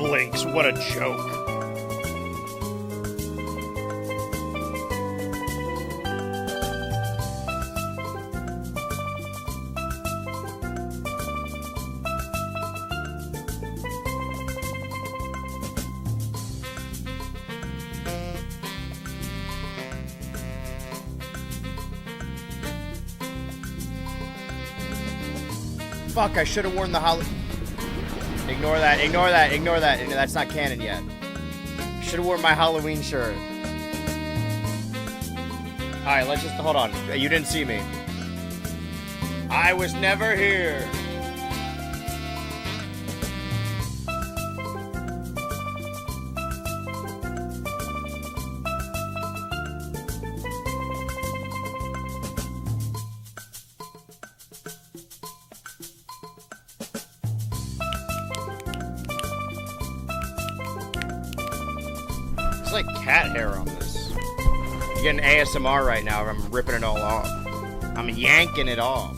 Blinx, what a joke. Fuck, I should have worn the holly. Ignore that, ignore that, ignore that. That's not canon yet. Should have worn my Halloween shirt. Alright, let's just, hold on. You didn't see me. I was never here. Like cat hair on this. You're getting ASMR right now. I'm ripping it all off. I'm yanking it off.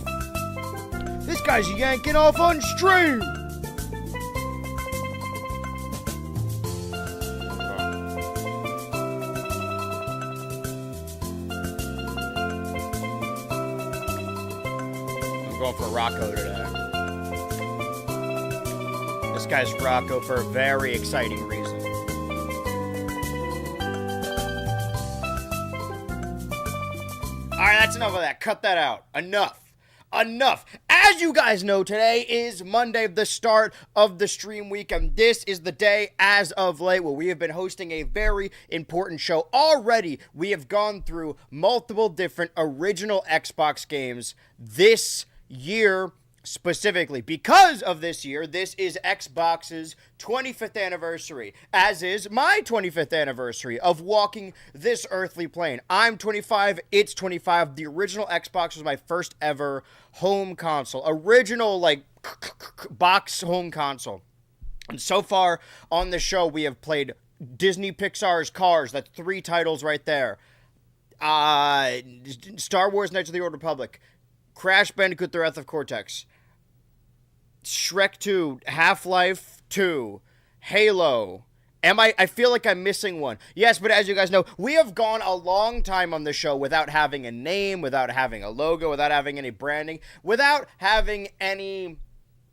This guy's yanking off on stream. I'm going for Rocco today. This guy's Rocco for a very exciting reason. Alright, that's enough of that. Cut that out. Enough. Enough. As you guys know, today is Monday, the start of the stream week, and this is the day, as of late, where we have been hosting a very important show. Already, we have gone through multiple different original Xbox games this year. Specifically, because of this year, this is Xbox's 25th anniversary, as is my 25th anniversary of walking this earthly plane. I'm 25, it's 25. The original Xbox was my first ever home console. Original, like, box home console. And so far on the show, we have played Disney Pixar's Cars. That's 3 titles right there. Star Wars Knights of the Old Republic. Crash Bandicoot: The Wrath of Cortex. Shrek 2, Half-Life 2, Halo. I feel like I'm missing one. Yes, but as you guys know, we have gone a long time on the show without having a name, without having a logo, without having any branding, without having any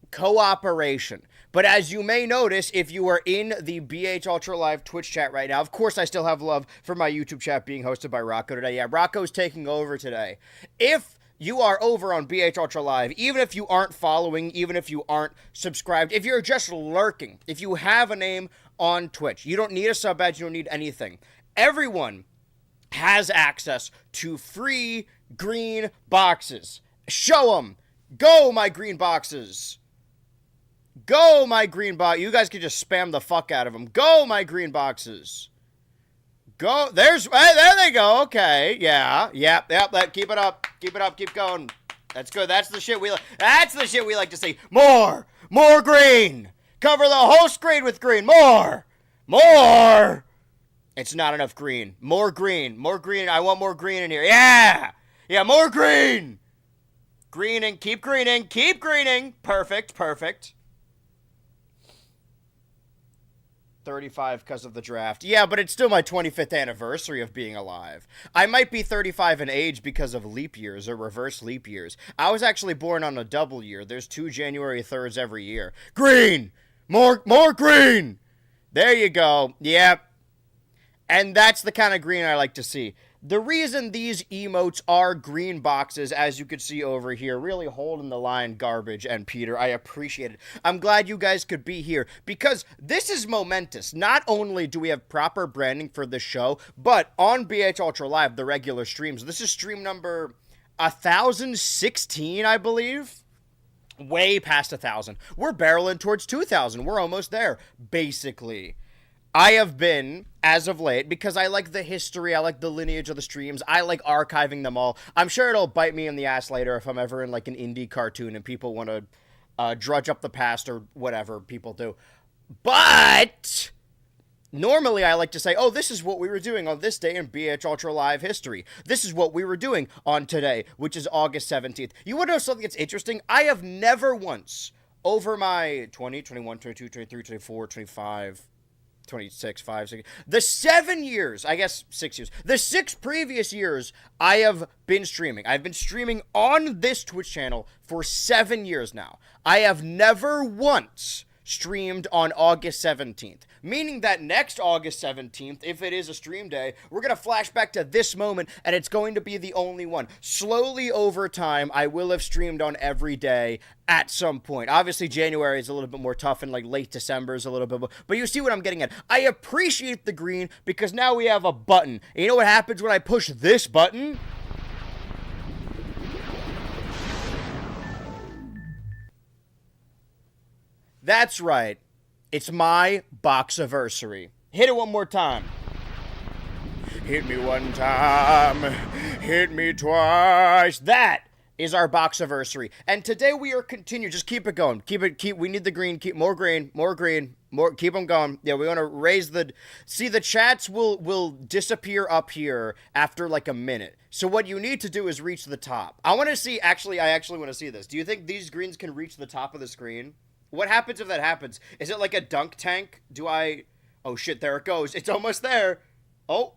cooperation. But as you may notice, if you are in the BH Ultra Live Twitch chat right now, of course I still have love for my YouTube chat being hosted by Rocco today. Yeah, Rocco's taking over today. If you are over on BH Ultra Live, even if you aren't following, even if you aren't subscribed, if you're just lurking, if you have a name on Twitch, you don't need a sub badge, you don't need anything. Everyone has access to free green boxes. Show them. Go, my green boxes. Go, my green box. You guys can just spam the fuck out of them. Go, my green boxes. Go. There's, hey, there they go. Okay. Yeah. Yep. Keep it up. Keep it up. Keep going. That's good. That's the shit we like. That's the shit we like to see. More green. Cover the whole screen with green. More. It's not enough green. More green. I want more green in here. Yeah. More green. Greening. Keep greening. Perfect. 35 because of the draft. Yeah, but it's still my 25th anniversary of being alive. I might be 35 in age because of leap years or reverse leap years. I was actually born on a double year. There's 2 January 3rds every year. Green! More green! There you go. Yep. And that's the kind of green I like to see. The reason these emotes are green boxes, as you could see over here, really holding the line, Garbage and Peter, I appreciate it. I'm glad you guys could be here, because this is momentous. Not only do we have proper branding for the show, but on BH Ultra Live, the regular streams, this is stream number 1016, I believe? Way past 1,000. We're barreling towards 2,000. We're almost there, basically. I have been, as of late, because I like the history, I like the lineage of the streams, I like archiving them all. I'm sure it'll bite me in the ass later if I'm ever in, like, an indie cartoon and people want to drudge up the past or whatever people do. But normally I like to say, oh, this is what we were doing on this day in BH Ultra Live history. This is what we were doing on today, which is August 17th. You want to know something that's interesting? I have never once over my 20, 21, 22, 23, 24, 25, 26, 5, 6, the 7 years, I guess 6 years, the 6 previous years I have been streaming. I've been streaming on this Twitch channel for 7 years now. I have never once streamed on August 17th, meaning that next August 17th, if it is a stream day, we're going to flash back to this moment, and it's going to be the only one. Slowly over time, I will have streamed on every day at some point. Obviously, January is a little bit more tough, and like late December is a little bit more, but you see what I'm getting at. I appreciate the green because now we have a button. And you know what happens when I push this button? That's right. It's my boxiversary. Hit it one more time. Hit me one time. Hit me twice. That is our boxiversary. And today we are continuing. Just keep it going. We need the green. Keep more green. Keep them going. Yeah, we want to raise the... See, the chats will disappear up here after like a minute. So what you need to do is reach the top. I want to see... I actually want to see this. Do you think these greens can reach the top of the screen? What happens if that happens? Is it like a dunk tank? Oh shit, there it goes. It's almost there. Oh,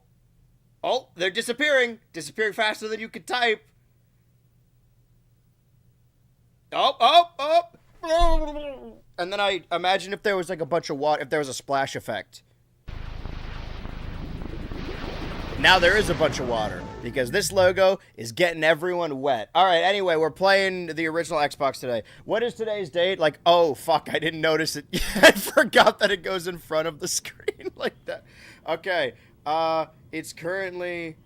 they're disappearing. Disappearing faster than you can type. Oh. And then I imagine if there was like a bunch of water, if there was a splash effect. Now there is a bunch of water because this logo is getting everyone wet. All right, anyway, we're playing the original Xbox today. What is today's date? Like, oh, fuck, I didn't notice it. I forgot that it goes in front of the screen like that. Okay, it's currently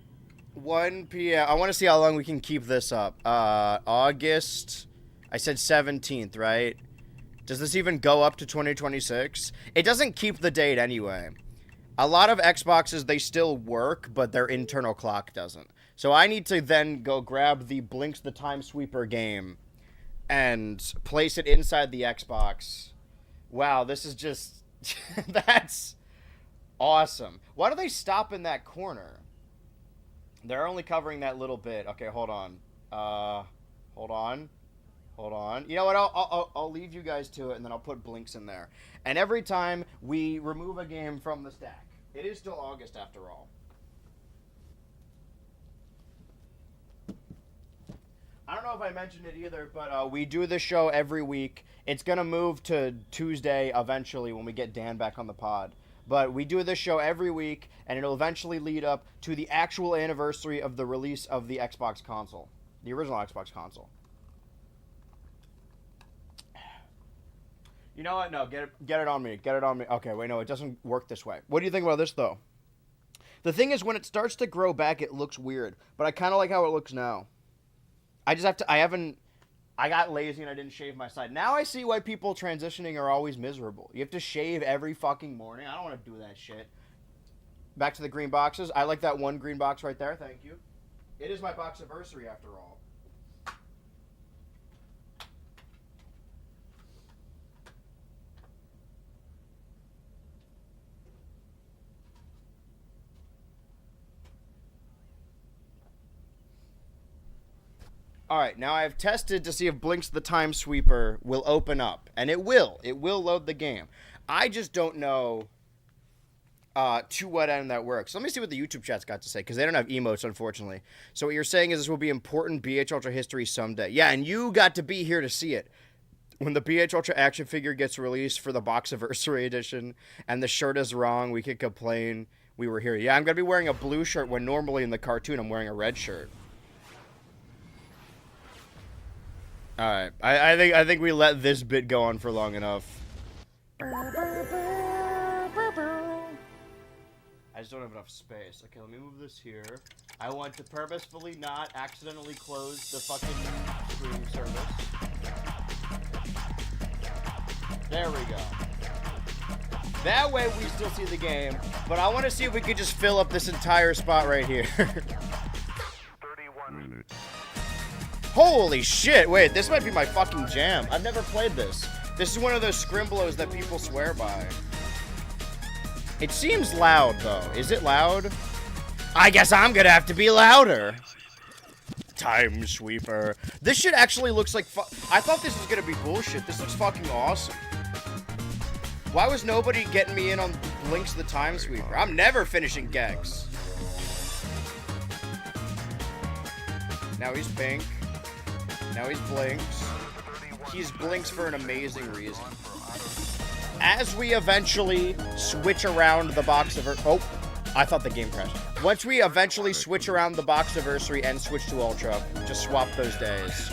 1 p.m. I want to see how long we can keep this up. August, I said 17th, right? Does this even go up to 2026? It doesn't keep the date anyway. A lot of Xboxes, they still work, but their internal clock doesn't. So I need to then go grab the Blinx the Time Sweeper game and place it inside the Xbox. Wow, this is just... That's awesome. Why do they stop in that corner? They're only covering that little bit. Okay, hold on. Hold on. You know what? I'll leave you guys to it, and then I'll put Blinx in there. And every time we remove a game from the stack, it is still August after all. I don't know if I mentioned it either, but we do this show every week. It's going to move to Tuesday eventually when we get Dan back on the pod. But we do this show every week, and it'll eventually lead up to the actual anniversary of the release of the Xbox console. The original Xbox console. You know what? No, get it on me. Get it on me. Okay, wait, no, it doesn't work this way. What do you think about this, though? The thing is, when it starts to grow back, it looks weird. But I kind of like how it looks now. I just have to... I got lazy and I didn't shave my side. Now I see why people transitioning are always miserable. You have to shave every fucking morning. I don't want to do that shit. Back to the green boxes. I like that one green box right there. Thank you. It is my boxiversary, after all. Alright, now I've tested to see if Blinx the Time Sweeper will open up. And it will. It will load the game. I just don't know to what end that works. Let me see what the YouTube chat's got to say, because they don't have emotes, unfortunately. So what you're saying is this will be important BH Ultra history someday. Yeah, and you got to be here to see it. When the BH Ultra action figure gets released for the Boxiversary edition, and the shirt is wrong, we could complain we were here. Yeah, I'm going to be wearing a blue shirt when normally in the cartoon I'm wearing a red shirt. Alright, I think we let this bit go on for long enough. I just don't have enough space. Okay, let me move this here. I want to purposefully not accidentally close the fucking stream service. There we go. That way we still see the game, but I want to see if we could just fill up this entire spot right here. 31 minutes. Holy shit, wait, this might be my fucking jam. I've never played this. This is one of those scrimblos that people swear by. It seems loud, though. Is it loud? I guess I'm gonna have to be louder. Time Sweeper. This shit actually looks like I thought this was gonna be bullshit. This looks fucking awesome. Why was nobody getting me in on Blinx the Time Sweeper? I'm never finishing Gex. Now he's pink. Now he's Blinx. He's Blinx for an amazing reason. As we eventually switch around the box of... Oh, I thought the game crashed. Once we eventually switch around the Boxiversary and switch to Ultra, just swap those days.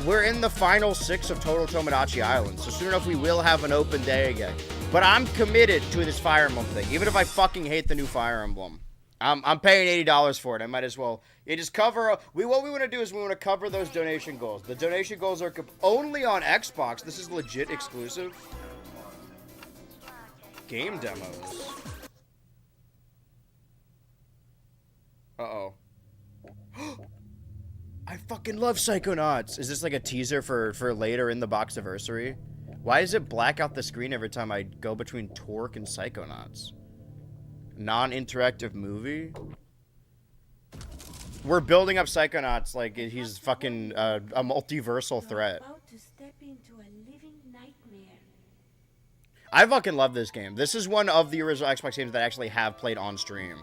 We're in the final 6 of Total Tomodachi Island, so soon enough we will have an open day again. But I'm committed to this Fire Emblem thing, even if I fucking hate the new Fire Emblem. I'm paying $80 for it. I might as well. You just cover... what we want to do is we want to cover those donation goals. The donation goals are only on Xbox. This is legit exclusive. Game demos. Uh-oh. I fucking love Psychonauts. Is this like a teaser for later in the Boxiversary? Why does it black out the screen every time I go between Torque and Psychonauts? Non-interactive movie? We're building up Psychonauts like he's fucking a multiversal threat. I fucking love this game. This is one of the original Xbox games that I actually have played on stream.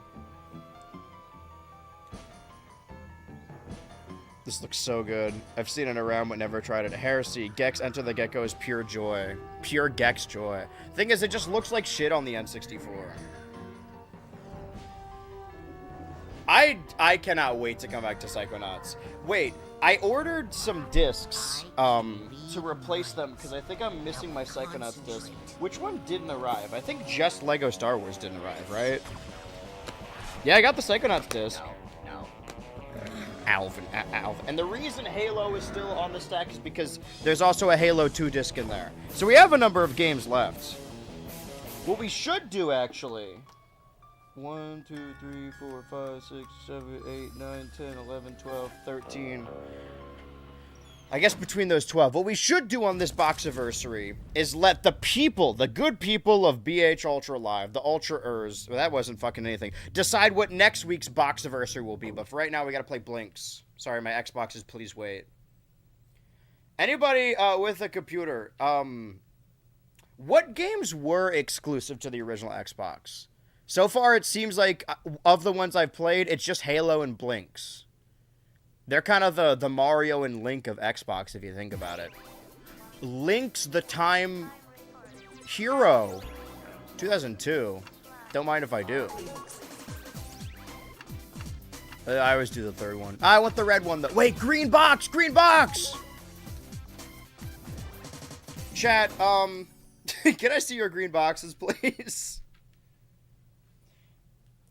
This looks so good. I've seen it around but never tried it. Heresy. Gex Enter the Gecko is pure joy. Pure Gex joy. Thing is, it just looks like shit on the N64. I cannot wait to come back to Psychonauts. Wait, I ordered some discs to replace them because I think I'm missing my Psychonauts disc. Which one didn't arrive? I think just Lego Star Wars didn't arrive, right? Yeah, I got the Psychonauts disc. Alvin. And the reason Halo is still on the stack is because there's also a Halo 2 disc in there. So we have a number of games left. What we should do, actually... 1, 2, 3, 4, 5, 6, 7, 8, 9, 10, 11, 12, 13. I guess between those 12. What we should do on this Boxiversary is let the people, the good people of BH Ultra Live, the Ultra-ers, well, that wasn't fucking anything, decide what next week's Boxiversary will be. But for right now, we gotta play Blinx. Sorry, my Xboxes, please wait. Anybody with a computer, what games were exclusive to the original Xbox? So far, it seems like, of the ones I've played, it's just Halo and Blinx. They're kind of the Mario and Link of Xbox, if you think about it. Link's the Time Hero. 2002. Don't mind if I do. I always do the third one. I want the red one, though. Wait, green box! Green box! Chat, can I see your green boxes, please?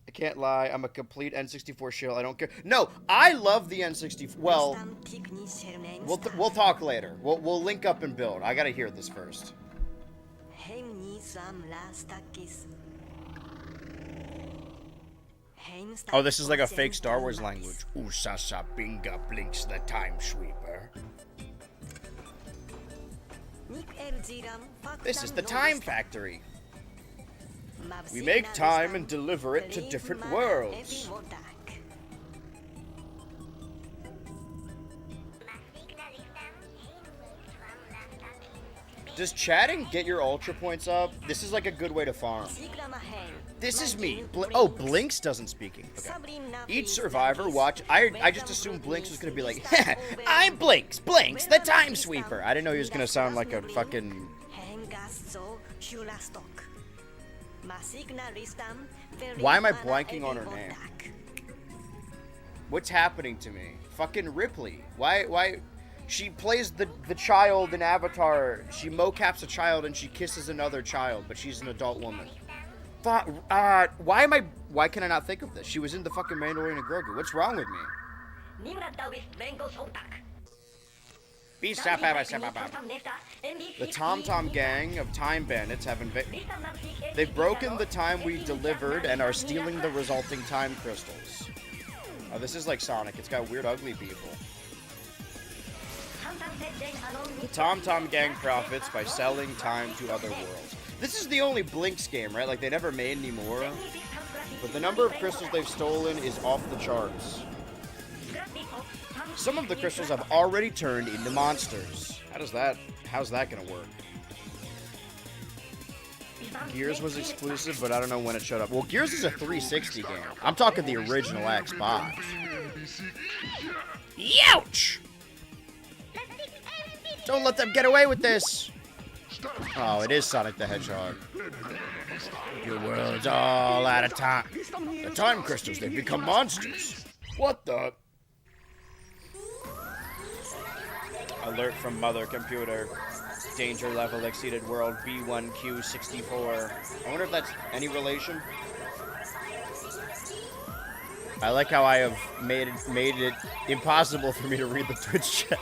I can't lie, I'm a complete N64 shill. I don't care. No, I love the N64. Well, we'll talk later. We'll link up and build. I gotta hear this first. Oh, this is like a fake Star Wars language. Usasa Binga Blinx the Time Sweeper. This is the Time Factory. We make time and deliver it to different worlds. Does chatting get your ultra points up? This is like a good way to farm. This is me. Oh, Blinx doesn't speak English. Okay. Each survivor watch. I just assumed Blinx was gonna be like, I'm Blinx, Blinx, the Time Sweeper. I didn't know he was gonna sound like a fucking. Why am I blanking on her name? What's happening to me? Fucking Ripley. Why? She plays the child in Avatar. She mocaps a child and she kisses another child, but she's an adult woman. Why can I not think of this? She was in the fucking Mandalorian and Grogu. What's wrong with me? The Tom Tom gang of time bandits have invaded. They've broken the time we delivered and are stealing the resulting time crystals. Oh, this is like Sonic. It's got weird, ugly people. The Tom Tom gang profits by selling time to other worlds. This is the only Blinx game, right? Like, they never made any more. But the number of crystals they've stolen is off the charts. Some of the crystals have already turned into monsters. How's that gonna work? Gears was exclusive, but I don't know when it showed up. Well, Gears is a 360 game. I'm talking the original Xbox. Youch! Don't let them get away with this! Oh, it is Sonic the Hedgehog. Your world's all out of time. The time crystals, they've become monsters. What the? Alert from mother computer. Danger level exceeded world B1Q64. I wonder if that's any relation. I like how I have made it impossible for me to read the Twitch chat.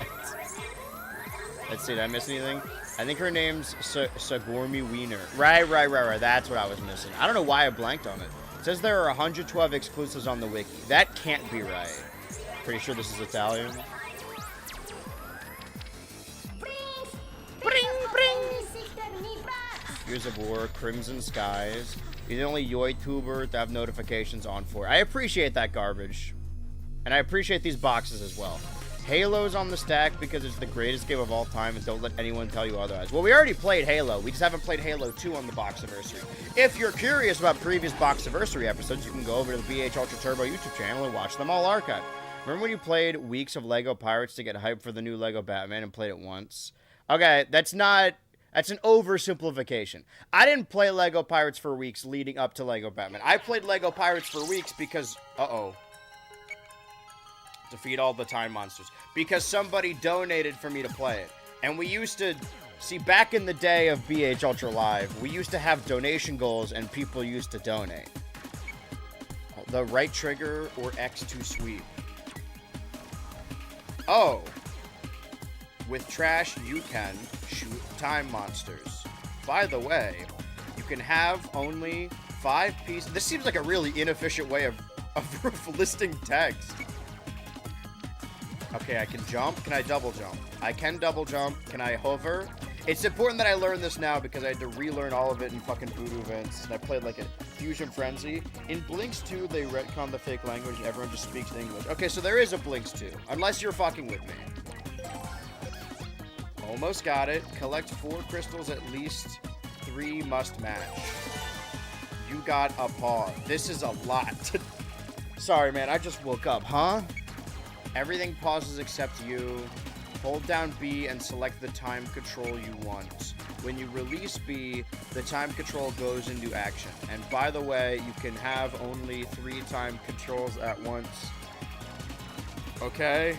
Let's see, did I miss anything? I think her name's Sagormi Wiener. Right. That's what I was missing. I don't know why I blanked on it. It says there are 112 exclusives on the wiki. That can't be right. Pretty sure this is Italian. Gears of War, Crimson Skies. You're the only YouTuber to have notifications on for it. I appreciate that garbage. And I appreciate these boxes as well. Halo's on the stack because it's the greatest game of all time, and don't let anyone tell you otherwise. Well, we already played Halo. We just haven't played Halo 2 on the Boxiversary. If you're curious about previous Boxiversary episodes, you can go over to the BH Ultra Turbo YouTube channel and watch them all archived. Remember when you played weeks of Lego Pirates to get hyped for the new Lego Batman and played it once? Okay, that's an oversimplification. I didn't play Lego Pirates for weeks leading up to Lego Batman. I played Lego Pirates for weeks because... Defeat all the time monsters. Because somebody donated for me to play it. And we used to... See, back in the day of BH Ultra Live, we used to have donation goals and people used to donate. The right trigger or X to sweep. Oh. With trash, you can shoot time monsters. By the way, you can have only 5 pieces. This seems like a really inefficient way of listing text. Okay, I can jump. Can I double jump? I can double jump. Can I hover? It's important that I learn this now because I had to relearn all of it in fucking Voodoo events. And I played like a Fusion Frenzy. In Blinx 2, they retconned the fake language and everyone just speaks English. Okay, so there is a Blinx 2. Unless you're fucking with me. Almost got it. Collect 4 crystals, at least 3 must match. You got a paw. This is a lot. Sorry, man. I just woke up. Huh? Everything pauses except you. Hold down B and select the time control you want. When you release B, the time control goes into action. And by the way, you can have only 3 time controls at once. Okay.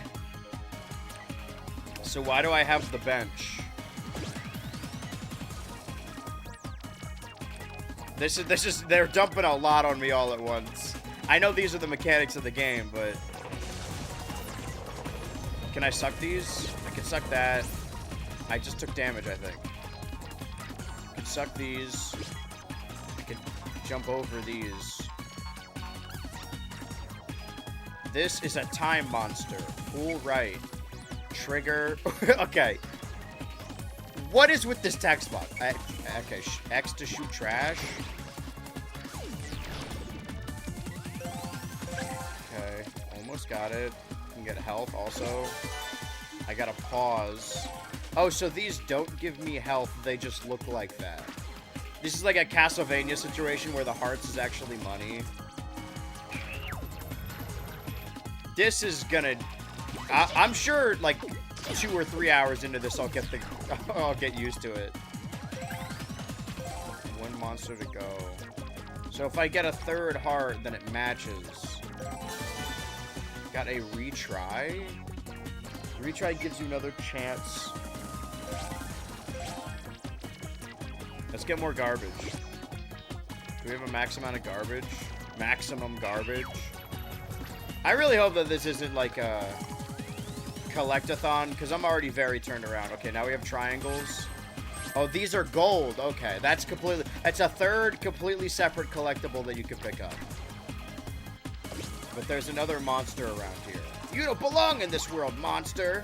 So why do I have the bench? They're dumping a lot on me all at once. I know these are the mechanics of the game, but... Can I suck these? I can suck that. I just took damage, I think. I can suck these. I can jump over these. This is a time monster. Full right. Trigger. Okay. What is with this text box? Okay, X to shoot trash. Okay, almost got it. Can get health also. I gotta pause. Oh, so these don't give me health, they just look like that. This is like a Castlevania situation where the hearts is actually money. This is gonna... I'm sure, like, 2 or 3 hours into this, I'll get used to it. 1 monster to go. So if I get a 3rd heart, then it matches. Got a retry. Retry gives you another chance. Let's get more garbage. Do we have a max amount of garbage? Maximum garbage. I really hope that this isn't like a collectathon, because I'm already very turned around. Okay, now we have triangles. Oh, these are gold. Okay, that's a 3rd completely separate collectible that you can pick up. But there's another monster around here. You don't belong in this world, monster!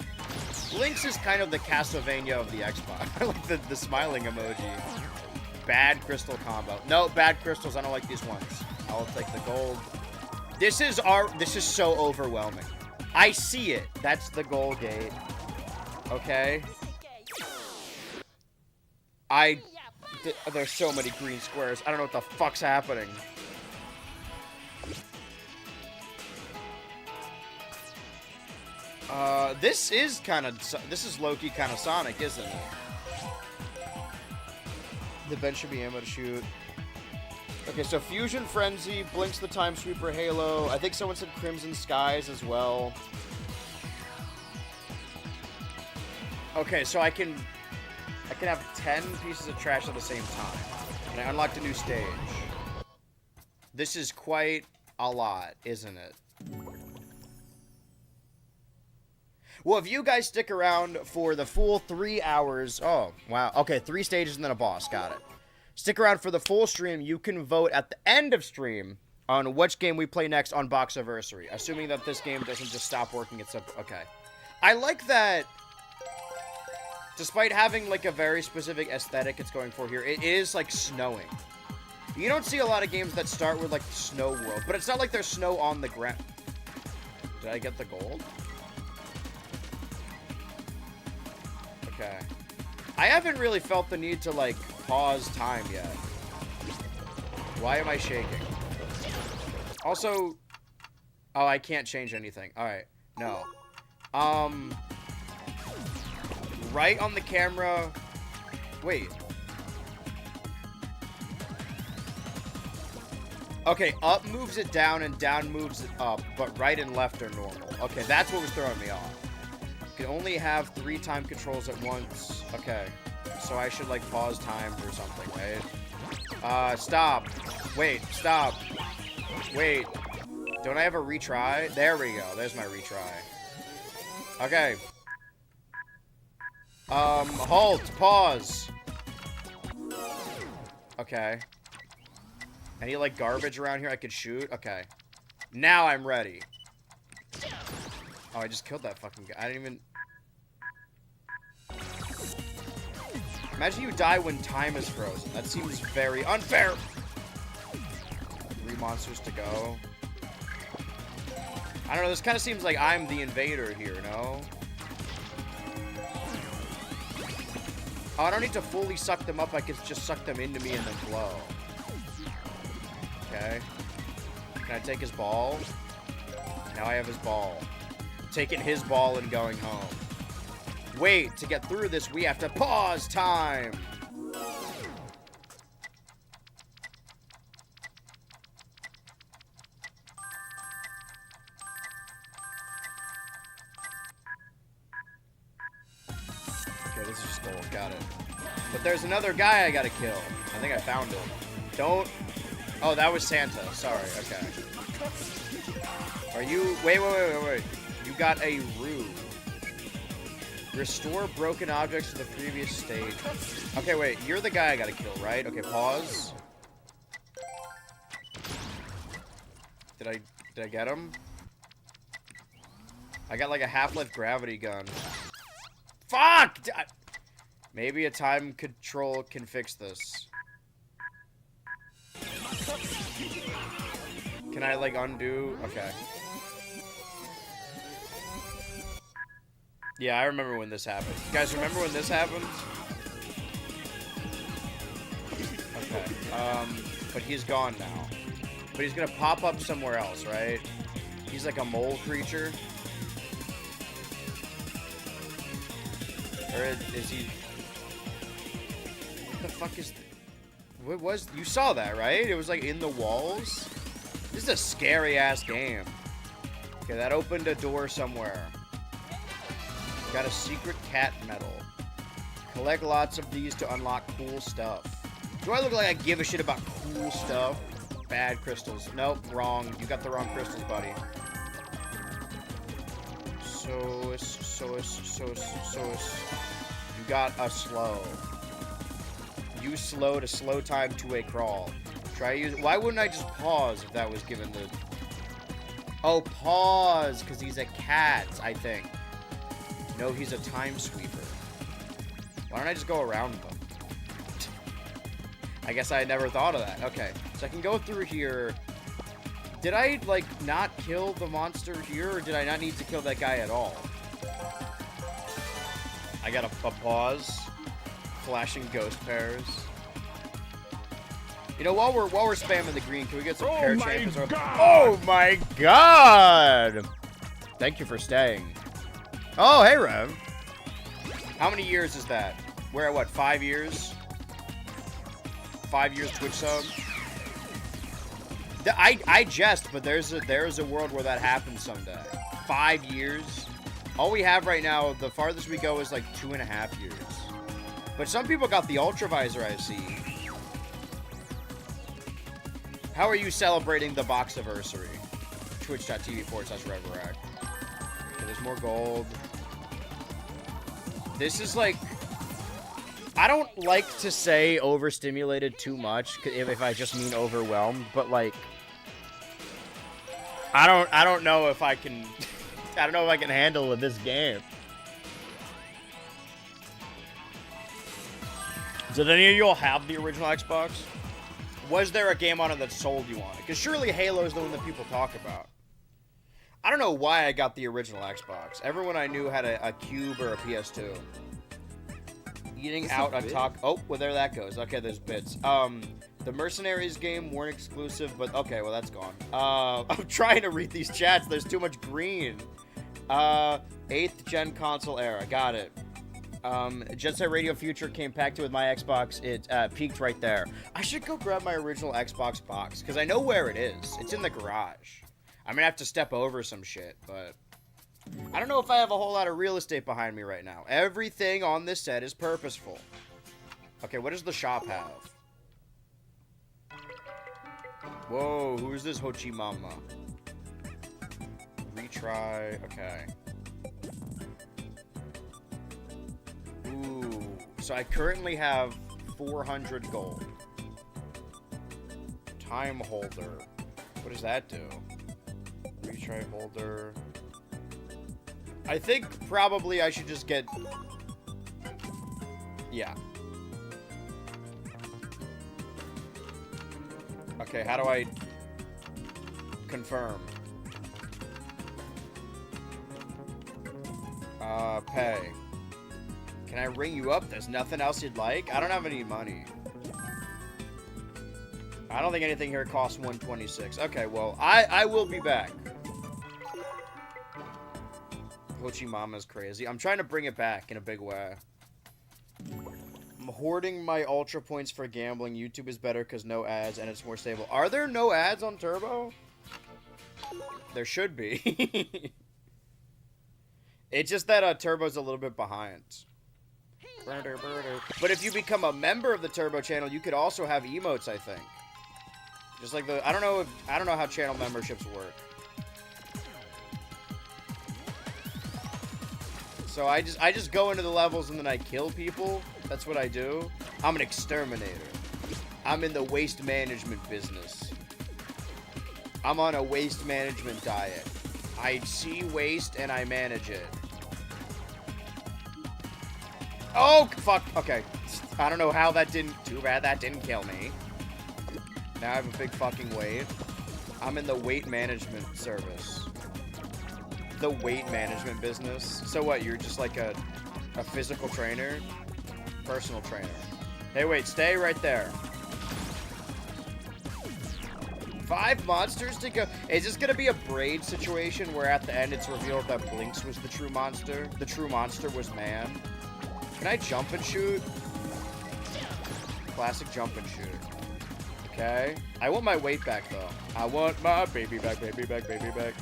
Blinx is kind of the Castlevania of the Xbox. I like the smiling emoji. Bad crystal combo. No, bad crystals. I don't like these ones. I'll take the gold. This is so overwhelming. I see it. That's the goal gate. Okay. There's so many green squares. I don't know what the fuck's happening. This is low-key kind of Sonic, isn't it? The bench should be ammo to shoot. Okay, so Fusion Frenzy, Blinx the Time Sweeper, Halo. I think someone said Crimson Skies as well. Okay, so I can have 10 pieces of trash at the same time. And I unlocked a new stage. This is quite a lot, isn't it? Well, if you guys stick around for the full 3 hours... Oh, wow. Okay, 3 stages and then a boss. Got it. Stick around for the full stream. You can vote at the end of stream on which game we play next on Boxiversary. Assuming that this game doesn't just stop working. Okay. I like that... Despite having, like, a very specific aesthetic it's going for here, it is, like, snowing. You don't see a lot of games that start with, like, Snow World, but it's not like there's snow on the ground. Did I get the gold? Okay. I haven't really felt the need to, like, pause time yet. Why am I shaking? Also... Oh, I can't change anything. Alright. No. Right on the camera. Wait. Okay, up moves it down and down moves it up, but right and left are normal. Okay, that's what was throwing me off. You can only have 3 time controls at once. Okay, so I should, like, pause time or something, right? Stop. Wait, stop. Wait. Don't I have a retry? There we go. There's my retry. Okay. Halt. Pause. Okay. Any, like, garbage around here I could shoot? Okay. Now I'm ready. Oh, I just killed that fucking guy. I didn't even... Imagine you die when time is frozen. That seems very unfair. 3 monsters to go. I don't know, this kind of seems like I'm the invader here, no? Oh, I don't need to fully suck them up. I can just suck them into me and then blow. Okay. Can I take his ball? Now I have his ball. Taking his ball and going home. Wait, to get through this, we have to pause time. Okay, this is just gold. Got it. But there's another guy I gotta kill. I think I found him. Don't... Oh, that was Santa. Sorry. Okay. Are you... Wait. You got a rue. Restore broken objects to the previous stage. Okay, wait. You're the guy I gotta kill, right? Okay, pause. Did I get him? I got like a half-life gravity gun. Fuck! Maybe a time control can fix this. Can I, like, undo? Okay. Yeah, I remember when this happened. You guys remember when this happened? Okay. But he's gone now. But he's gonna pop up somewhere else, right? He's like a mole creature. Or is he... What the fuck is... What was... You saw that, right? It was like in the walls. This is a scary-ass game. Okay, that opened a door somewhere. Got a secret cat medal. Collect lots of these to unlock cool stuff. Do I look like I give a shit about cool stuff? Bad crystals. Nope, wrong. You got the wrong crystals, buddy. You got a slow. Use slow to slow time to a crawl. Try use. Why wouldn't I just pause if that was given the... Oh, pause, because he's a cat, I think. No, he's a time sweeper. Why don't I just go around them? I guess I never thought of that. Okay, so I can go through here. Did I, like, not kill the monster here, or did I not need to kill that guy at all? I got a pause. Flashing ghost pairs. You know, while we're spamming the green, can we get some pair champions? Oh my god! Thank you for staying. Oh, hey, Rev. How many years is that? We're at what, 5 years? 5 years Twitch sub? I jest, but there's a world where that happens someday. 5 years? All we have right now, the farthest we go is like 2.5 years. But some people got the Ultra Visor, I see. How are you celebrating the Boxiversary? Twitch.tv/RevRack. Okay, there's more gold. This is like... I don't like to say overstimulated too much, if I just mean overwhelmed, but like... I don't know if I can... I don't know if I can handle this game. Did any of you all have the original Xbox? Was there a game on it that sold you on it? Because surely Halo is the one that people talk about. I don't know why I got the original Xbox. Everyone I knew had a Cube or a PS2. Eating out on talk. Oh, well, there that goes. Okay, there's bits. The Mercenaries game weren't exclusive, but okay, well, that's gone. I'm trying to read these chats. There's too much green. 8th gen console era. Got it. Jet Set Radio Future came packed with my Xbox. It peaked right there. I should go grab my original Xbox box, because I know where it is. It's in the garage. I'm going to have to step over some shit, but I don't know if I have a whole lot of real estate behind me right now. Everything on this set is purposeful. Okay, what does the shop have? Whoa, who is this Hochi Mama? Retry, okay. Ooh, so I currently have 400 gold. Time holder. What does that do? Retry holder. I think probably I should just get... Yeah. Okay, how do I confirm? Pay. Can I ring you up? There's nothing else you'd like? I don't have any money. I don't think anything here costs 126. Okay, well, I will be back. Hochi Mama's crazy. I'm trying to bring it back in a big way. I'm hoarding my ultra points for gambling. YouTube is better because no ads and it's more stable. Are there no ads on Turbo? There should be. It's just that Turbo's a little bit behind. But if you become a member of the Turbo channel, you could also have emotes, I think. Just like the... I don't know how channel memberships work. So I just go into the levels and then I kill people. That's what I do. I'm an exterminator. I'm in the waste management business. I'm on a waste management diet. I see waste and I manage it. Oh, fuck. Okay. I don't know how that didn't... Too bad that didn't kill me. Now I have a big fucking weight. I'm in the weight management service. The weight management business. So what, you're just like a physical trainer? Personal trainer. Hey, wait, stay right there. 5 monsters to go. Is this gonna be a Braid situation where at the end it's revealed that Blinx was the true monster? The true monster was man? Can I jump and shoot? Classic jump and shoot. Okay. I want my weight back, though. I want my baby back, baby back, baby back.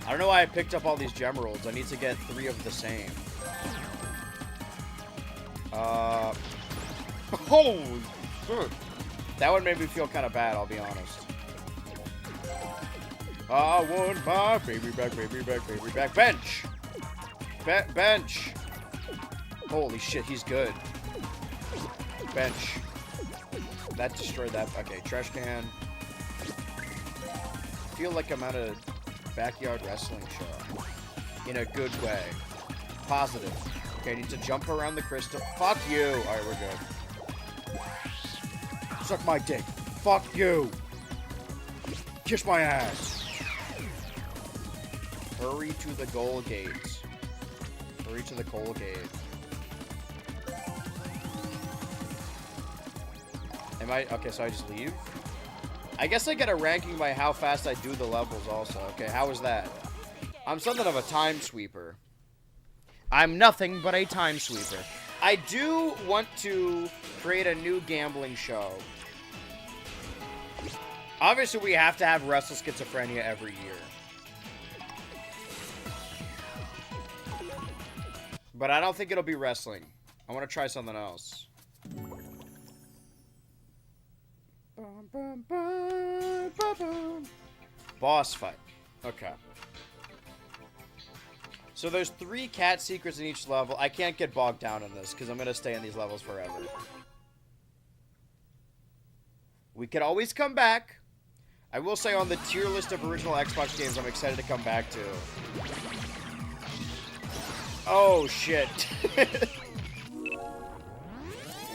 I don't know why I picked up all these gemeralds. I need to get 3 of the same. Holy shit. That one made me feel kind of bad, I'll be honest. I want my baby back, baby back, baby back. Bench! Bench! Holy shit, he's good. Bench. That destroyed that. Okay, trash can. I feel like I'm at a backyard wrestling show. In a good way. Positive. Okay, I need to jump around the crystal. Fuck you! Alright, we're good. Suck my dick. Fuck you! Kiss my ass. Hurry to the goal gate. Hurry to the goal gate. Am I... Okay, so I just leave? I guess I get a ranking by how fast I do the levels also. Okay, how is that? I'm something of a time sweeper. I'm nothing but a time sweeper. I do want to create a new gambling show. Obviously, we have to have Wrestle Schizophrenia every year. But I don't think it'll be wrestling. I want to try something else. Boss fight. Okay. So there's 3 cat secrets in each level. I can't get bogged down in this because I'm going to stay in these levels forever. We could always come back. I will say on the tier list of original Xbox games I'm excited to come back to. Oh, shit.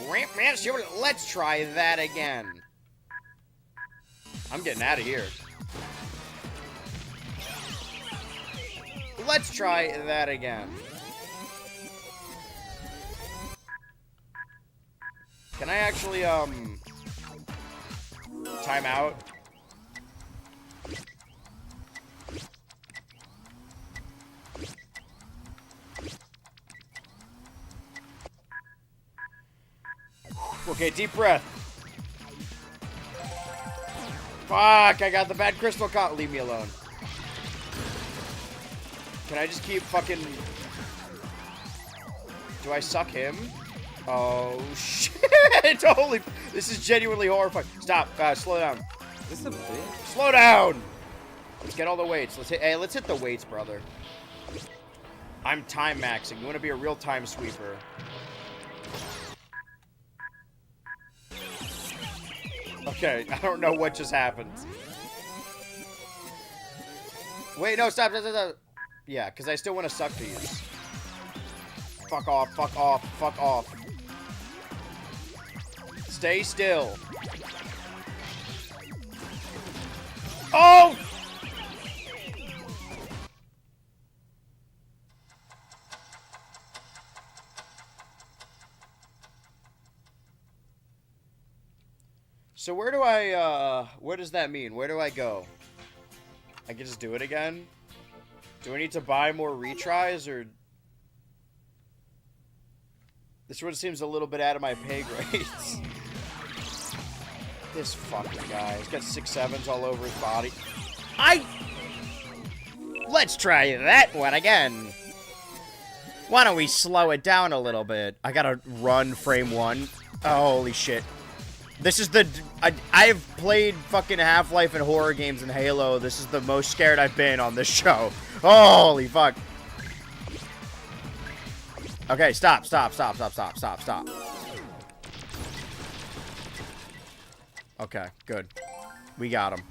Let's try that again. I'm getting out of here. Let's try that again. Can I actually, time out? Okay, deep breath. Fuck, I got the bad crystal caught. Leave me alone. Can I just keep fucking... Do I suck him? Oh, shit. Holy... This is genuinely horrifying. Stop. Slow down. This is a bitch. Slow down. Let's get all the weights. Let's hit the weights, brother. I'm time maxing. You want to be a real time sweeper. Okay, I don't know what just happened. Wait, no, stop. Yeah, because I still want to suck these. Fuck off, fuck off, fuck off. Stay still. Oh! So where do I, what does that mean? Where do I go? I can just do it again? Do I need to buy more retries, or... This one seems a little bit out of my pay grades. This fucking guy. He's got 6-7s all over his body. Let's try that one again. Why don't we slow it down a little bit? I gotta run frame 1. Oh, holy shit. This is the... I've played fucking Half-Life and horror games and Halo. This is the most scared I've been on this show. Holy fuck. Okay, stop. Okay, good. We got him.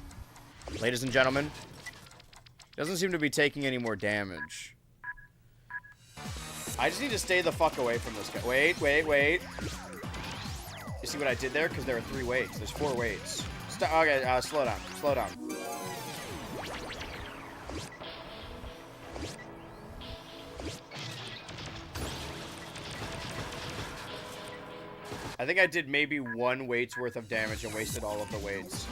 Ladies and gentlemen. Doesn't seem to be taking any more damage. I just need to stay the fuck away from this guy. Wait. You see what I did there? Because there are 3 weights. There's 4 weights. Okay, slow down. I think I did maybe 1 weight's worth of damage and wasted all of the weights.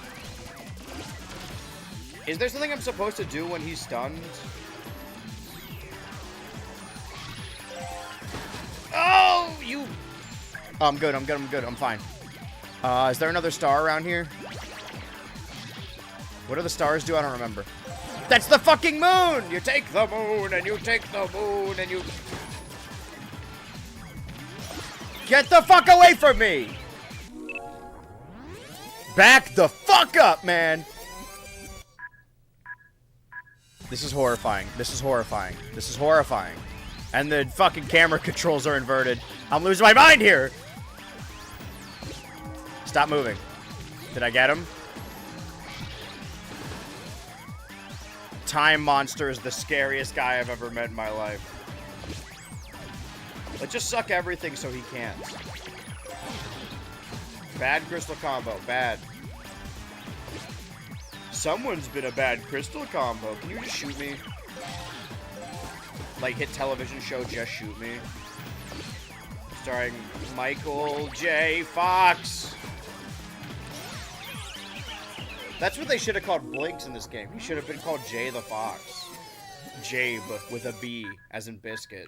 Is there something I'm supposed to do when he's stunned? Oh, you... Oh, I'm good. I'm fine. Is there another star around here? What do the stars do? I don't remember. That's the fucking moon! You take the moon, and you take the moon, and you... Get the fuck away from me! Back the fuck up, man! This is horrifying. And the fucking camera controls are inverted. I'm losing my mind here! Stop moving. Did I get him? Time Monster is the scariest guy I've ever met in my life. Let's just suck everything so he can't. Bad crystal combo. Bad. Someone's been a bad crystal combo. Can you just shoot me? Like, hit television show, just shoot me. Starring Michael J. Fox. That's what they should have called Blinx in this game. He should have been called Jay the Fox. Jabe with a B, as in biscuit.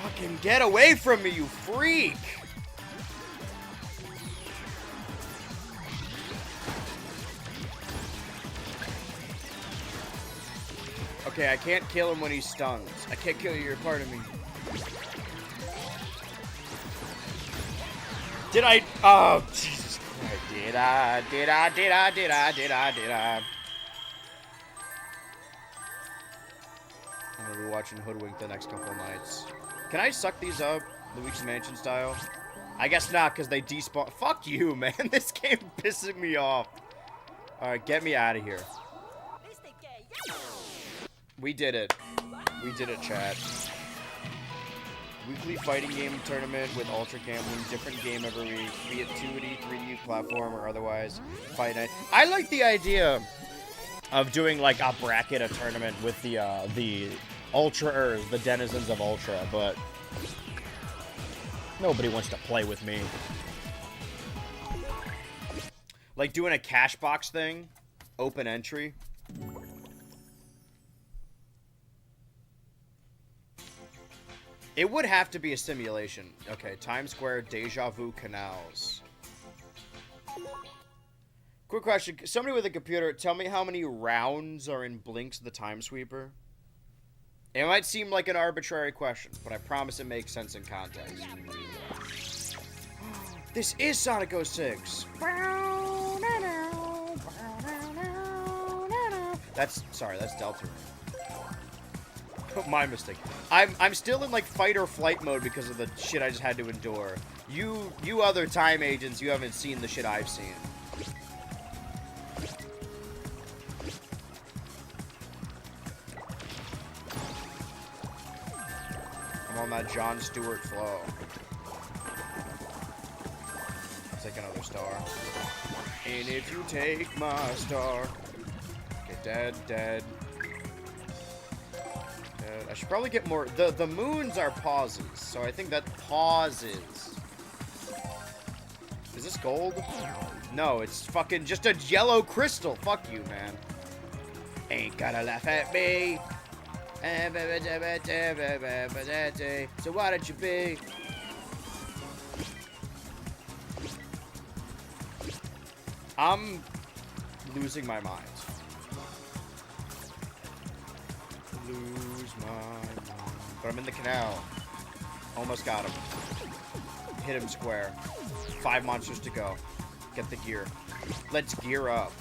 Fucking get away from me, you freak! Okay, I can't kill him when he stuns. I can't kill you, you're part of me. Did I? Oh, Jesus Christ. Did I? I'm gonna be watching Hoodwink the next couple of nights. Can I suck these up, Luigi's Mansion style? I guess not, because they despawn. Fuck you, man. This game pissing me off. Alright, get me out of here. We did it. We did it, chat. Weekly fighting game tournament with Ultra Gambling. Different game every week. Be it 2D, 3D platform, or otherwise. Fight night. I like the idea of doing, like, a bracket, a tournament with the Ultra, or the denizens of Ultra, but nobody wants to play with me. Like doing a cash box thing. Open entry. It would have to be a simulation. Okay, Times Square, Deja Vu Canals. Quick question. Somebody with a computer, tell me how many rounds are in Blinx the Time Sweeper? It might seem like an arbitrary question, but I promise it makes sense in context. This is Sonic 06. Sorry, that's Deltarune. My mistake. I'm still in like fight or flight mode because of the shit I just had to endure. You other time agents, you haven't seen the shit I've seen. I'm on that Jon Stewart flow. Take another star. And if you take my star, get dead, dead. I should probably get more. The moons are pauses, so I think that pauses. Is this gold? No, it's fucking just a yellow crystal. Fuck you, man. Ain't gotta laugh at me. So why don't you be? I'm losing my mind. Lose my mind. But I'm in the canal. Almost got him. Hit him square. 5 monsters to go. Get the gear. Let's gear up.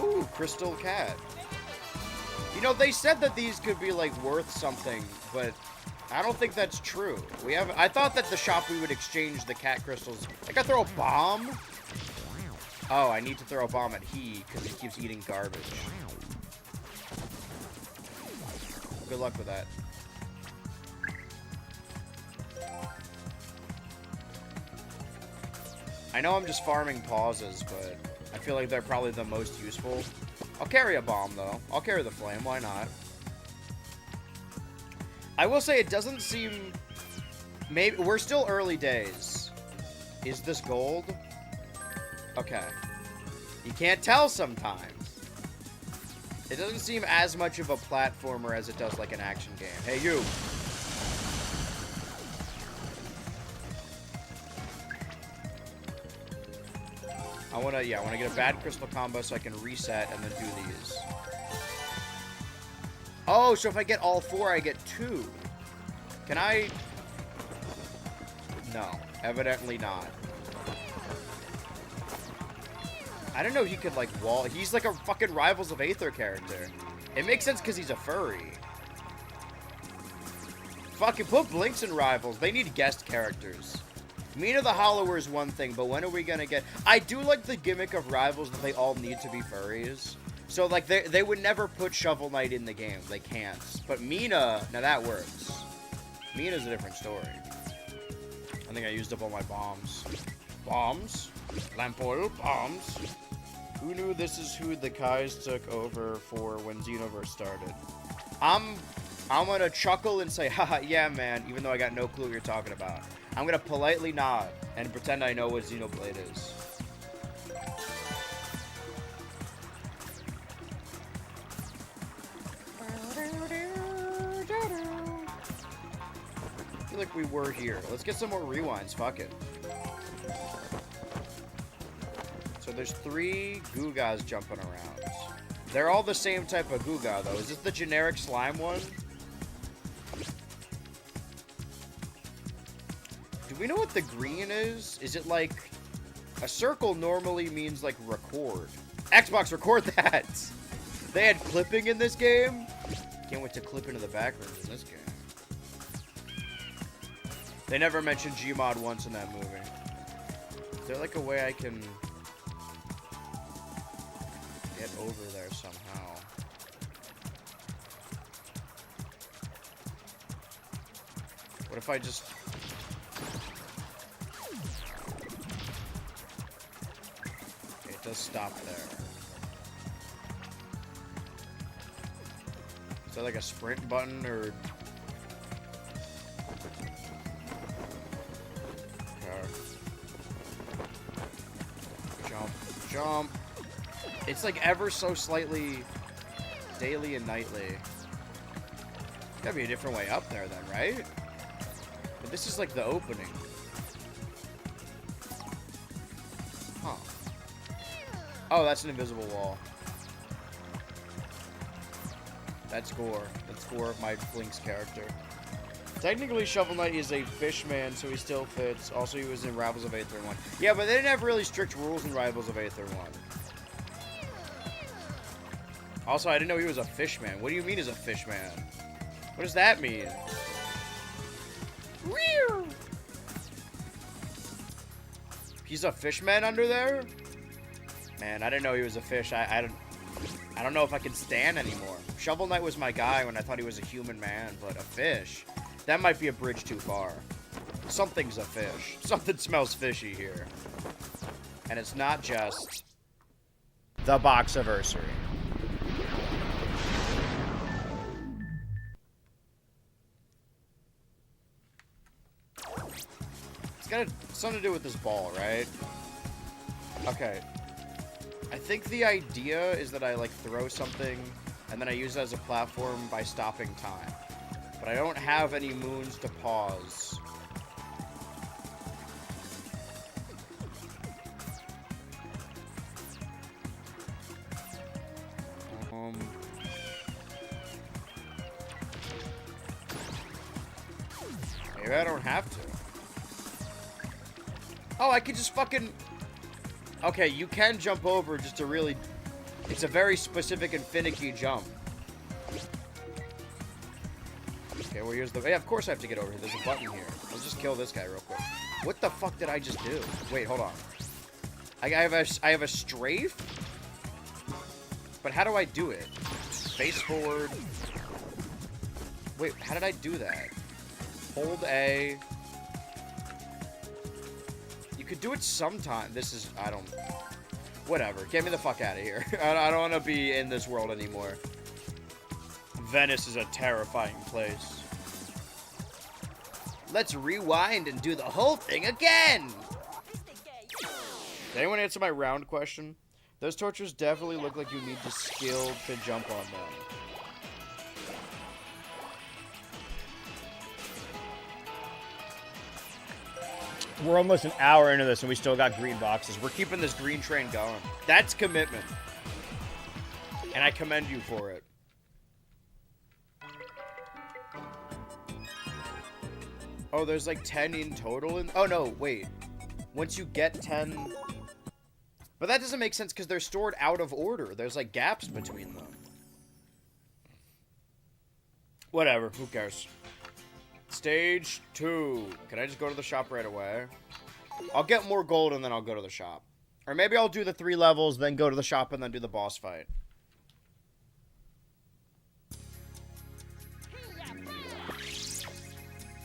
Ooh, Crystal Cat. You know, they said that these could be, like, worth something, but I don't think that's true. I thought that the shop we would exchange the cat crystals. I gotta throw a bomb? Oh, I need to throw a bomb at he, because he keeps eating garbage. Good luck with that. I know I'm just farming pauses, but I feel like they're probably the most useful. I'll carry a bomb, though. I'll carry the flame. Why not? I will say it doesn't seem... Maybe we're still early days. Is this gold? Okay. You can't tell sometimes. It doesn't seem as much of a platformer as it does like an action game. Hey, you! I wanna get a bad crystal combo so I can reset and then do these. Oh, so if I get all 4, I get 2. Can I? No, evidently not. I don't know he could, like, wall... He's like a fucking Rivals of Aether character. It makes sense because he's a furry. Fucking put Blinx in Rivals. They need guest characters. Mina the Hollower is one thing, but when are we gonna get... I do like the gimmick of Rivals that they all need to be furries. So, like, they would never put Shovel Knight in the game. They can't. But Mina... Now, that works. Mina's a different story. I think I used up all my bombs. Bombs. Lamp oil. Bombs. Who knew this is who the Kais took over for when Xenoverse started? I'm gonna chuckle and say, haha, yeah, man, even though I got no clue what you're talking about. I'm gonna politely nod and pretend I know what Xenoblade is. I feel like we were here. Let's get some more rewinds. Fuck it. So there's 3 Gugas jumping around. They're all the same type of Guga, though. Is this the generic slime one? Do we know what the green is? Is it like... A circle normally means, like, record. Xbox, record that! They had clipping in this game? Can't wait to clip into the background in this game. They never mentioned Gmod once in that movie. Is there, like, a way I can... get over there somehow? What if I just... Okay, it does stop there. Is that like a sprint button or... Okay. Jump. Jump. It's like ever so slightly daily and nightly. Gotta be a different way up there then, right? But this is like the opening. Huh. Oh, that's an invisible wall. That's Gore. That's Gore of my Blinx character. Technically, Shovel Knight is a fishman, so he still fits. Also, he was in Rivals of Aether 1. Yeah, but they didn't have really strict rules in Rivals of Aether 1. Also, I didn't know he was a fishman. What do you mean he's a fishman? What does that mean? He's a fishman under there? Man, I didn't know he was a fish. I don't know if I can stand anymore. Shovel Knight was my guy when I thought he was a human man, but a fish? That might be a bridge too far. Something's a fish. Something smells fishy here. And it's not just the Boxiversary. It's got something to do with this ball, right? Okay. I think the idea is that I, like, throw something, and then I use it as a platform by stopping time. But I don't have any moons to pause. Maybe I don't have to. Oh, I could just fucking... Okay, you can jump over just to really... It's a very specific and finicky jump. Okay, well, here's the... Yeah, of course I have to get over here. There's a button here. Let's just kill this guy real quick. What the fuck did I just do? Wait, hold on. I have a strafe? But how do I do it? Face forward. Wait, how did I do that? Hold A. You could do it sometime. This is... I don't... Whatever. Get me the fuck out of here. I don't want to be in this world anymore. Venice is a terrifying place. Let's rewind and do the whole thing again! Did anyone answer my round question? Those torches definitely look like you need the skill to jump on them. We're almost an hour into this and we still got green boxes. We're keeping this green train going. That's commitment. And I commend you for it. Oh, there's like 10 in total? Oh, no, wait. Once you get 10... But that doesn't make sense because they're stored out of order. There's like gaps between them. Whatever, who cares? Stage 2. Can I just go to the shop right away? I'll get more gold and then I'll go to the shop. Or maybe I'll do the 3 levels, then go to the shop and then do the boss fight.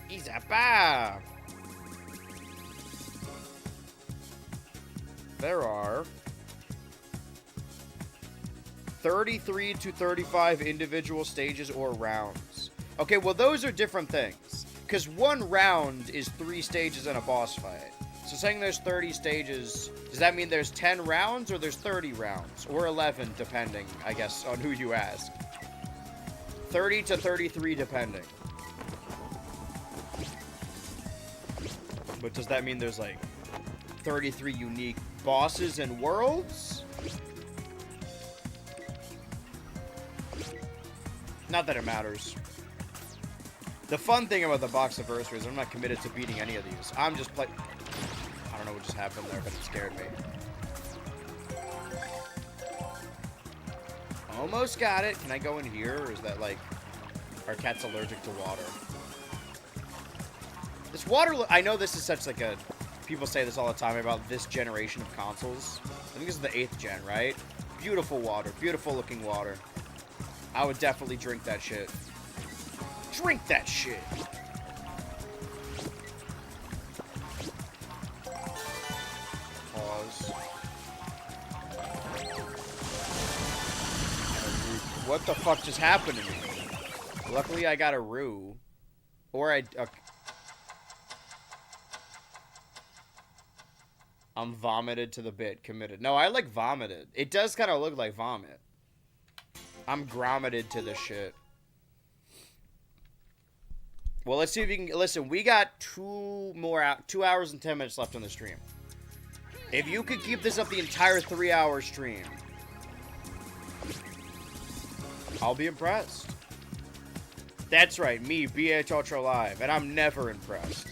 Izapa! There are 33 to 35 individual stages or rounds. Okay, well, those are different things. Because one round is 3 stages in a boss fight. So saying there's 30 stages, does that mean there's 10 rounds or there's 30 rounds? Or 11, depending, I guess, on who you ask. 30 to 33, depending. But does that mean there's, like, 33 unique bosses and worlds? Not that it matters. The fun thing about the box anniversary is I'm not committed to beating any of these. I'm just I don't know what just happened there, but it scared me. Almost got it. Can I go in here, or is that like... Our cat's allergic to water? This water... I know this is such like a... People say this all the time about this generation of consoles. I think this is the 8th gen, right? Beautiful water. Beautiful looking water. I would definitely drink that shit. Drink that shit! Pause. What the fuck just happened to me? Luckily, I got a rue. Or I'm vomited to the bit. Committed. No, I like vomited. It does kind of look like vomit. I'm grommeted to this shit. Well, let's see if you can... Listen, we got 2 hours and 10 minutes left on the stream. If you could keep this up the entire 3-hour stream, I'll be impressed. That's right, me, BH Ultra Live, and I'm never impressed.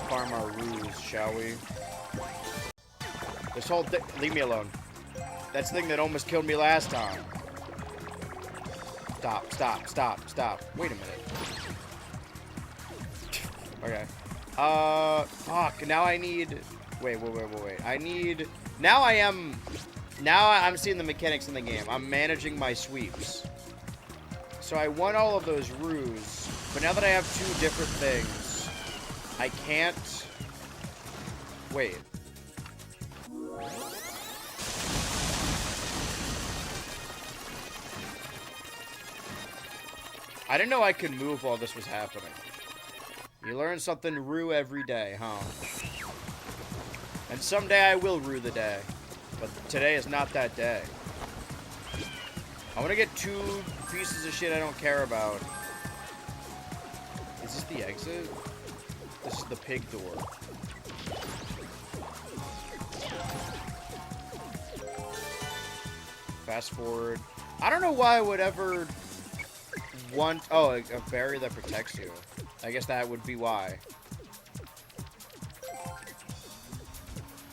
Farm our ruse, shall we? This whole thing... Leave me alone. That's the thing that almost killed me last time. Stop, stop, stop, stop. Wait a minute. Okay. Fuck. Now I need... Wait. I need... Now I'm seeing the mechanics in the game. I'm managing my sweeps. So I won all of those ruses, but now that I have 2 different things, I can't... Wait. I didn't know I could move while this was happening. You learn something rue every day, huh? And someday I will rue the day. But today is not that day. I want to get 2 pieces of shit I don't care about. Is this the exit? This is the pig door. Fast forward. I don't know why I would ever want... Oh, a barrier that protects you. I guess that would be why.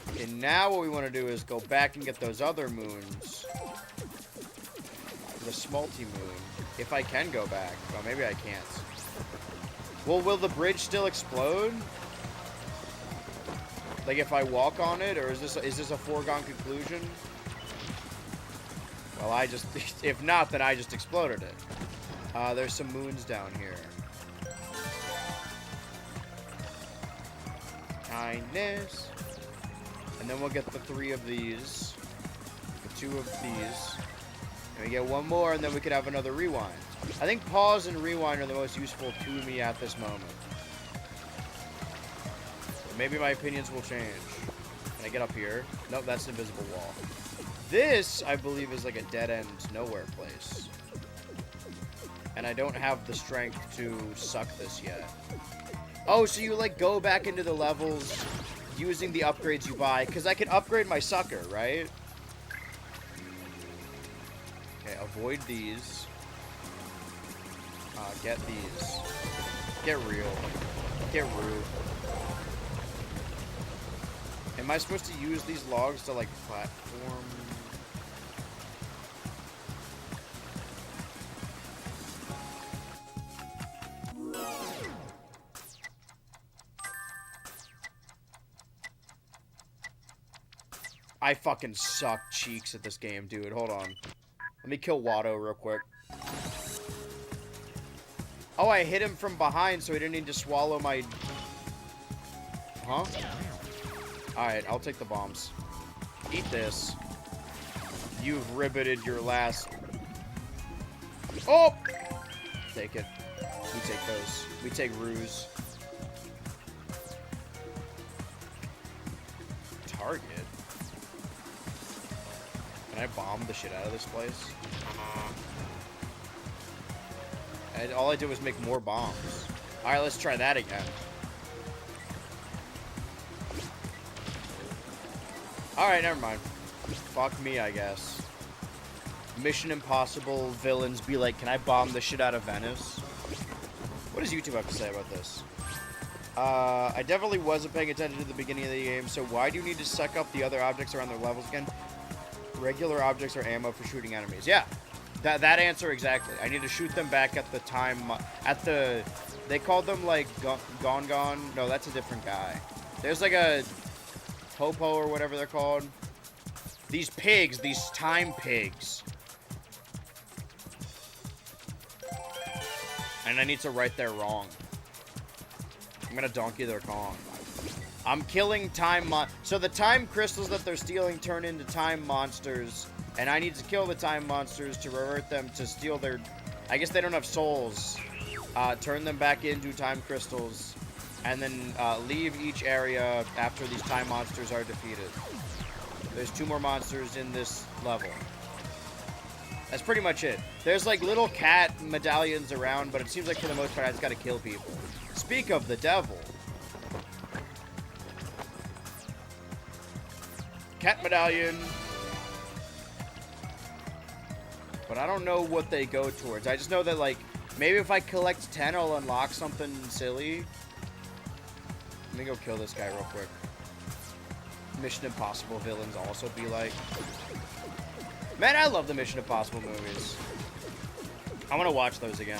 Okay, now what we want to do is go back and get those other moons. The Smalty moon. If I can go back. Oh, maybe I can't. Well, will the bridge still explode? Like if I walk on it, or is this a foregone conclusion? Well, I just... If not, then I just exploded it. There's some moons down here. Kindness. And then we'll get the 3 of these. The 2 of these. And we get 1 more, and then we could have another rewind. I think pause and rewind are the most useful to me at this moment. Maybe my opinions will change. Can I get up here? Nope, that's an invisible wall. This, I believe, is like a dead-end nowhere place. And I don't have the strength to suck this yet. Oh, so you, like, go back into the levels using the upgrades you buy. Because I can upgrade my sucker, right? Okay, avoid these. Get these. Get real. Get rude. Am I supposed to use these logs to, like, platform? I fucking suck cheeks at this game, dude. Hold on. Let me kill Watto real quick. Oh, I hit him from behind, so he didn't need to swallow my... Huh? Alright, I'll take the bombs. Eat this. You've riveted your last... Oh! Take it. We take those. We take Ruse. Target? Can I bomb the shit out of this place? And all I did was make more bombs. Alright, let's try that again. Alright, never mind. Fuck me, I guess. Mission Impossible villains be like, can I bomb the shit out of Venice? What does YouTube have to say about this? I definitely wasn't paying attention to the beginning of the game, so why do you need to suck up the other objects around their levels again? Regular objects are ammo for shooting enemies. Yeah, that answer exactly. I need to shoot them back at the time, at the... They called them, like, Gone. No, that's a different guy. There's, like, a Popo or whatever they're called. These pigs, these time pigs. And I need to right their wrong. I'm gonna donkey their Kong. I'm killing time so the time crystals that they're stealing turn into time monsters, and I need to kill the time monsters to revert them to steal their... I guess they don't have souls. Turn them back into time crystals, and then leave each area after these time monsters are defeated. There's 2 more monsters in this level. That's pretty much it. There's like little cat medallions around, but it seems like for the most part I just gotta kill people. Speak of the devil. Cat medallion. But I don't know what they go towards. I just know that, like, maybe if I collect 10, I'll unlock something silly. Let me go kill this guy real quick. Mission Impossible villains also be like... Man, I love the Mission Impossible movies. I want to watch those again.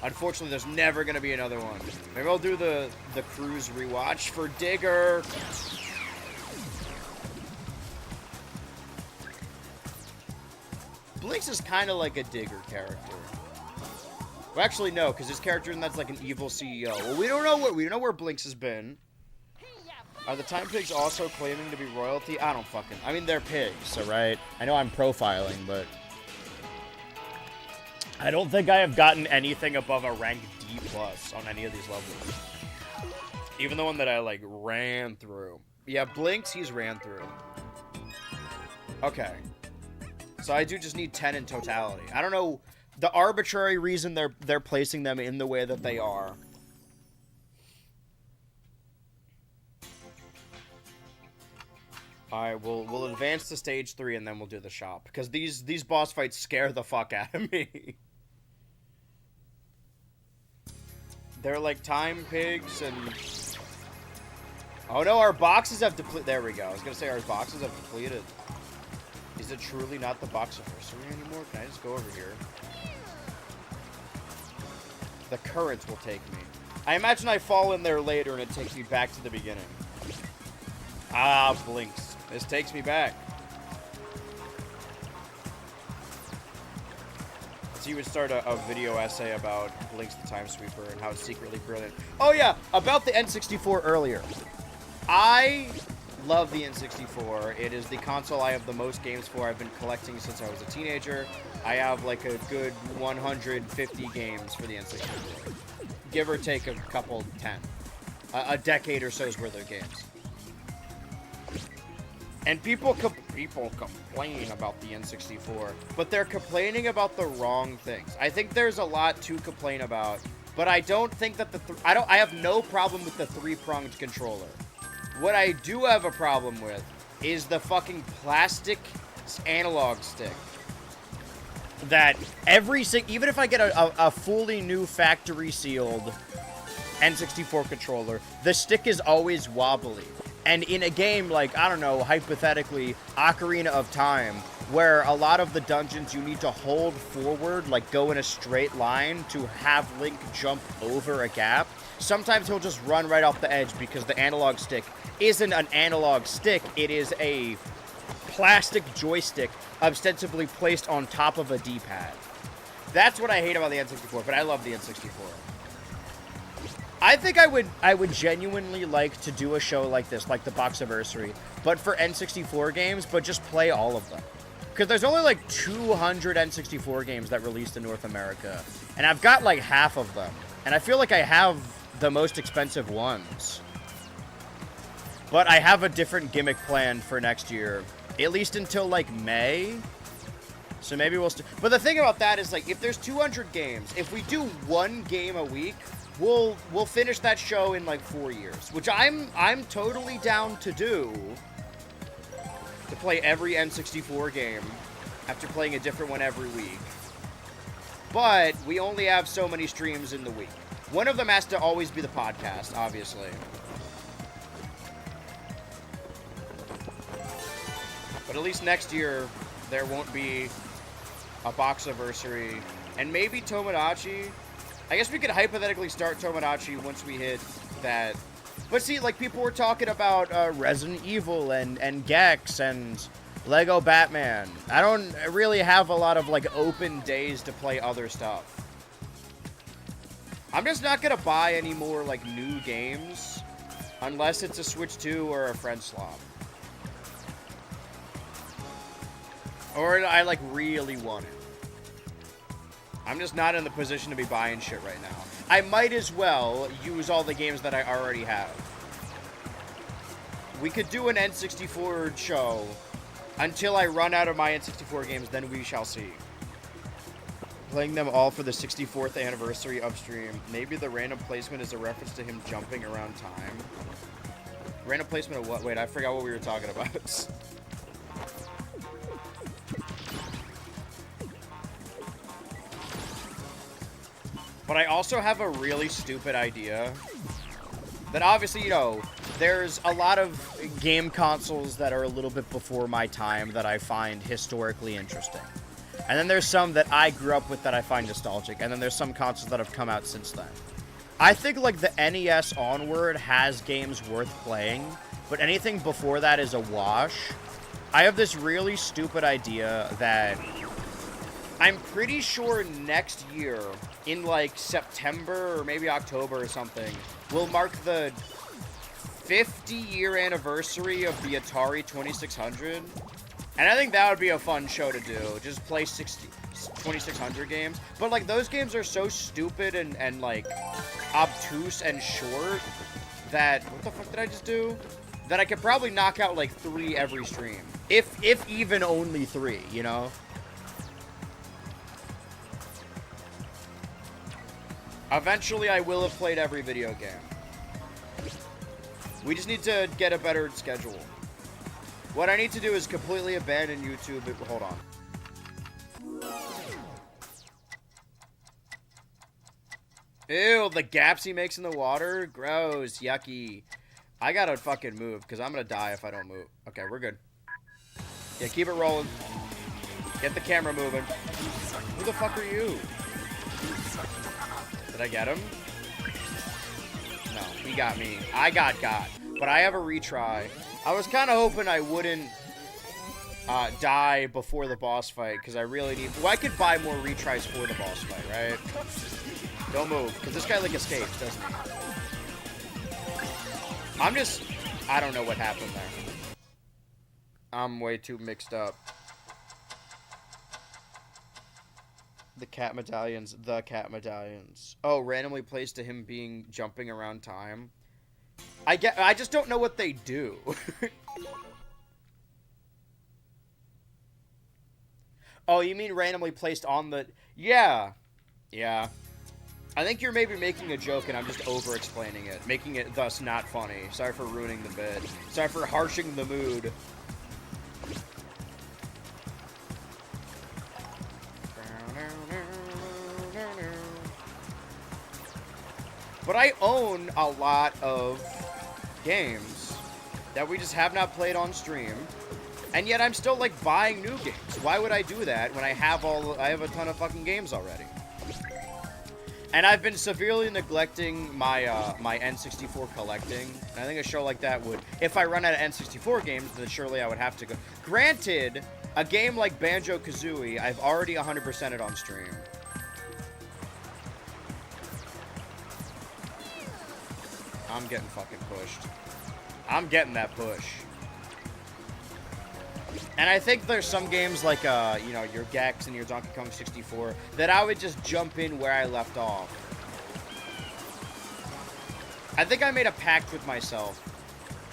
Unfortunately, there's never going to be another one. Maybe I'll do the Cruise rewatch for Digger. Blinx is kind of like a Digger character. Well, actually, no, because his character in that's like an evil CEO. Well, we don't know where Blinx has been. Are the time pigs also claiming to be royalty? I don't fucking... I mean, they're pigs, alright? I know I'm profiling, but... I don't think I have gotten anything above a rank D+ on any of these levels. Even the one that I, like, ran through. Yeah, Blinx, he's ran through. Okay. So I do just need 10 in totality. I don't know the arbitrary reason they're placing them in the way that they are. Alright, we'll advance to stage 3 and then we'll do the shop. Because these boss fights scare the fuck out of me. They're like time pigs and... Oh no, our boxes have depleted. There we go. I was going to say our boxes have depleted. Is it truly not the box anniversary anymore? Can I just go over here? The currents will take me. I imagine I fall in there later and it takes me back to the beginning. Ah, Blinx. This takes me back. So you would start a video essay about Blinx the Time Sweeper and how it's secretly brilliant. Oh yeah, about the N64 earlier. I love the N64. It is the console I have the most games for. I've been collecting since I was a teenager. I have like a good 150 games for the N64. Give or take a couple 10. A decade or so's worth of games. And people complain about the N64, but they're complaining about the wrong things. I think there's a lot to complain about, but I don't think that I have no problem with the 3-pronged controller. What I do have a problem with is the fucking plastic analog stick. That even if I get a fully new factory sealed N64 controller, the stick is always wobbly. And in a game like, I don't know, hypothetically, Ocarina of Time, where a lot of the dungeons you need to hold forward, like go in a straight line to have Link jump over a gap. Sometimes he'll just run right off the edge because the analog stick isn't an analog stick. It is a plastic joystick ostensibly placed on top of a D-pad. That's what I hate about the N64, but I love the N64. I think I would genuinely like to do a show like this, like the Boxiversary, but for N64 games, but just play all of them. Because there's only like 200 N64 games that released in North America, and I've got like half of them, and I feel like I have the most expensive ones. But I have a different gimmick planned for next year, at least until like May. So maybe we'll but the thing about that is, like, if there's 200 games, if we do one game a week, we'll finish that show in like 4 years, which I'm totally down to do. To play every N64 game after playing a different one every week. But we only have so many streams in the week. One of them has to always be the podcast, obviously. But at least next year, there won't be a Boxiversary. And maybe Tomodachi. I guess we could hypothetically start Tomodachi once we hit that. But see, like, people were talking about Resident Evil and Gex and Lego Batman. I don't really have a lot of, like, open days to play other stuff. I'm just not going to buy any more, like, new games unless it's a Switch 2 or a Friend Swap. Or I, like, really want it. I'm just not in the position to be buying shit right now. I might as well use all the games that I already have. We could do an N64 show until I run out of my N64 games, then we shall see. Playing them all for the 64th anniversary upstream. Maybe the random placement is a reference to him jumping around time. Random placement of what? Wait, I forgot what we were talking about. But I also have a really stupid idea that obviously, you know, there's a lot of game consoles that are a little bit before my time that I find historically interesting. And then there's some that I grew up with that I find nostalgic. And then there's some consoles that have come out since then. I think, like, the NES onward has games worth playing, but anything before that is a wash. I have this really stupid idea that I'm pretty sure next year, in like September or maybe October or something, will mark the 50-year anniversary of the Atari 2600. And I think that would be a fun show to do. Just play 2600 games. But like, those games are so stupid and like obtuse and short that, what the fuck did I just do? That I could probably knock out like 3 every stream. If even only 3, you know? Eventually, I will have played every video game. We just need to get a better schedule. What I need to do is completely abandon YouTube. Hold on. Ew, the gaps he makes in the water? Gross, yucky. I gotta fucking move, because I'm gonna die if I don't move. Okay, we're good. Yeah, keep it rolling. Get the camera moving. Who the fuck are you? Did I get him? No, he got me. I got. But I have a retry. I was kind of hoping I wouldn't die before the boss fight, because I really need... Well, I could buy more retries for the boss fight, right? Don't move, because this guy, like, escapes, doesn't he? I'm just... I don't know what happened there. I'm way too mixed up. The cat medallions. Oh, randomly placed to him being jumping around time. I just don't know what they do. Oh, you mean randomly placed on the... Yeah. Yeah. I think you're maybe making a joke and I'm just over-explaining it. Making it thus not funny. Sorry for ruining the bit. Sorry for harshing the mood. But I own a lot of games that we just have not played on stream. And yet I'm still, like, buying new games. Why would I do that when I have a ton of fucking games already? And I've been severely neglecting my my N64 collecting. And I think a show like that would, if I run out of N64 games, then surely I would have to go. Granted, a game like Banjo-Kazooie, I've already 100%ed on stream. I'm getting fucking pushed. I'm getting that push. And I think there's some games like, you know, your Gex and your Donkey Kong 64 that I would just jump in where I left off. I think I made a pact with myself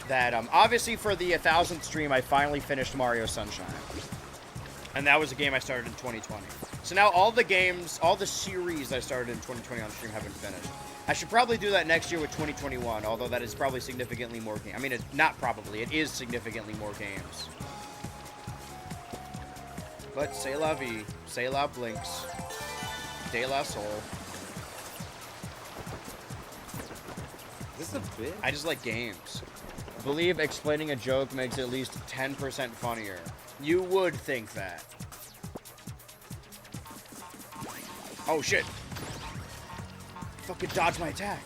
that, obviously for the 1000th stream, I finally finished Mario Sunshine. And that was a game I started in 2020. So now all the games, all the series I started in 2020 on stream have been finished. I should probably do that next year with 2021, although that is probably significantly more games. I mean, it's not probably, it is significantly more games. But c'est la vie, c'est la Blinx, de la soul. Is this a bit? I just like games. Believe explaining a joke makes it at least 10% funnier. You would think that. Oh shit. Fucking dodge my attack.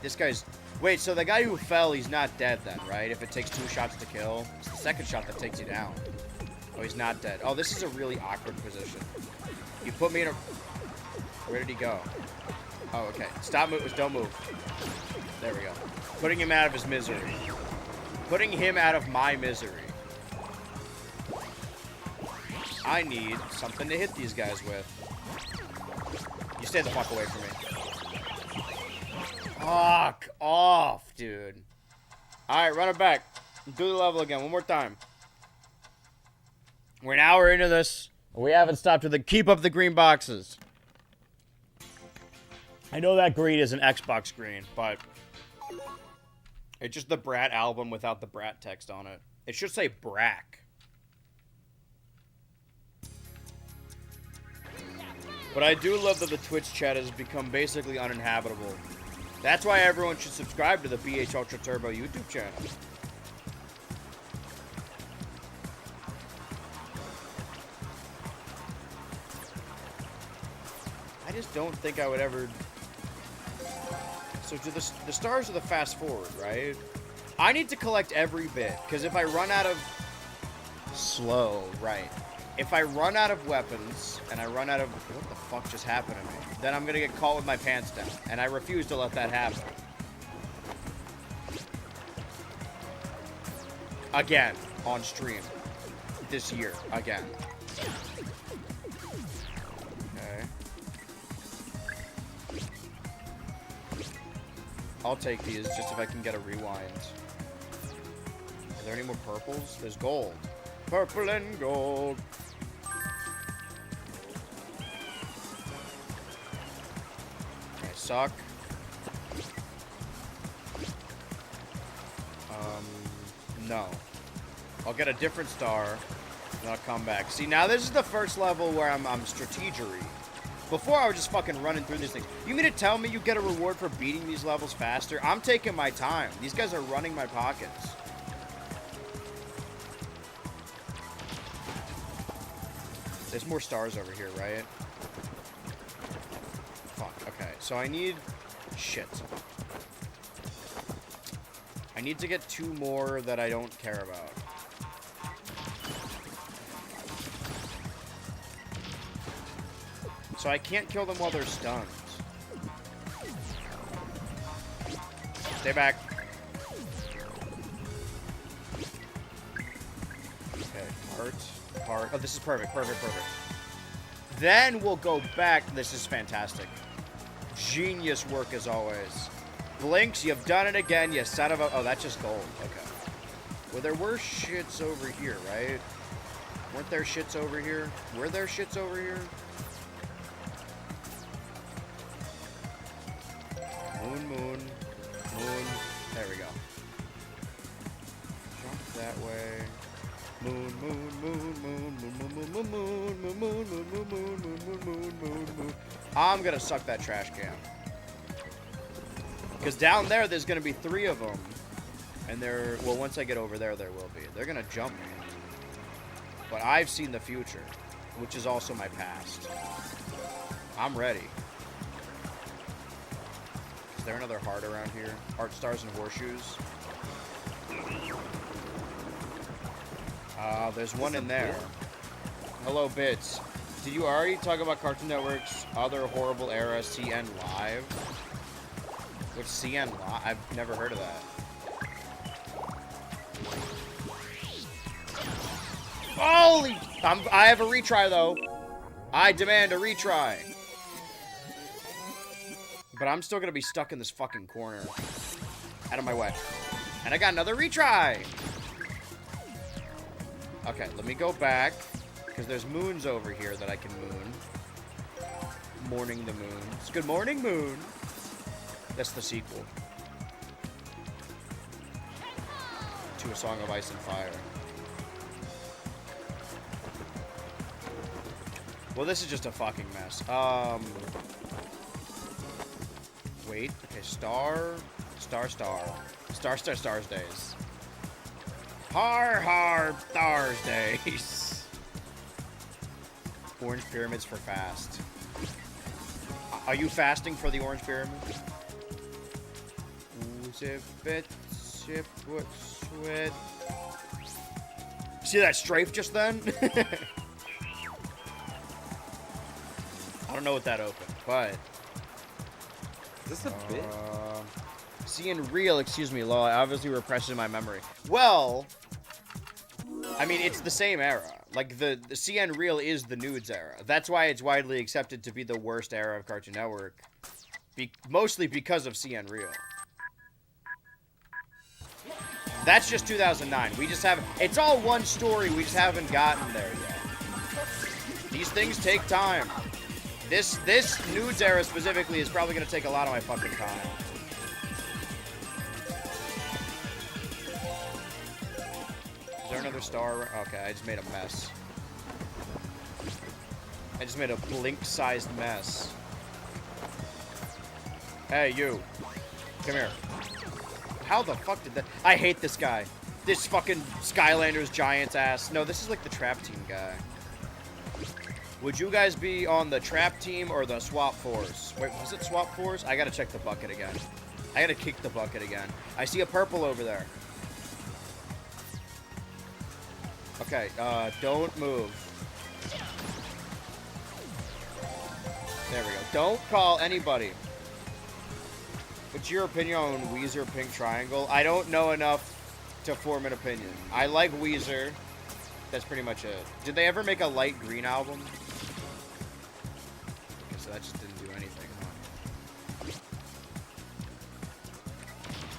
This guy's... Wait, so the guy who fell, he's not dead then, right? If it takes 2 shots to kill. It's the second shot that takes you down. Oh, he's not dead. Oh, this is a really awkward position. You put me in a... Where did he go? Oh, okay. Stop moving. Don't move. There we go. Putting him out of his misery. Putting him out of my misery. I need something to hit these guys with. You stay the fuck away from me. Fuck off, dude. Alright, run it back. Do the level again. One more time. We're an hour into this. We haven't stopped with the keep up the green boxes. I know that green is an Xbox green, but it's just the Brat album without the Brat text on it. It should say Brack. But I do love that the Twitch chat has become basically uninhabitable. That's why everyone should subscribe to the BH Ultra Turbo YouTube channel. I just don't think I would ever... So do the stars are the fast forward, right? I need to collect every bit, because if I run out of... Slow, right. If I run out of weapons, and I run out of... What the fuck just happened to me? Then I'm gonna get caught with my pants down, and I refuse to let that happen. Again, on stream. This year, again. Okay. I'll take these, just if I can get a rewind. Are there any more purples? There's gold. Purple and gold. I suck. No. I'll get a different star, and I'll come back. See, now this is the first level where I'm strategery. Before, I was just fucking running through these things. You mean to tell me you get a reward for beating these levels faster? I'm taking my time. These guys are running my pockets. There's more stars over here, right? Fuck, okay. So I need... Shit. I need to get 2 more that I don't care about. So I can't kill them while they're stunned. Stay back. Okay, heart. Oh, this is perfect. Then we'll go back. This is fantastic. Genius work as always. Blinx, you've done it again, you son of a... Oh, that's just gold. Okay. Well, there were shits over here, right? Weren't there shits over here? Were there shits over here? Moon. There we go. Jump that way. Moon. I'm gonna suck that trash can. Because down there's going to be 3 of them. And they're... Well, once I get over there will be. They're going to jump me. but I've seen the future, which is also my past. I'm ready. Is there another heart around here? Heart, stars, and horseshoes? There's one in there. Hello, Bits. Did you already talk about Cartoon Network's other horrible era, CN Live? What's CN Live? I've never heard of that. Holy! I have a retry, though. I demand a retry. But I'm still gonna be stuck in this fucking corner. Out of my way. And I got another retry! Okay, let me go back. Because there's moons over here that I can moon. Morning the moons. Good morning, moon! That's the sequel. To A Song of Ice and Fire. Well, this is just a fucking mess. Wait. Okay, Stars days. Har, stars days. Orange pyramids for fast. Are you fasting for the orange pyramid? See that strafe just then? I don't know what that opened, but... Is this a bit? Seeing real, excuse me, lol, I obviously repressing my memory. Well, I mean, it's the same era. Like, the CN Real is the nudes era. That's why it's widely accepted to be the worst era of Cartoon Network. Mostly because of CN Real. That's just 2009. We just haven't... It's all one story, we just haven't gotten there yet. These things take time. This nudes era specifically is probably going to take a lot of my fucking time. Is there another star? Okay, I just made a mess. I just made a Blinx-sized mess. Hey, you. Come here. How the fuck did that... I hate this guy. This fucking Skylanders Giants ass. No, this is like the Trap Team guy. Would you guys be on the Trap Team or the Swap Force? Wait, was it Swap Force? I gotta check the bucket again. I gotta kick the bucket again. I see a purple over there. Okay, don't move. There we go. Don't call anybody. What's your opinion on Weezer Pink Triangle? I don't know enough to form an opinion. I like Weezer. That's pretty much it. Did they ever make a light green album? Okay, so that just didn't do anything, huh?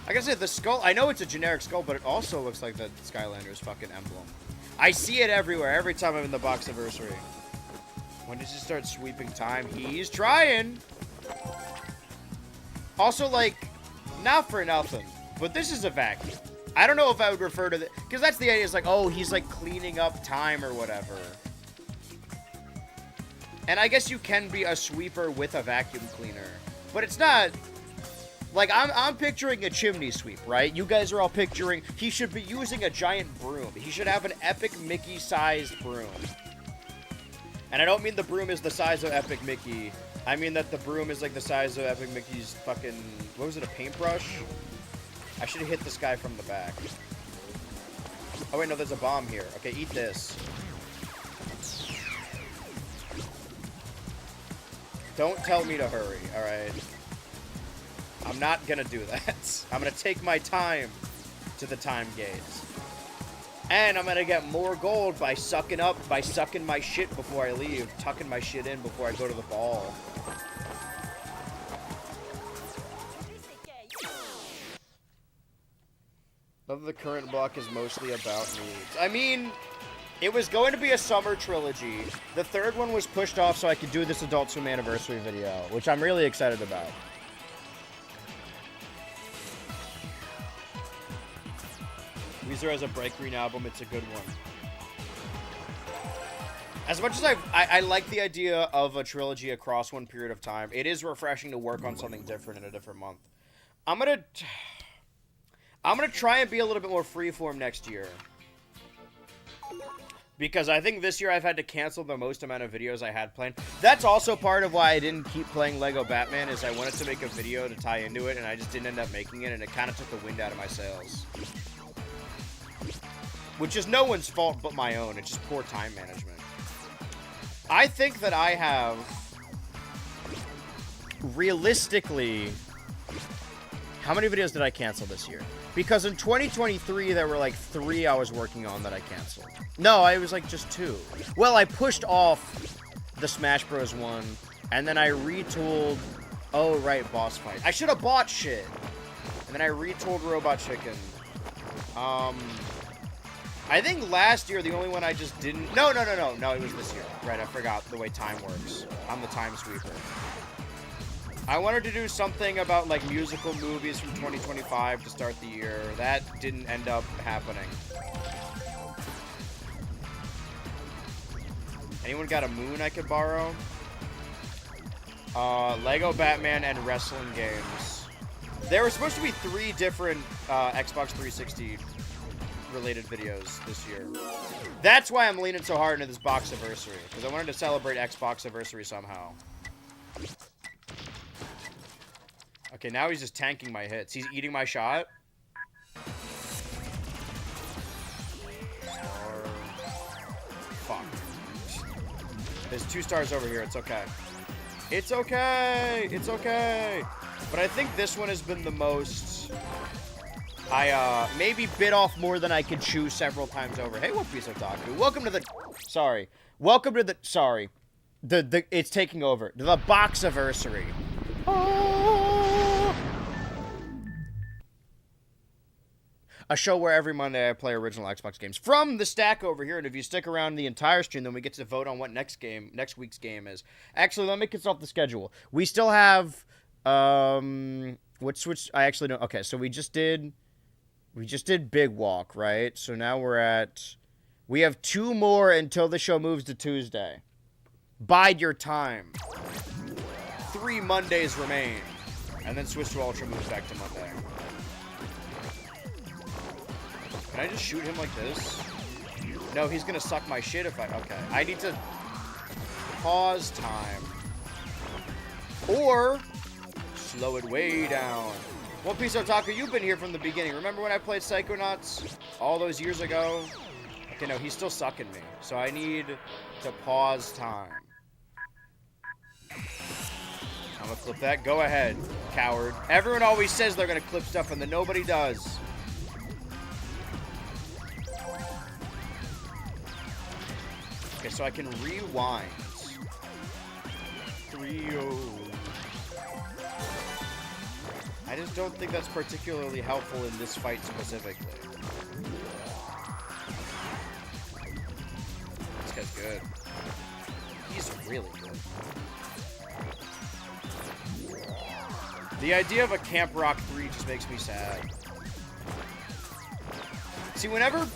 Like I said, the skull, I know it's a generic skull, but it also looks like the Skylanders fucking emblem. I see it everywhere, every time I'm in the box anniversary. When does he start sweeping time? He's trying! Also, like, not for nothing, but this is a vacuum. I don't know if I would refer to the... Because that's the idea, it's like, oh, he's, like, cleaning up time or whatever. And I guess you can be a sweeper with a vacuum cleaner. But it's not... Like, I'm picturing a chimney sweep, right? You guys are all picturing... He should be using a giant broom. He should have an Epic Mickey-sized broom. And I don't mean the broom is the size of Epic Mickey. I mean that the broom is, like, the size of Epic Mickey's fucking... What was it, a paintbrush? I should have hit this guy from the back. Oh, wait, no, there's a bomb here. Okay, eat this. Don't tell me to hurry, alright? I'm not gonna do that. I'm gonna take my time to the time gate. And I'm gonna get more gold by sucking my shit before I leave. Tucking my shit in before I go to the ball. Love the current block is mostly about nudes. I mean, it was going to be a summer trilogy. The third one was pushed off so I could do this Adult Swim anniversary video, which I'm really excited about. Weezer has a bright green album. It's a good one. As much as I like the idea of a trilogy across one period of time, it is refreshing to work on something different in a different month. I'm gonna try and be a little bit more freeform next year. Because I think this year I've had to cancel the most amount of videos I had planned. That's also part of why I didn't keep playing Lego Batman, is I wanted to make a video to tie into it, and I just didn't end up making it, and it kind of took the wind out of my sails. Which is no one's fault but my own. It's just poor time management. I think that I have, realistically, how many videos did I cancel this year? Because in 2023, there were like 3 I was working on that I canceled. No, I was like just 2. Well, I pushed off the Smash Bros. One, and then I retooled, oh right, boss fight. I should have bought shit. And then I retooled Robot Chicken. I think last year, the only one I just didn't... No, it was this year. Right, I forgot the way time works. I'm the time sweeper. I wanted to do something about, like, musical movies from 2025 to start the year. That didn't end up happening. Anyone got a moon I could borrow? Lego Batman and wrestling games. There were supposed to be 3 different Xbox 360 related videos this year. That's why I'm leaning so hard into this Boxiversary, because I wanted to celebrate Xboxiversary somehow. Okay, now he's just tanking my hits. He's eating my shot. Fuck. There's 2 stars over here. It's okay. It's okay. It's okay. But I think this one has been the most... I, maybe bit off more than I could chew several times over. Hey, One Piece Otaku. Welcome to the... Sorry. Welcome to the... Sorry. It's taking over. The Boxiversary. A show where every Monday I play original Xbox games from the stack over here. And if you stick around the entire stream, then we get to vote on what next week's game is. Actually, let me kick off the schedule. We still have, which I actually don't. Okay, so we just did Big Walk, right? So now we have 2 more until the show moves to Tuesday. Bide your time. 3 Mondays remain. And then Switch to Ultra moves back to Monday. Can I just shoot him like this? No, he's gonna suck my shit if I... Okay. I need to pause time. Or slow it way down. One Piece Otaku, you've been here from the beginning. Remember when I played Psychonauts all those years ago? Okay, no, he's still sucking me. So I need to pause time. I'm gonna clip that. Go ahead, coward. Everyone always says they're gonna clip stuff and then nobody does. Okay, so I can rewind. 3-0. I just don't think that's particularly helpful in this fight specifically. This guy's good. He's really good. The idea of a Camp Rock 3 just makes me sad. See, whenever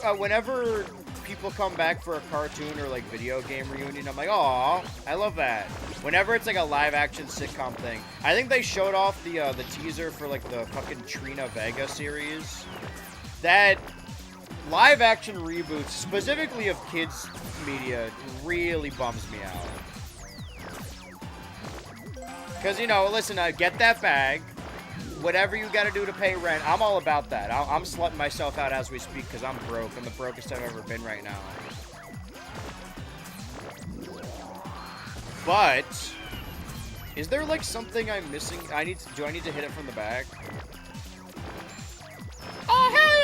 people come back for a cartoon or like video game reunion, I'm like, aw, I love that. Whenever it's like a live action sitcom thing, I think they showed off the teaser for like the fucking Trina Vega series. That live action reboots, specifically of kids media, really bums me out. Because, you know, listen, get that bag. Whatever you got to do to pay rent, I'm all about that. I'm slutting myself out as we speak because I'm broke. I'm the brokest I've ever been right now. But is there like something I'm missing? Do I need to hit it from the back? Oh hell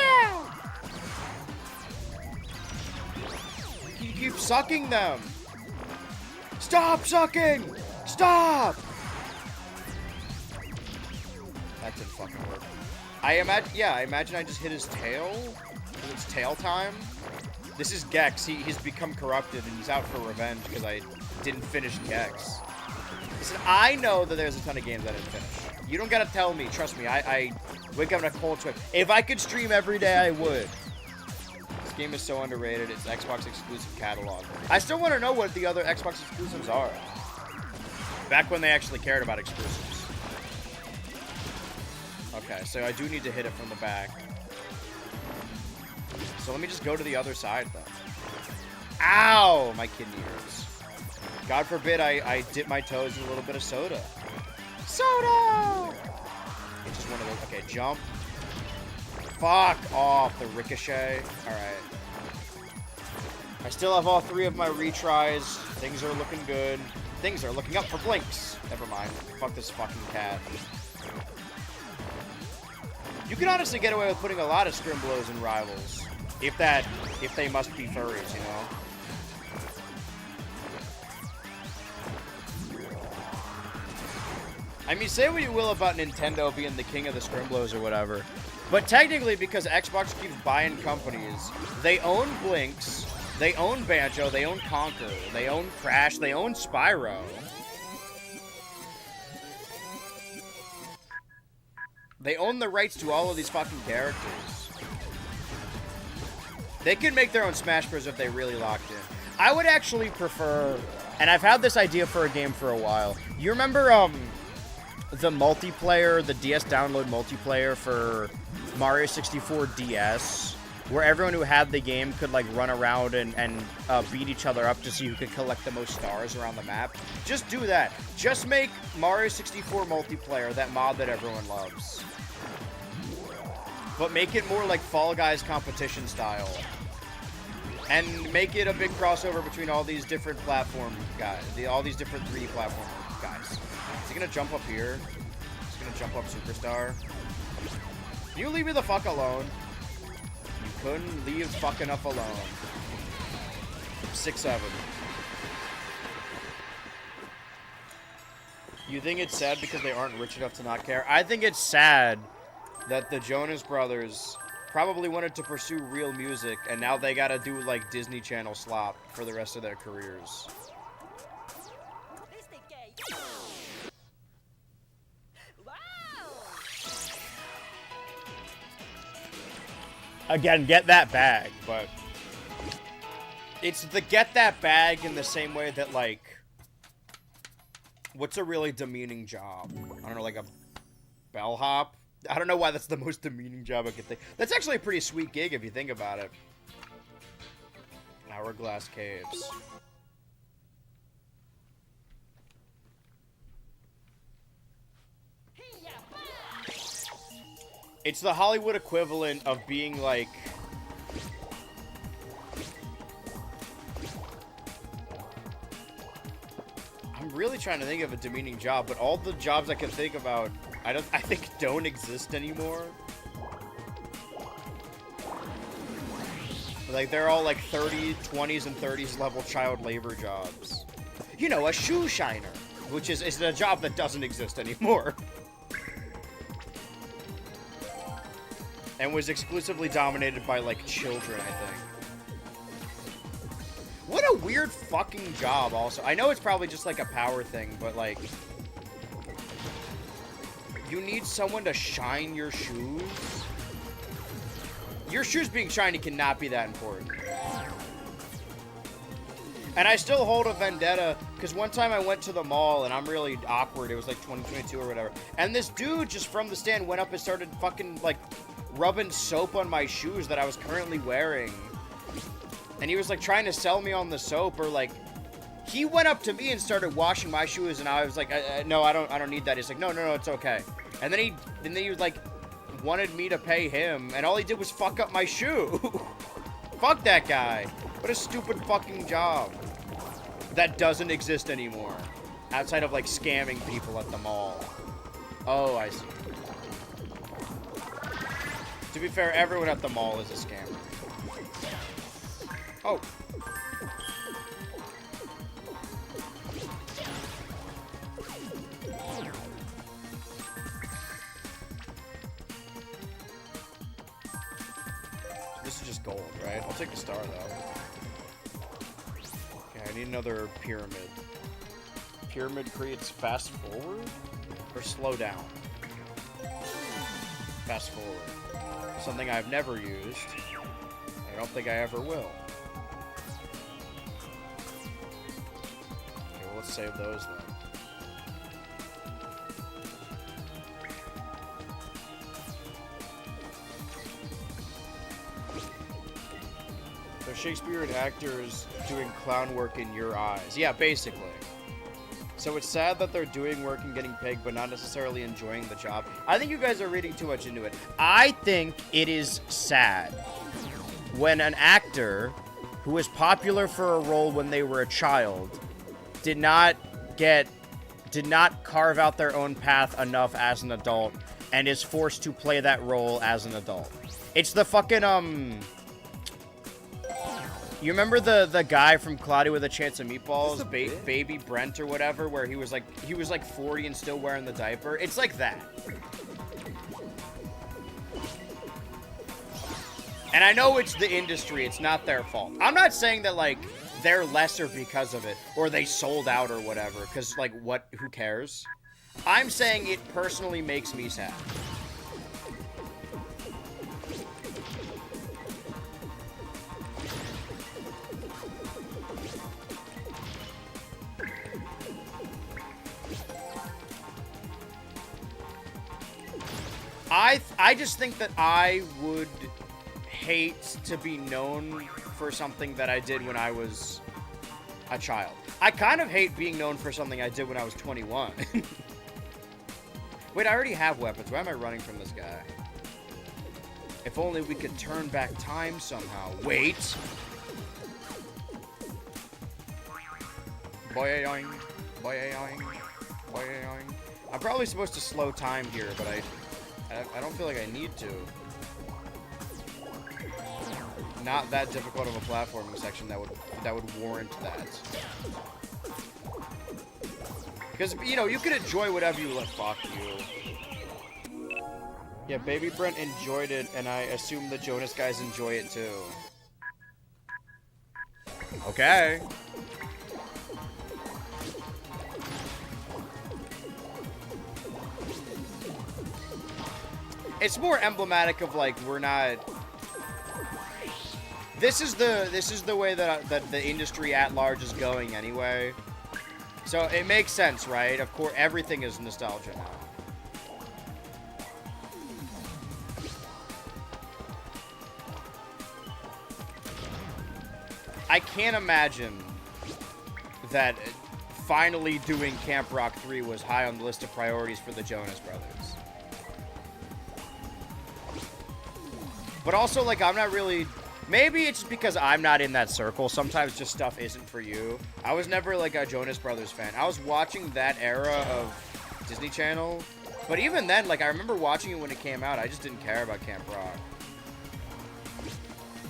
yeah! You keep sucking them. Stop sucking! Stop! That didn't fucking work. I imagine I just hit his tail. It's tail time. This is Gex. He's become corrupted and he's out for revenge because I didn't finish Gex. Listen, I know that there's a ton of games I didn't finish. You don't gotta tell me. Trust me, I wake up in a cold sweat. If I could stream every day, I would. This game is so underrated. It's Xbox exclusive catalog. I still want to know what the other Xbox exclusives are. Back when they actually cared about exclusives. Okay, so I do need to hit it from the back. So let me just go to the other side, though. Ow! My kidney hurts. God forbid I dip my toes in a little bit of soda. Soda! It's just one of those. Okay, jump. Fuck off the ricochet. Alright. I still have all 3 of my retries. Things are looking good. Things are looking up for Blinx. Never mind. Fuck this fucking cat. You can honestly get away with putting a lot of Scrimblows in rivals. If they must be furries, you know? I mean, say what you will about Nintendo being the king of the Scrimblows or whatever. But technically, because Xbox keeps buying companies, they own Blinx, they own Banjo, they own Conker, they own Crash, they own Spyro. They own the rights to all of these fucking characters. They could make their own Smash Bros. If they really locked in. I would actually prefer, and I've had this idea for a game for a while. You remember, the multiplayer, the DS download multiplayer for Mario 64 DS, where everyone who had the game could, like, run around and beat each other up to see who could collect the most stars around the map? Just do that. Just make Mario 64 multiplayer that mod that everyone loves. But make it more like Fall Guys competition style. And make it a big crossover between all these different platform guys, all these different 3D platform guys. Is he gonna jump up here? He's gonna jump up Superstar. Can you leave me the fuck alone? You couldn't leave fuck enough alone. 6-7. You think it's sad because they aren't rich enough to not care? I think it's sad that the Jonas Brothers probably wanted to pursue real music, and now they gotta do, like, Disney Channel slop for the rest of their careers. Again, get that bag, but it's the get that bag in the same way that, like, what's a really demeaning job? I don't know, like a bellhop? I don't know why that's the most demeaning job I could think. That's actually a pretty sweet gig if you think about it. Hourglass Caves. It's the Hollywood equivalent of being like... I'm really trying to think of a demeaning job, but all the jobs I can think about, I think don't exist anymore. Like, they're all like 20s and 30s level child labor jobs. You know, a shoe shiner, which is a job that doesn't exist anymore. And was exclusively dominated by, like, children, I think. What a weird fucking job, also. I know it's probably just, like, a power thing, but, like... You need someone to shine your shoes? Your shoes being shiny cannot be that important. And I still hold a vendetta, because one time I went to the mall, and I'm really awkward. It was, like, 2022 or whatever. And this dude, just from the stand, went up and started fucking, like... rubbing soap on my shoes that I was currently wearing. And he was like trying to sell me on the soap, or like he went up to me and started washing my shoes, and I was like, no, I don't need that. He's like, no, it's okay. And then he was like wanted me to pay him, and all he did was fuck up my shoe. Fuck that guy. What a stupid fucking job. That doesn't exist anymore. Outside of like scamming people at the mall. Oh, I see. To be fair, everyone at the mall is a scammer. Oh. This is just gold, right? I'll take the star, though. Okay, I need another pyramid. Pyramid creates fast forward? Or slow down? Fast forward. Something I've never used. I don't think I ever will. Okay, well, let's save those then. So Shakespearean actors doing clown work in your eyes. Yeah, basically. So it's sad that they're doing work and getting paid, but not necessarily enjoying the job. I think you guys are reading too much into it. I think it is sad when an actor who was popular for a role when they were a child did not carve out their own path enough as an adult and is forced to play that role as an adult. It's the fucking, you remember the guy from Cloudy with a Chance of Meatballs, Baby Brent or whatever, where he was like 40 and still wearing the diaper? It's like that. And I know it's the industry, it's not their fault. I'm not saying that, like, they're lesser because of it, or they sold out or whatever, because, like, who cares? I'm saying it personally makes me sad. I just think that I would hate to be known for something that I did when I was a child. I kind of hate being known for something I did when I was 21. Wait, I already have weapons. Why am I running from this guy? If only we could turn back time somehow. Wait. Boing, boing, boing. I'm probably supposed to slow time here, but I don't feel like I need to. Not that difficult of a platforming section that would warrant that. Because, you know, you can enjoy whatever you let. Fuck you. Yeah, Baby Brent enjoyed it, and I assume the Jonas guys enjoy it too. Okay. It's more emblematic of, like, we're not... This is the way that the industry at large is going anyway. So it makes sense, right? Of course, everything is nostalgia now. I can't imagine that finally doing Camp Rock 3 was high on the list of priorities for the Jonas Brothers. But also, like, I'm not really... Maybe it's just because I'm not in that circle. Sometimes just stuff isn't for you. I was never, like, a Jonas Brothers fan. I was watching that era of Disney Channel. But even then, like, I remember watching it when it came out. I just didn't care about Camp Rock.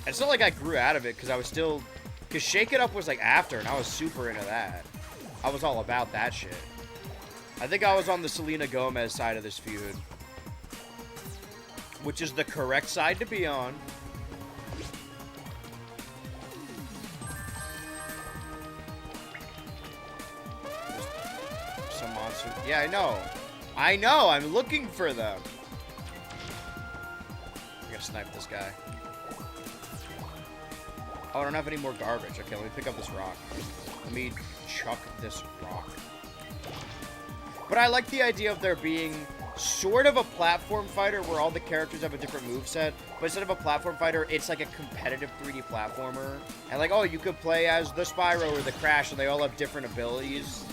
It's not like I grew out of it because I was still... Because Shake It Up was, like, after, and I was super into that. I was all about that shit. I think I was on the Selena Gomez side of this feud. Which is the correct side to be on. Some monster. Yeah, I know. I know. I'm looking for them. I gotta snipe this guy. Oh, I don't have any more garbage. Okay, let me pick up this rock. Let me chuck this rock. But I like the idea of there being sort of a platform fighter where all the characters have a different moveset, but instead of a platform fighter, it's like a competitive 3D platformer. And like, oh, you could play as the Spyro or the Crash, and they all have different abilities.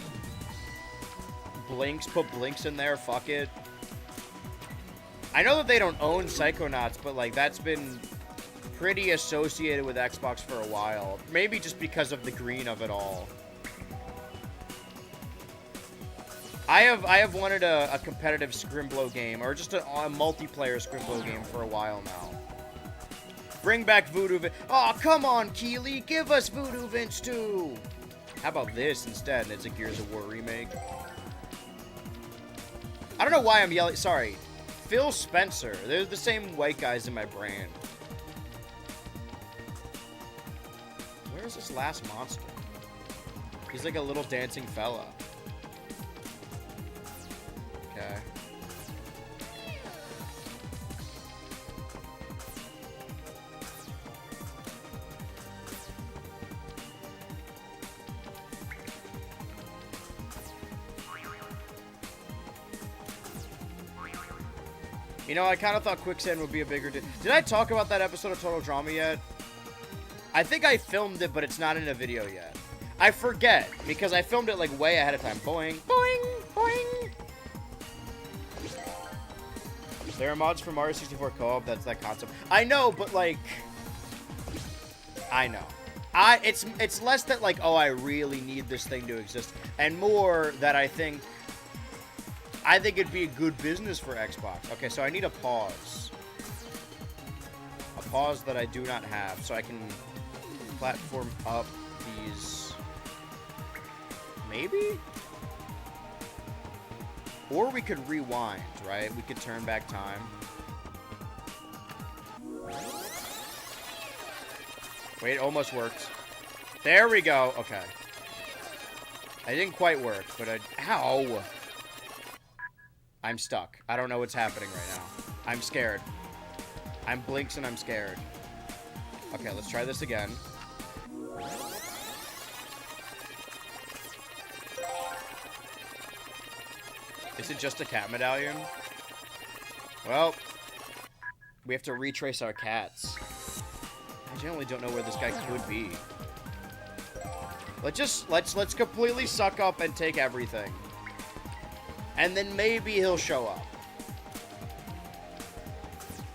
Blinx, put Blinx in there, fuck it. I know that they don't own Psychonauts, but like, that's been pretty associated with Xbox for a while. Maybe just because of the green of it all. I have wanted a competitive Scrimblow game, or just a multiplayer Scrimblow game for a while now. Bring back Voodoo Vince. Oh, come on, Keeley, give us Voodoo Vince too. How about this instead? It's a Gears of War remake. I don't know why I'm yelling. Sorry. Phil Spencer. They're the same white guys in my brain. Where's this last monster? He's like a little dancing fella. Okay. You know, I kind of thought Quicksand would be a bigger deal. Did I talk about that episode of Total Drama yet? I think I filmed it, but it's not in a video yet. I forget, because I filmed it, like, way ahead of time. Boing, boing, boing. There are mods for Mario 64 co-op, that's that concept. I know, but, like... I know. It's less that, like, oh, I really need this thing to exist, and more that I think it'd be a good business for Xbox. Okay, so I need a pause. A pause that I do not have, so I can platform up these... Maybe? Or we could rewind, right? We could turn back time. Wait, almost worked. There we go. Okay. I didn't quite work, but Ow! I'm stuck. I don't know what's happening right now. I'm scared. I'm Blinx and I'm scared. Okay, let's try this again. Is it just a cat medallion? Well, we have to retrace our cats. I generally don't know where this guy could be. Let's completely suck up and take everything. And then maybe he'll show up.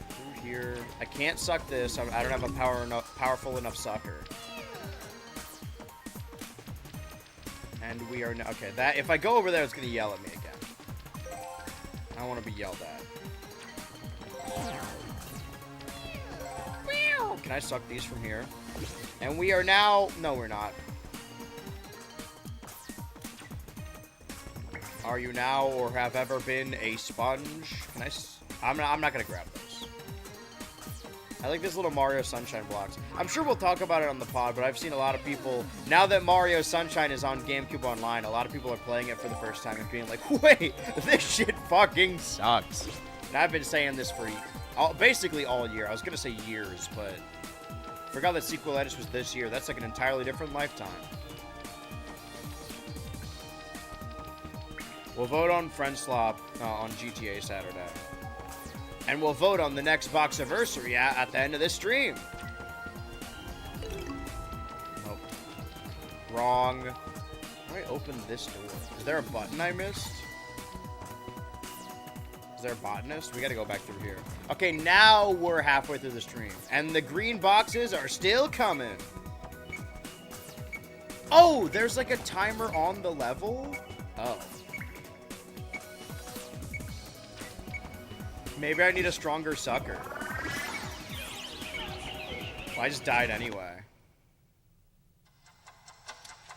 Through here. I can't suck this. I don't have a powerful enough sucker. And we are now... Okay, that... If I go over there, it's going to yell at me again. I don't want to be yelled at. Can I suck these from here? And we are now... No, we're not. Are you now or have ever been a sponge? Can I... I'm not going to grab those. I like this little Mario Sunshine blocks. I'm sure we'll talk about it on the pod, but I've seen a lot of people... Now that Mario Sunshine is on GameCube Online, a lot of people are playing it for the first time and being like, wait, this shit fucking sucks. And I've been saying this for basically all year. I was going to say years, but... Forgot that Sequelitis was this year. That's like an entirely different lifetime. We'll vote on Friend Slop on GTA Saturday. And we'll vote on the next Boxiversary at the end of this stream. Nope. Wrong. How do I open this door? Is there a button I missed? Is there a botanist? We gotta go back through here. Okay, now we're halfway through the stream. And the green boxes are still coming. Oh, there's like a timer on the level? Oh. Maybe I need a stronger sucker. Well, I just died anyway.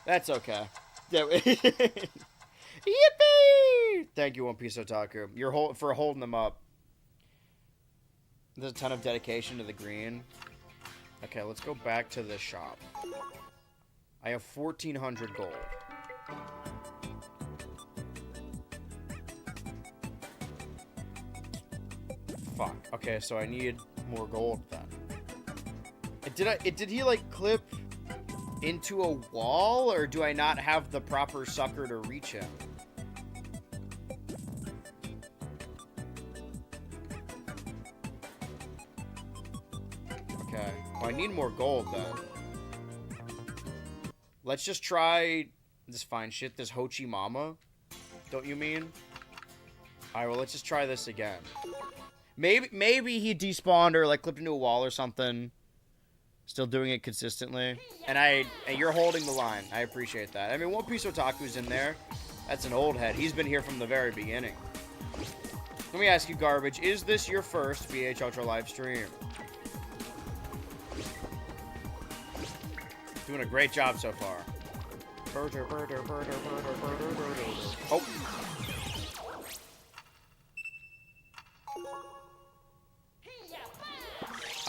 That's okay. Yippee! Thank you, One Piece Otaku. You're for holding them up. There's a ton of dedication to the green. Okay, let's go back to this shop. I have 1,400 gold. Fuck. Okay, so I need more gold then. Did he like clip into a wall, or do I not have the proper sucker to reach him? Okay. Well, I need more gold then. Let's just try this fine shit, this Hochi Mama. Don't you mean? Alright, well, let's just try this again. Maybe he despawned or like clipped into a wall or something. Still doing it consistently. And you're holding the line. I appreciate that. I mean, One Piece Otaku's in there. That's an old head. He's been here from the very beginning. Let me ask you, Garbage. Is this your first VH Ultra live stream? Doing a great job so far. Oh.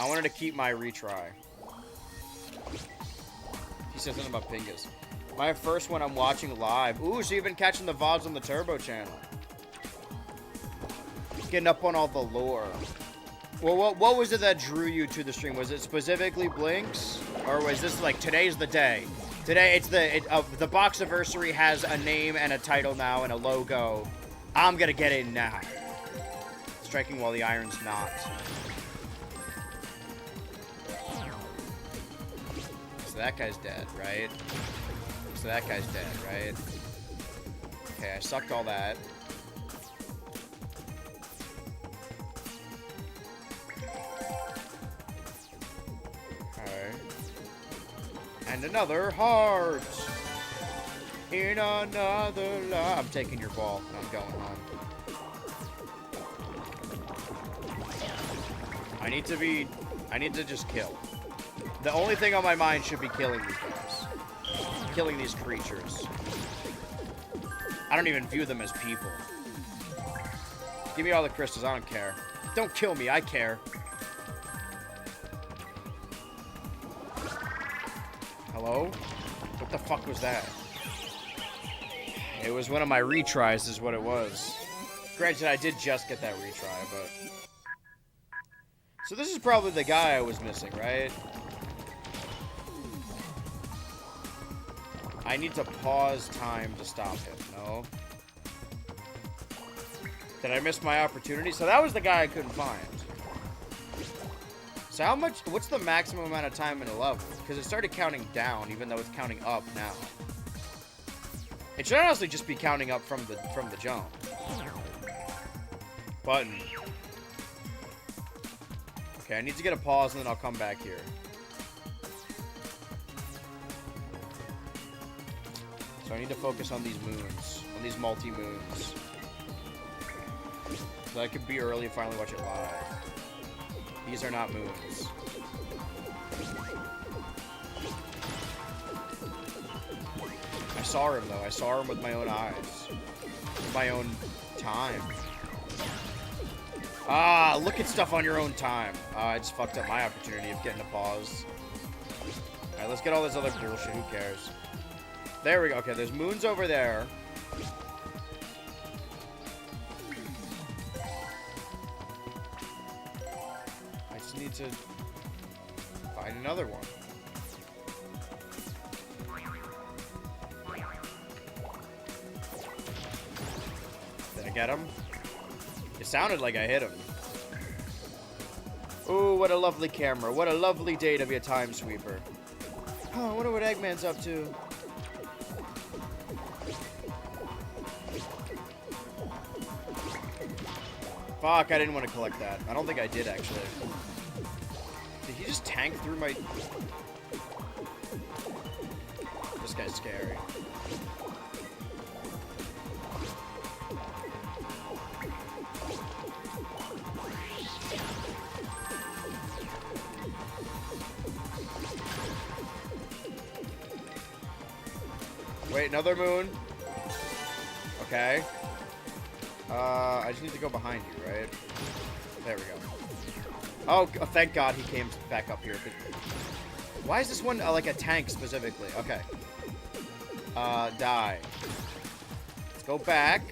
I wanted to keep my retry. He said something about Pingus. My first one I'm watching live. Ooh, so you've been catching the VODs on the Turbo channel. Getting up on all the lore. Well, what was it that drew you to the stream? Was it specifically Blinx? Or was this like, today's the day? Today, it's the Boxiversary has a name and a title now and a logo. I'm gonna get in now. Striking while the iron's not. so that guy's dead, right? So that guy's dead, right? Okay, I sucked all that. Alright. And another heart! In another life. I'm taking your ball, and I'm going home. I need to just kill. The only thing on my mind should be killing these guys. Killing these creatures. I don't even view them as people. Give me all the crystals, I don't care. Don't kill me, I care. Hello? What the fuck was that? It was one of my retries is what it was. Granted, I did just get that retry, but... So this is probably the guy I was missing, right? I need to pause time to stop him, no? Did I miss my opportunity? So that was the guy I couldn't find. So how much, what's the maximum amount of time in a level? Because it started counting down, even though it's counting up now. It should honestly just be counting up from the jump. Button. Okay, I need to get a pause and then I'll come back here. So I need to focus on these moons, on these multi-moons. So I could be early and finally watch it live. These are not moons. I saw him though. I saw him with my own eyes. With my own time. Ah, look at stuff on your own time. I just fucked up my opportunity of getting a pause. Alright, let's get all this other bullshit. Who cares? There we go. Okay, there's moons over there. I just need to find another one. Did I get him? It sounded like I hit him. Ooh, what a lovely camera. What a lovely day to be a time sweeper. Oh, I wonder what Eggman's up to. Fuck, I didn't want to collect that. I don't think I did, actually. Did he just tank through my... This guy's scary. Wait, another moon. Okay. I just need to go behind you, right? There we go. Oh, thank God he came back up here. Why is this one like a tank specifically? Okay. Die. Let's go back.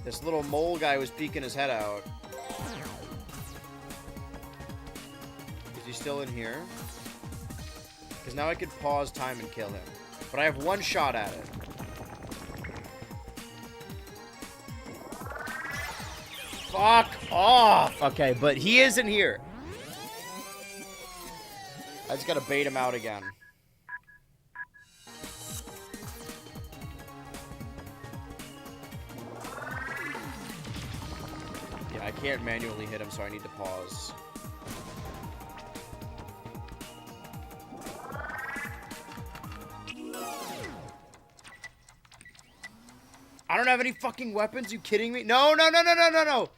This little mole guy was peeking his head out. Is he still in here? Because now I could pause time and kill him. But I have one shot at it. Fuck off! Okay, but he isn't here. I just gotta bait him out again. Yeah, I can't manually hit him, so I need to pause. I don't have any fucking weapons, you kidding me? No, no, no, no, no, no, no!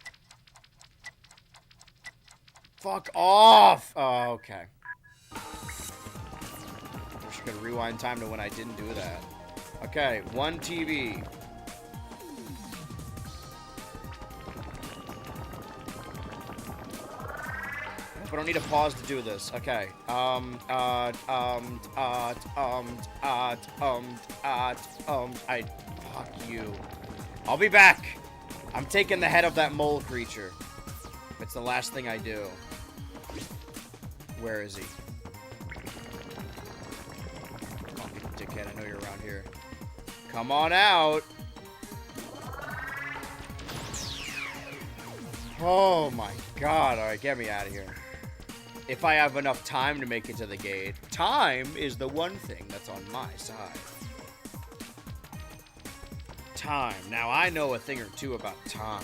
Fuck off! Oh, okay. I wish I could rewind time to when I didn't do that. Okay, one TV. But I don't need a pause to do this. Okay. Fuck you. I'll be back. I'm taking the head of that mole creature. It's the last thing I do. Where is he? Fucking dickhead, I know you're around here. Come on out. Oh my God. Alright, get me out of here. if I have enough time to make it to the gate. Time is the one thing that's on my side. Time. Now I know a thing or two about time.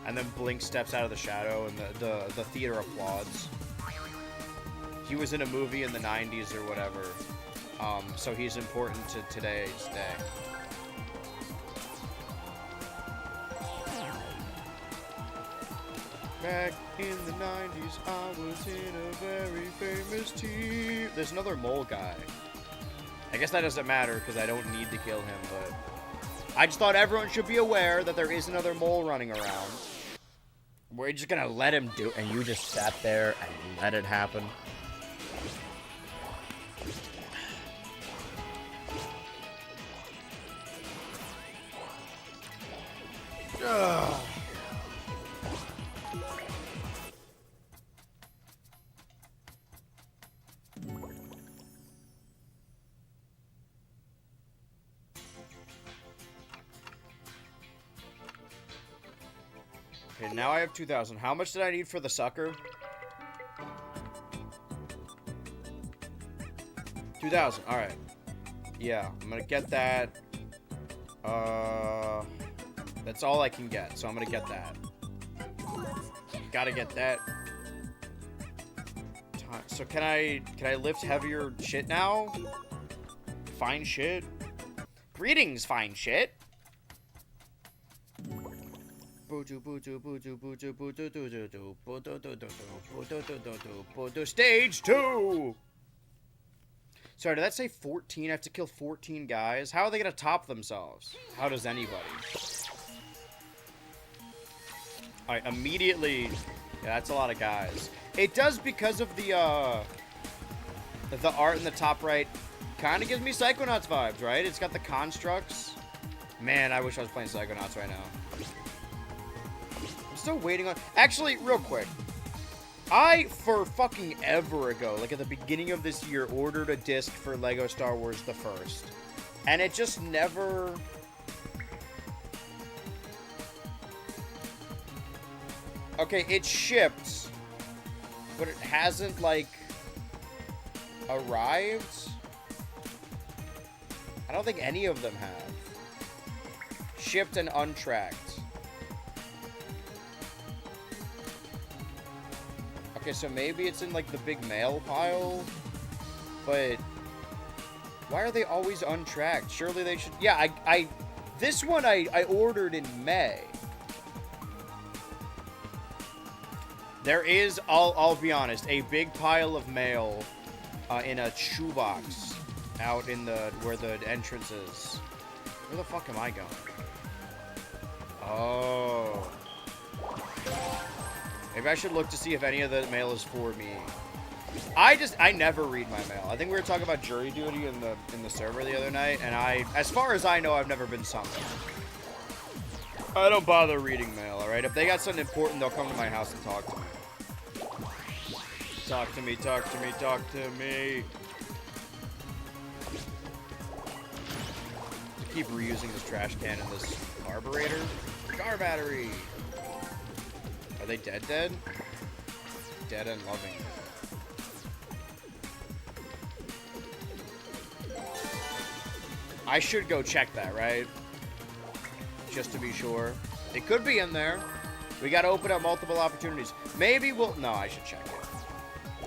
And then Blinx steps out of the shadow and the theater applauds. He was in a movie in the 90s or whatever. So he's important to today's day. Back in the 90s, I was in a very famous team. There's another mole guy. I guess that doesn't matter because I don't need to kill him, but I just thought everyone should be aware that there is another mole running around. We're just gonna let him do it, and you just sat there and let it happen. Ugh. Okay, now I have 2,000. How much did I need for the sucker? 2,000. All right. Yeah, I'm gonna get that. That's all I can get, so I'm gonna get that. Gotta get that. So can I lift heavier shit now? Fine shit. Greetings, fine shit. Stage 2. Sorry, did that say 14? I have to kill 14 guys? How are they gonna top themselves? How does anybody? Alright, immediately. Yeah, that's a lot of guys. It does because of the art in the top right. Kind of gives me Psychonauts vibes, right? It's got the constructs. Man, I wish I was playing Psychonauts right now. I'm still waiting on... Actually, real quick. For fucking ever ago, like at the beginning of this year, ordered a disc for Lego Star Wars The First. And it just never... Okay, it shipped, but it hasn't, like, arrived. I don't think any of them have. Shipped and untracked. Okay, so maybe it's in, like, the big mail pile, but why are they always untracked? Surely they should... Yeah, this one I ordered in May. There is, I'll be honest, a big pile of mail in a shoebox out in where the entrance is. Where the fuck am I going? Oh. Maybe I should look to see if any of the mail is for me. I never read my mail. I think we were talking about jury duty in the server the other night, and as far as I know, I've never been summoned. I don't bother reading mail, alright? If they got something important, they'll come to my house and talk to me. Talk to me, talk to me, talk to me. I keep reusing this trash can and this carburetor. Car battery! Are they dead? Dead and loving. I should go check that, right? Just to be sure. It could be in there. We gotta open up multiple opportunities. Maybe we'll... No, I should check it.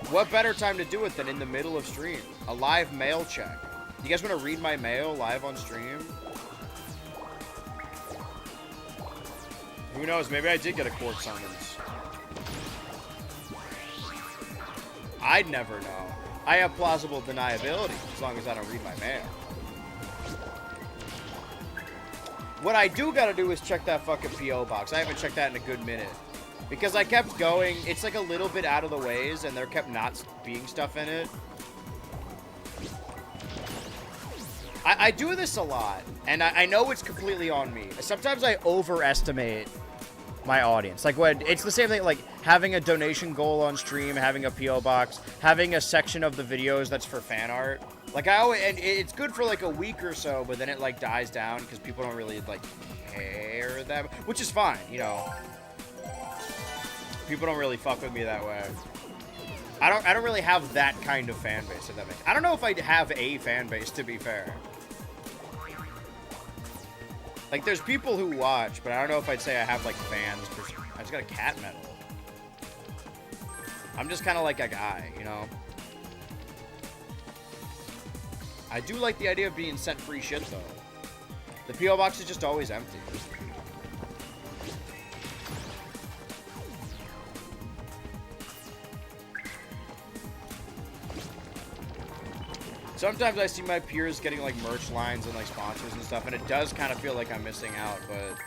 What better time to do it than in the middle of stream? A live mail check. You guys want to read my mail live on stream? Who knows? Maybe I did get a court summons. I'd never know. I have plausible deniability as long as I don't read my mail. What I do gotta do is check that fucking P.O. box. I haven't checked that in a good minute. Because I kept going, it's like a little bit out of the ways, and there kept not being stuff in it. I do this a lot, and I know it's completely on me. Sometimes I overestimate my audience. Like, when it's the same thing, like having a donation goal on stream, having a P.O. box, having a section of the videos that's for fan art. Like, and it's good for like a week or so, but then it like dies down because people don't really like care that, which is fine, you know. People don't really fuck with me that way. I don't really have that kind of fan base, if that makes. I don't know if I have a fan base, to be fair. Like, there's people who watch, but I don't know if I'd say I have, like, fans. I just got a cat medal. I'm just kind of like a guy, you know? I do like the idea of being sent free shit, though. The P.O. box is just always empty. Sometimes I see my peers getting, like, merch lines and, like, sponsors and stuff, and it does kind of feel like I'm missing out, but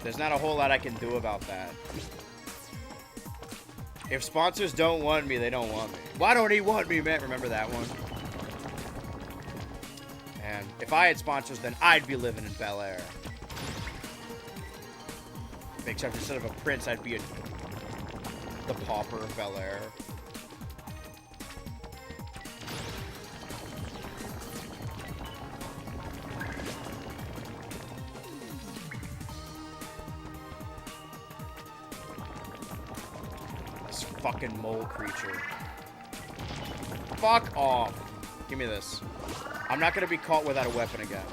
there's not a whole lot I can do about that. If sponsors don't want me, they don't want me. Why don't he want me, man? Remember that one? And if I had sponsors, then I'd be living in Bel Air. Except instead of a prince, I'd be the pauper of Bel Air. Fucking mole creature. Fuck off. Give me this. I'm not gonna be caught without a weapon again.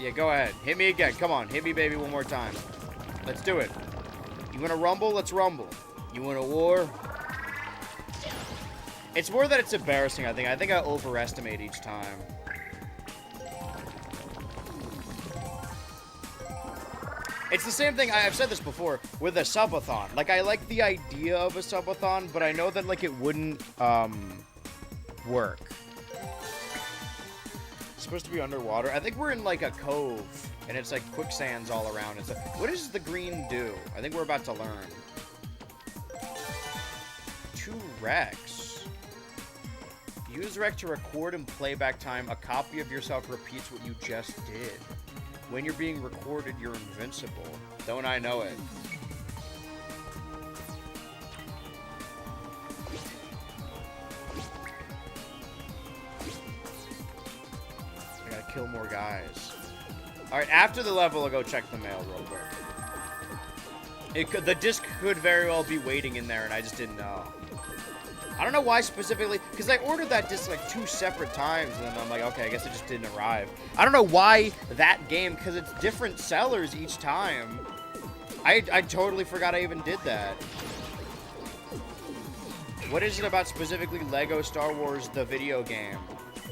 Yeah, go ahead. Hit me again. Come on. Hit me, baby, one more time. Let's do it. You wanna rumble? Let's rumble. You want a war? It's more that it's embarrassing, I think. I think I overestimate each time. It's the same thing, I've said this before, with a subathon. Like, I like the idea of a subathon, but I know that, like, it wouldn't, work. It's supposed to be underwater. I think we're in, like, a cove, and it's, like, quicksands all around. It's like, what does the green do? I think we're about to learn. 2 Rex. Use Rec to record and playback time. A copy of yourself repeats what you just did. When you're being recorded, you're invincible. Don't I know it? I gotta kill more guys. Alright, after the level, I'll go check the mail real quick. The disc could very well be waiting in there, and I just didn't know. I don't know why specifically, because I ordered that disc like 2 separate times, and then I'm like, okay, I guess it just didn't arrive. I don't know why that game, because it's different sellers each time. I totally forgot I even did that. What is it about specifically Lego Star Wars, the video game,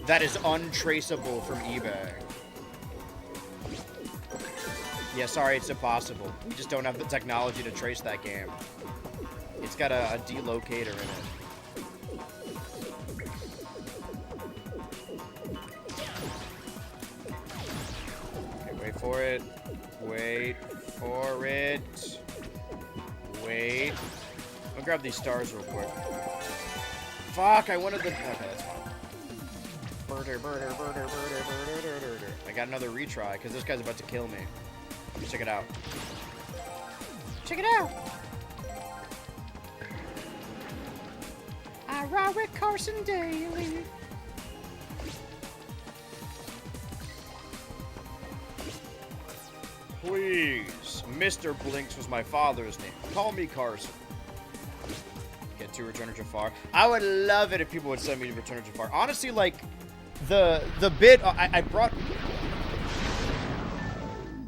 that is untraceable from eBay? Yeah, sorry, it's impossible. We just don't have the technology to trace that game. It's got a delocator in it. Wait for it. Wait for it. Wait. I'll grab these stars real quick. Fuck, I wanted the... Okay, that's fine. I got another retry, because this guy's about to kill me. Check it out. Check it out! I ride with Carson daily. Please. Mr. Blinx was my father's name. Call me Carson. Get to Return of Jafar. I would love it if people would send me to Return of Jafar. Honestly, like, the bit... I brought...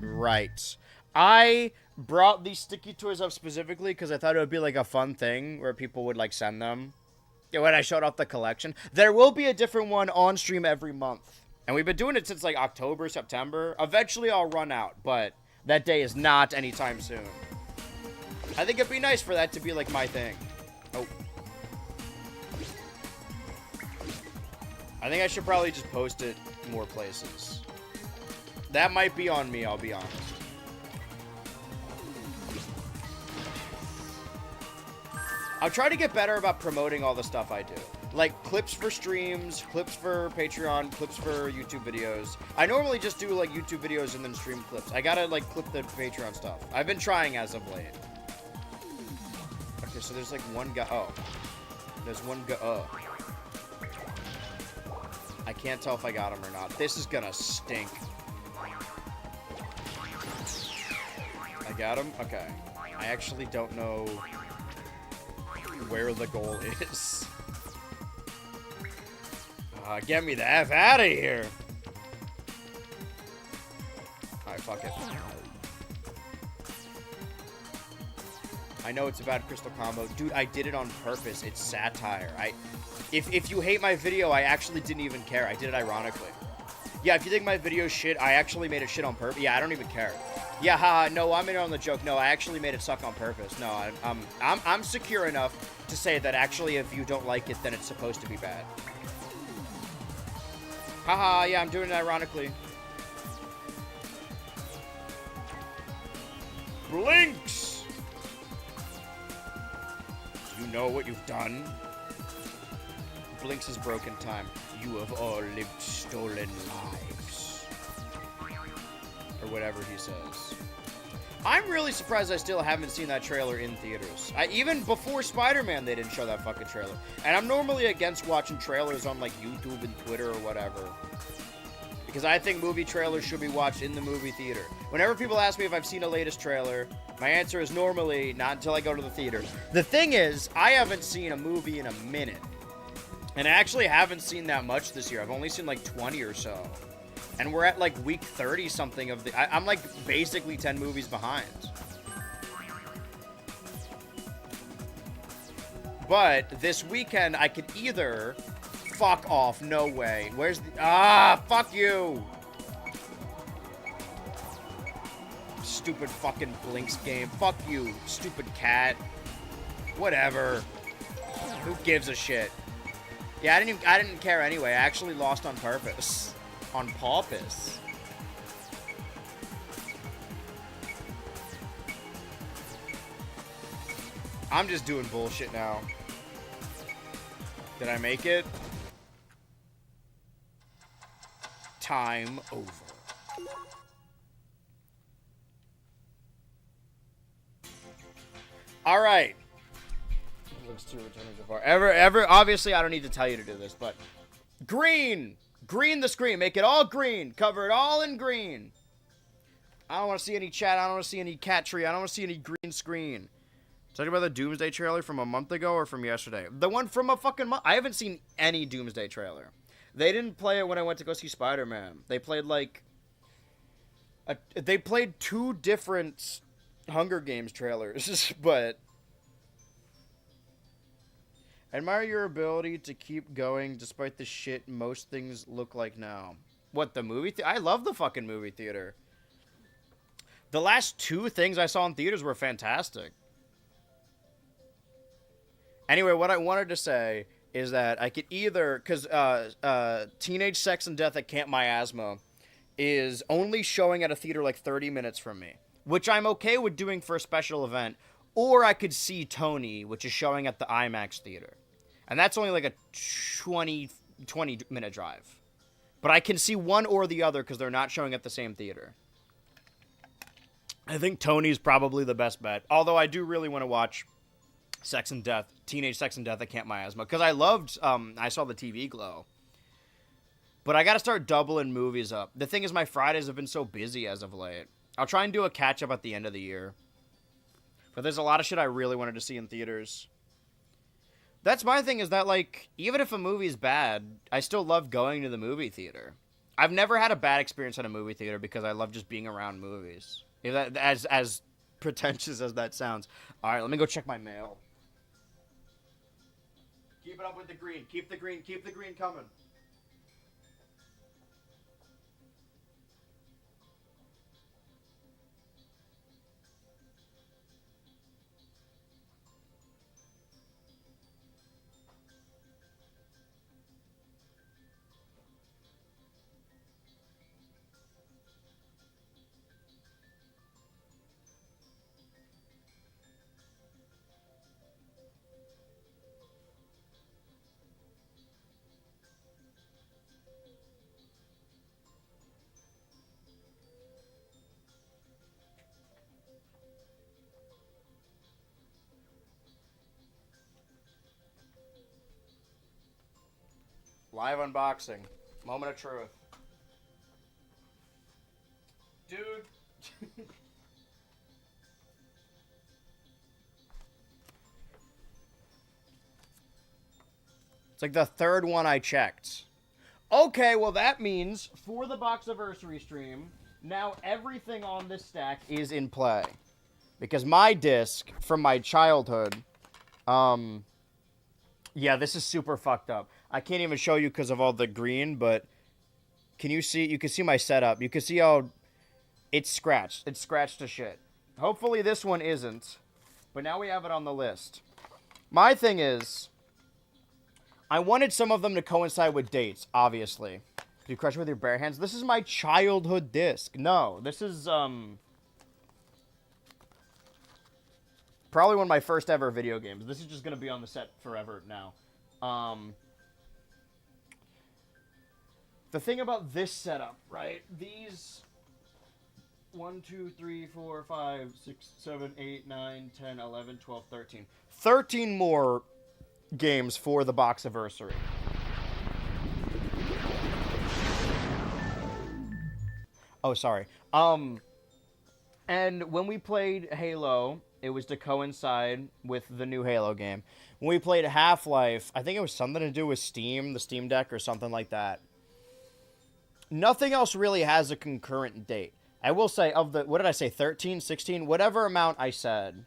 Right. I brought these sticky toys up specifically because I thought it would be, like, a fun thing where people would, like, send them. When I showed off the collection. There will be a different one on stream every month. And we've been doing it since, like, October, September. Eventually, I'll run out, but... that day is not anytime soon. I think it'd be nice for that to be, like, my thing. Oh. I think I should probably just post it more places. That might be on me, I'll be honest. I'll try to get better about promoting all the stuff I do. Like, clips for streams, clips for Patreon, clips for YouTube videos. I normally just do, like, YouTube videos and then stream clips. I gotta, like, clip the Patreon stuff. I've been trying as of late. Okay, so there's, like, one guy. Oh. There's one guy. Oh. I can't tell if I got him or not. This is gonna stink. I got him? Okay. I actually don't know where the goal is. Get me the F out of here! Alright, fuck it. I know it's a bad crystal combo. Dude, I did it on purpose. It's satire. If you hate my video, I actually didn't even care. I did it ironically. Yeah, if you think my video's shit, I actually made it shit on purpose. Yeah, I don't even care. Yeah, haha, no, I'm in on the joke. No, I actually made it suck on purpose. No, I'm secure enough to say that actually if you don't like it, then it's supposed to be bad. Haha, yeah, I'm doing it ironically. Blinx! Do you know what you've done? Blinx is broken time. You have all lived stolen lives. Or whatever he says. I'm really surprised I still haven't seen that trailer in theaters. Even before Spider-Man, they didn't show that fucking trailer. And I'm normally against watching trailers on, like, YouTube and Twitter or whatever. Because I think movie trailers should be watched in the movie theater. Whenever people ask me if I've seen a latest trailer, my answer is normally not until I go to the theater. The thing is, I haven't seen a movie in a minute. And I actually haven't seen that much this year. I've only seen like 20 or so. And we're at like week 30 something of the... I'm like basically 10 movies behind. But this weekend I could either... Fuck off, no way. Where's the... Ah, fuck you! Stupid fucking Blinx game. Fuck you, stupid cat. Whatever. Who gives a shit? Yeah, I didn't care anyway. I actually lost on purpose. On purpose. I'm just doing bullshit now. Did I make it? Time over. All right. Looks too returning so far. Obviously, I don't need to tell you to do this, but green, green the screen, make it all green, cover it all in green. I don't want to see any chat. I don't want to see any cat tree. I don't want to see any green screen. Talking about the Doomsday trailer from a month ago or from yesterday? The one from a fucking month. I haven't seen any Doomsday trailer. They didn't play it when I went to go see Spider-Man. They played like... they played 2 different Hunger Games trailers, but... Admire your ability to keep going despite the shit most things look like now. What, the movie theater? I love the fucking movie theater. The last 2 things I saw in theaters were fantastic. Anyway, what I wanted to say is that I could either... Because Teenage Sex and Death at Camp Miasma is only showing at a theater like 30 minutes from me, which I'm okay with doing for a special event. Or I could see Tony, which is showing at the IMAX theater. And that's only like a 20-minute drive. But I can see one or the other because they're not showing at the same theater. I think Tony's probably the best bet. Although I do really want to watch Sex and Death, Teenage Sex and Death at Camp Miasma. Because I loved, I saw the TV Glow. But I got to start doubling movies up. The thing is, my Fridays have been so busy as of late. I'll try and do a catch-up at the end of the year. But there's a lot of shit I really wanted to see in theaters. That's my thing, is that, like, even if a movie's bad, I still love going to the movie theater. I've never had a bad experience at a movie theater because I love just being around movies. If that, as pretentious as that sounds. All right, let me go check my mail. Keep it up with the green. Keep the green coming. Live unboxing. Moment of truth. Dude. It's like the third one I checked. Okay, well that means for the Boxiversary stream, now everything on this stack is in play. Because my disc from my childhood, yeah, this is super fucked up. I can't even show you because of all the green, but can you see? You can see my setup. You can see how it's scratched. It's scratched to shit. Hopefully this one isn't, but now we have it on the list. My thing is, I wanted some of them to coincide with dates, obviously. Do you crush it with your bare hands? This is my childhood disc. No, this is, probably one of my first ever video games. This is just going to be on the set forever now. The thing about this setup, right? These 1, 2, 3, 4, 5, 6, 7, 8, 9, 10, 11, 12, 13. 13 more games for the Boxiversary. Oh, sorry. And when we played Halo, it was to coincide with the new Halo game. When we played Half-Life, I think it was something to do with Steam, the Steam Deck or something like that. Nothing else really has a concurrent date. I will say, of the, what did I say, 13, 16, whatever amount I said,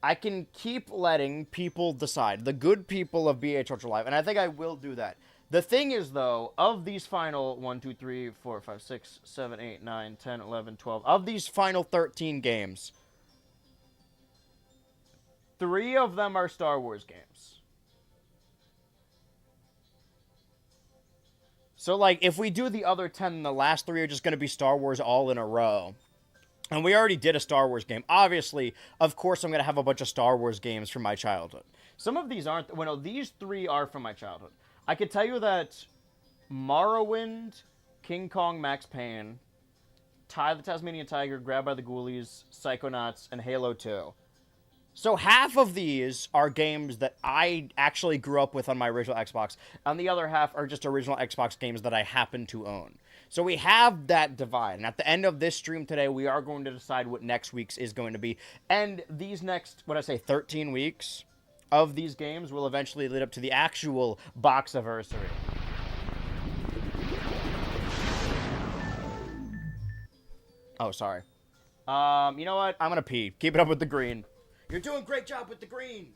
I can keep letting people decide. The good people of BH Ultra Live. And I think I will do that. The thing is, though, of these final 1, 2, 3, 4, 5, 6, 7, 8, 9, 10, 11, 12, of these final 13 games, 3 of them are Star Wars games. So, like, if we do the other 10, the last 3 are just going to be Star Wars all in a row. And we already did a Star Wars game. Obviously, of course, I'm going to have a bunch of Star Wars games from my childhood. Some of these aren't. Well, no, these 3 are from my childhood. I could tell you that Morrowind, King Kong, Max Payne, Ty the Tasmanian Tiger, Grabbed by the Ghoulies, Psychonauts, and Halo 2. So half of these are games that I actually grew up with on my original Xbox, and the other half are just original Xbox games that I happen to own. So we have that divide, and at the end of this stream today, we are going to decide what next week's is going to be. And these next, 13 weeks of these games will eventually lead up to the actual Boxiversary. Oh, sorry. You know what? I'm gonna pee. Keep it up with the green. You're doing a great job with the green.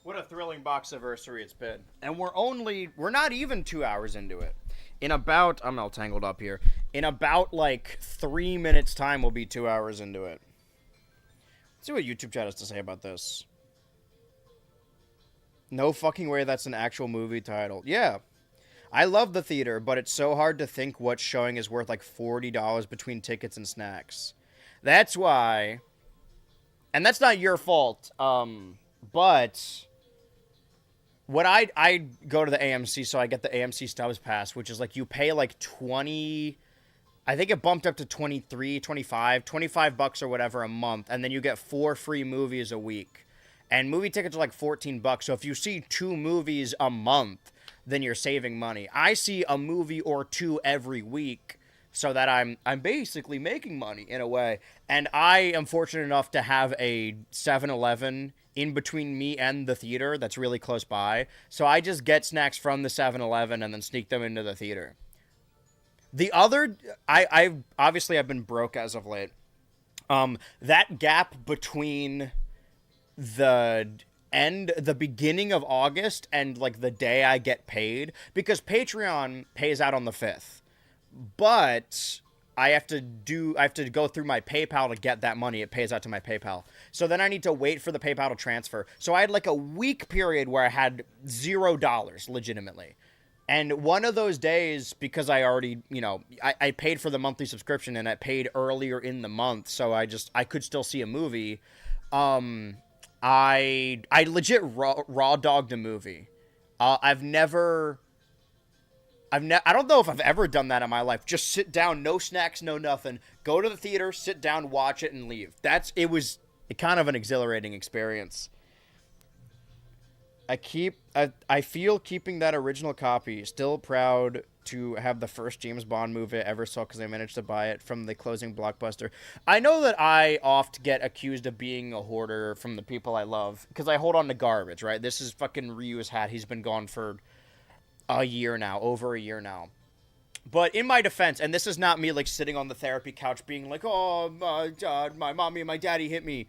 What a thrilling Boxiversary it's been. And we're not even 2 hours into it. In about, I'm all tangled up here. In about like 3 minutes time, we'll be 2 hours into it. Let's see what YouTube chat has to say about this. No fucking way that's an actual movie title. Yeah. I love the theater, but it's so hard to think what showing is worth like $40 between tickets and snacks. That's why, and that's not your fault, but what I go to the AMC, so I get the AMC Stubs Pass, which is like you pay like 20, I think it bumped up to 23, 25, 25 bucks or whatever a month, and then you get 4 free movies a week. And movie tickets are like 14 bucks, so if you see 2 movies a month, then you're saving money. I see a movie or 2 every week, so that I'm basically making money in a way. And I am fortunate enough to have a 7-Eleven in between me and the theater that's really close by. So I just get snacks from the 7-Eleven and then sneak them into the theater. The other, I've been broke as of late. That gap between the end the beginning of August and like the day I get paid, because Patreon pays out on the 5th. But I have to go through my PayPal to get that money. It pays out to my PayPal. So then I need to wait for the PayPal to transfer. So I had like a week period where I had $0 legitimately. And one of those days, because I already, I paid for the monthly subscription and I paid earlier in the month, so I could still see a movie. I legit raw dogged a movie. I don't know if I've ever done that in my life. Just sit down, no snacks, no nothing. Go to the theater, sit down, watch it, and leave. It was kind of an exhilarating experience. I feel keeping that original copy. Still proud to have the first James Bond movie I ever saw because I managed to buy it from the closing Blockbuster. I know that I oft get accused of being a hoarder from the people I love because I hold on to garbage, right? This is fucking Ryu's hat. He's been gone for a year now, over a year now. But in my defense, and this is not me like sitting on the therapy couch being like, oh my God, my mommy and my daddy hit me.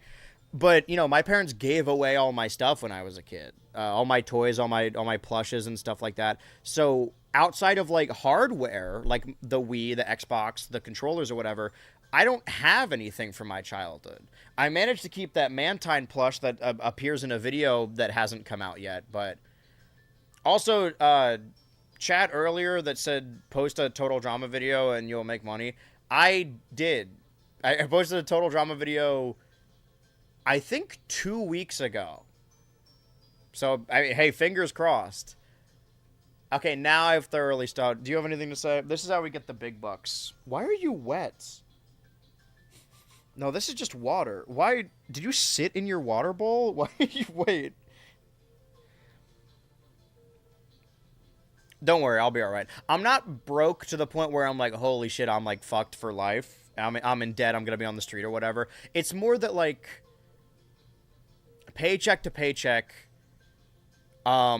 But, my parents gave away all my stuff when I was a kid. All my toys, all my plushes and stuff like that. So outside of like hardware, like the Wii, the Xbox, the controllers or whatever, I don't have anything from my childhood. I managed to keep that Mantine plush that appears in a video that hasn't come out yet. But also, chat earlier that said post a Total Drama video and you'll make money. I did. I posted a Total Drama video I think 2 weeks ago. So, hey, fingers crossed. Okay, now I've thoroughly stopped. Do you have anything to say? This is how we get the big bucks. Why are you wet? No, this is just water. Why? Did you sit in your water bowl? Why did you wait? Don't worry, I'll be alright. I'm not broke to the point where I'm like, holy shit, I'm like fucked for life. I'm in debt, I'm gonna be on the street or whatever. It's more that like paycheck to paycheck, all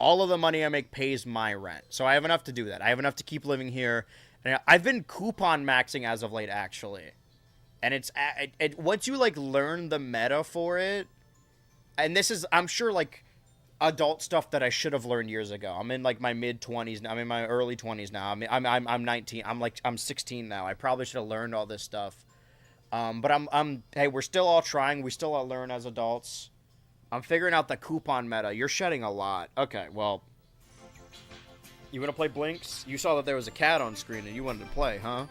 of the money I make pays my rent. So I have enough to do that. I have enough to keep living here. And I've been coupon maxing as of late, actually. And it's once you like learn the meta for it, and this is, I'm sure, like adult stuff that I should have learned years ago. I'm in like my mid-20s now. I'm in my early 20s now. I'm 19. I'm 16 now. I probably should have learned all this stuff. But hey, we're still all trying. We still all learn as adults. I'm figuring out the coupon meta. You're shedding a lot. Okay, well, you want to play Blinx? You saw that there was a cat on screen and you wanted to play, huh?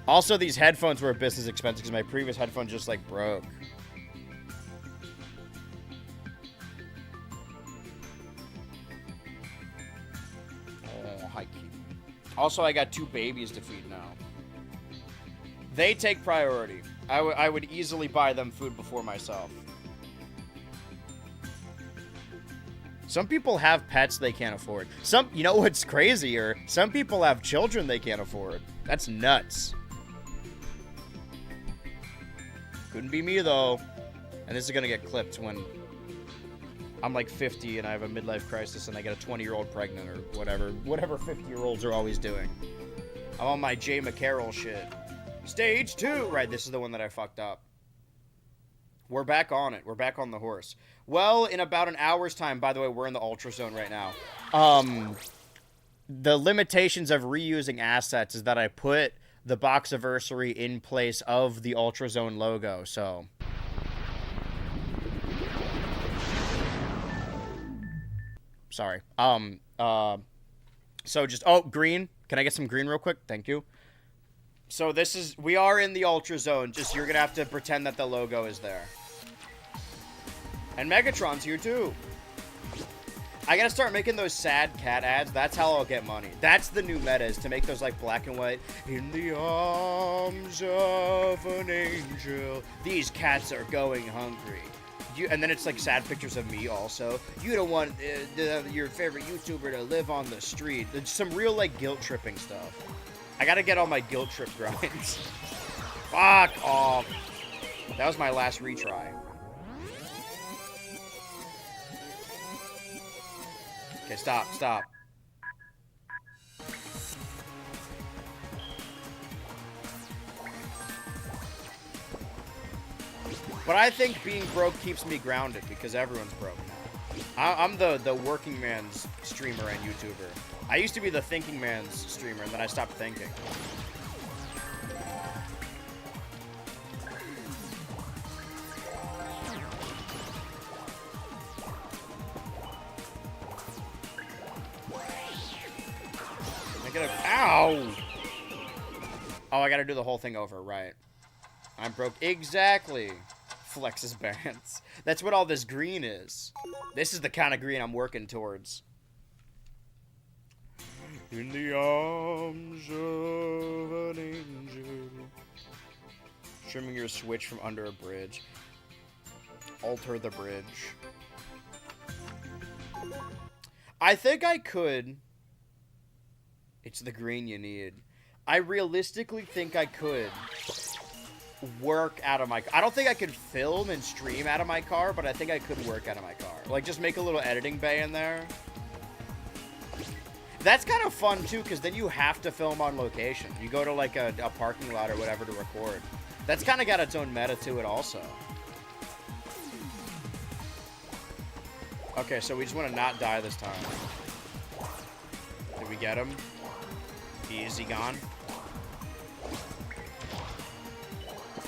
Also, these headphones were a business expense because my previous headphones just like broke. Oh, hi, cute. Also, I got 2 babies to feed now. They take priority. I would easily buy them food before myself. Some people have pets they can't afford. You know what's crazier? Some people have children they can't afford. That's nuts. Couldn't be me, though. And this is gonna get clipped when I'm like 50 and I have a midlife crisis and I get a 20-year-old pregnant or whatever 50-year-olds are always doing. I'm on my Jay McCarroll shit. Stage 2! Right, this is the one that I fucked up. We're back on it. We're back on the horse. Well, in about an hour's time, by the way, we're in the Ultra Zone right now. The limitations of reusing assets is that I put the Boxiversary in place of the Ultra Zone logo, so... Sorry. So just... Oh, green. Can I get some green real quick? Thank you. So we are in the Ultra Zone, just you're gonna have to pretend that the logo is there. And Megatron's here too. I gotta start making those sad cat ads, that's how I'll get money. That's the new meta, is to make those like black and white. In the arms of an angel, these cats are going hungry. And then it's like sad pictures of me also. You don't want your favorite YouTuber to live on the street. There's some real like guilt tripping stuff. I gotta get all my guilt trip grinds. Fuck off. That was my last retry. Okay, stop. But I think being broke keeps me grounded because everyone's broke now. I'm the working man's streamer and YouTuber. I used to be the thinking man's streamer, and then I stopped thinking. Ow! Oh, I gotta do the whole thing over, right. I'm broke. Exactly. Flex's bands. That's what all this green is. This is the kind of green I'm working towards. In the arms of an angel. Trimming your switch from under a bridge. Alter the bridge. I think I could. It's the green you need. I realistically think I could work out of my car. I don't think I could film and stream out of my car, but I think I could work out of my car. Like, just make a little editing bay in there. That's kind of fun, too, because then you have to film on location. You go to, like, a parking lot or whatever to record. That's kind of got its own meta to it, also. Okay, so we just want to not die this time. Did we get him? Is he gone?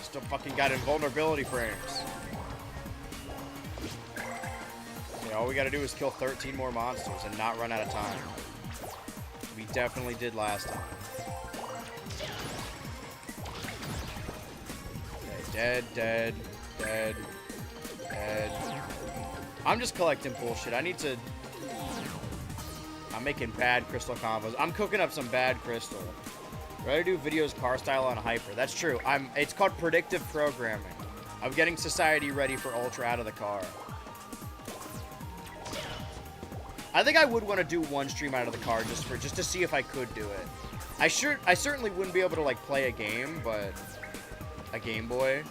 Still fucking got invulnerability frames. Yeah, all we gotta do is kill 13 more monsters and not run out of time. We definitely did last time. Okay, dead, dead, dead, dead. I'm just collecting bullshit. I need to... I'm making bad crystal combos. I'm cooking up some bad crystal. Ready to do videos car style on hyper. That's true. It's called predictive programming. I'm getting society ready for ultra out of the car. I think I would want to do one stream out of the car just to see if I could do it. I certainly wouldn't be able to like play a game, but a Game Boy.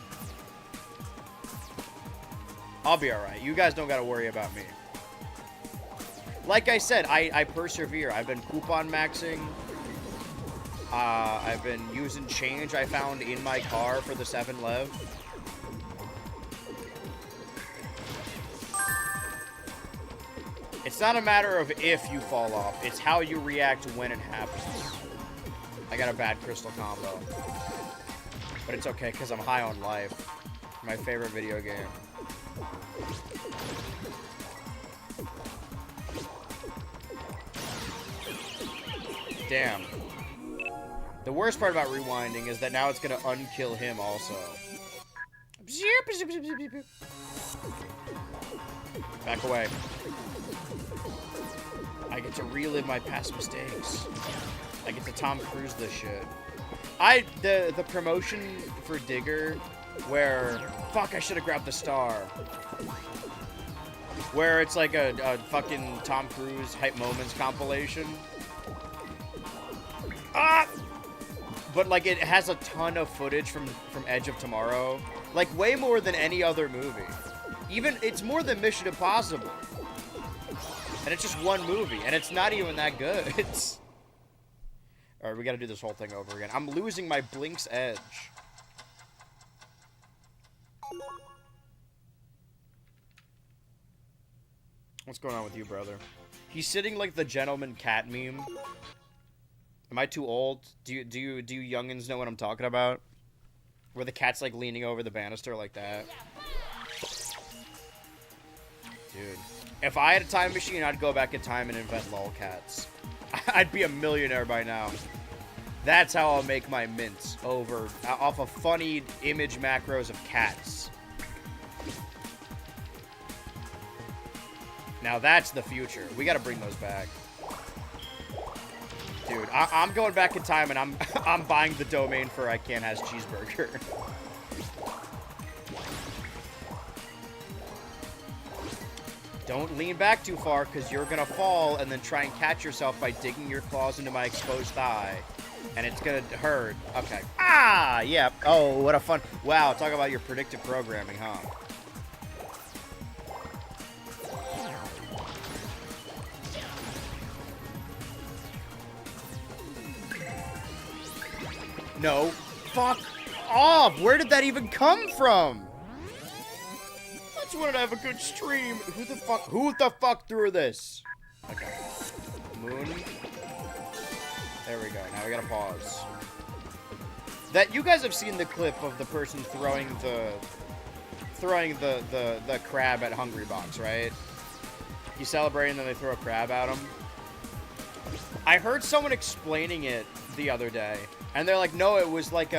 I'll be alright. You guys don't gotta worry about me. Like I said, I persevere. I've been coupon maxing. I've been using change I found in my car for the 7-Lev. It's not a matter of if you fall off. It's how you react when it happens. I got a bad crystal combo. But it's okay, because I'm high on life. My favorite video game. Damn. The worst part about rewinding is that now it's gonna unkill him also. Back away. I get to relive my past mistakes. I get to Tom Cruise this shit. The promotion for Digger where... Fuck, I should have grabbed the star. Where it's like a fucking Tom Cruise hype moments compilation. Ah! But, like, it has a ton of footage from Edge of Tomorrow. Like, way more than any other movie. Even, it's more than Mission Impossible. And it's just one movie, and it's not even that good. Alright, we gotta do this whole thing over again. I'm losing my Blinx Edge. What's going on with you, brother? He's sitting like the gentleman cat meme. Am I too old? Do you youngins know what I'm talking about? Where the cat's like leaning over the banister like that. Dude. If I had a time machine, I'd go back in time and invent lolcats. I'd be a millionaire by now. That's how I'll make my mints off of funny image macros of cats. Now that's the future. We gotta bring those back. Dude, I'm going back in time and I'm buying the domain for I Can't Has Cheeseburger. Don't lean back too far, because you're gonna fall and then try and catch yourself by digging your claws into my exposed thigh. And it's gonna hurt. Okay. Ah! Yeah. Oh, what a fun... Wow, talk about your predictive programming, huh? No. Fuck off! Where did that even come from? just wanted to have a good stream. Who the fuck threw this? Okay. Moon. There we go. Now we gotta pause. That you guys have seen the clip of the person throwing the crab at Hungry Box, right? You celebrate and then they throw a crab at him. I heard someone explaining it the other day, and they're like, no, it was like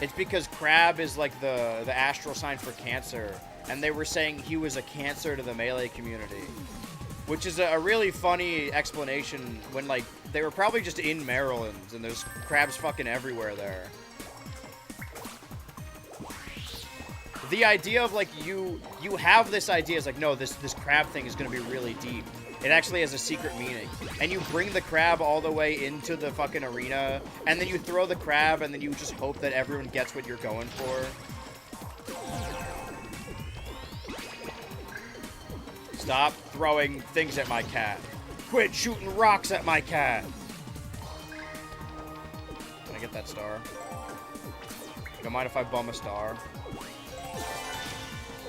it's because crab is like the astral sign for Cancer, and they were saying he was a Cancer to the Melee community, which is a really funny explanation when, like, they were probably just in Maryland, and there's crabs fucking everywhere there. The idea of, like, you have this idea is like, no, this crab thing is going to be really deep. It actually has a secret meaning. And you bring the crab all the way into the fucking arena, and then you throw the crab, and then you just hope that everyone gets what you're going for. Stop throwing things at my cat. Quit shooting rocks at my cat. Can I get that star? Don't mind if I bum a star.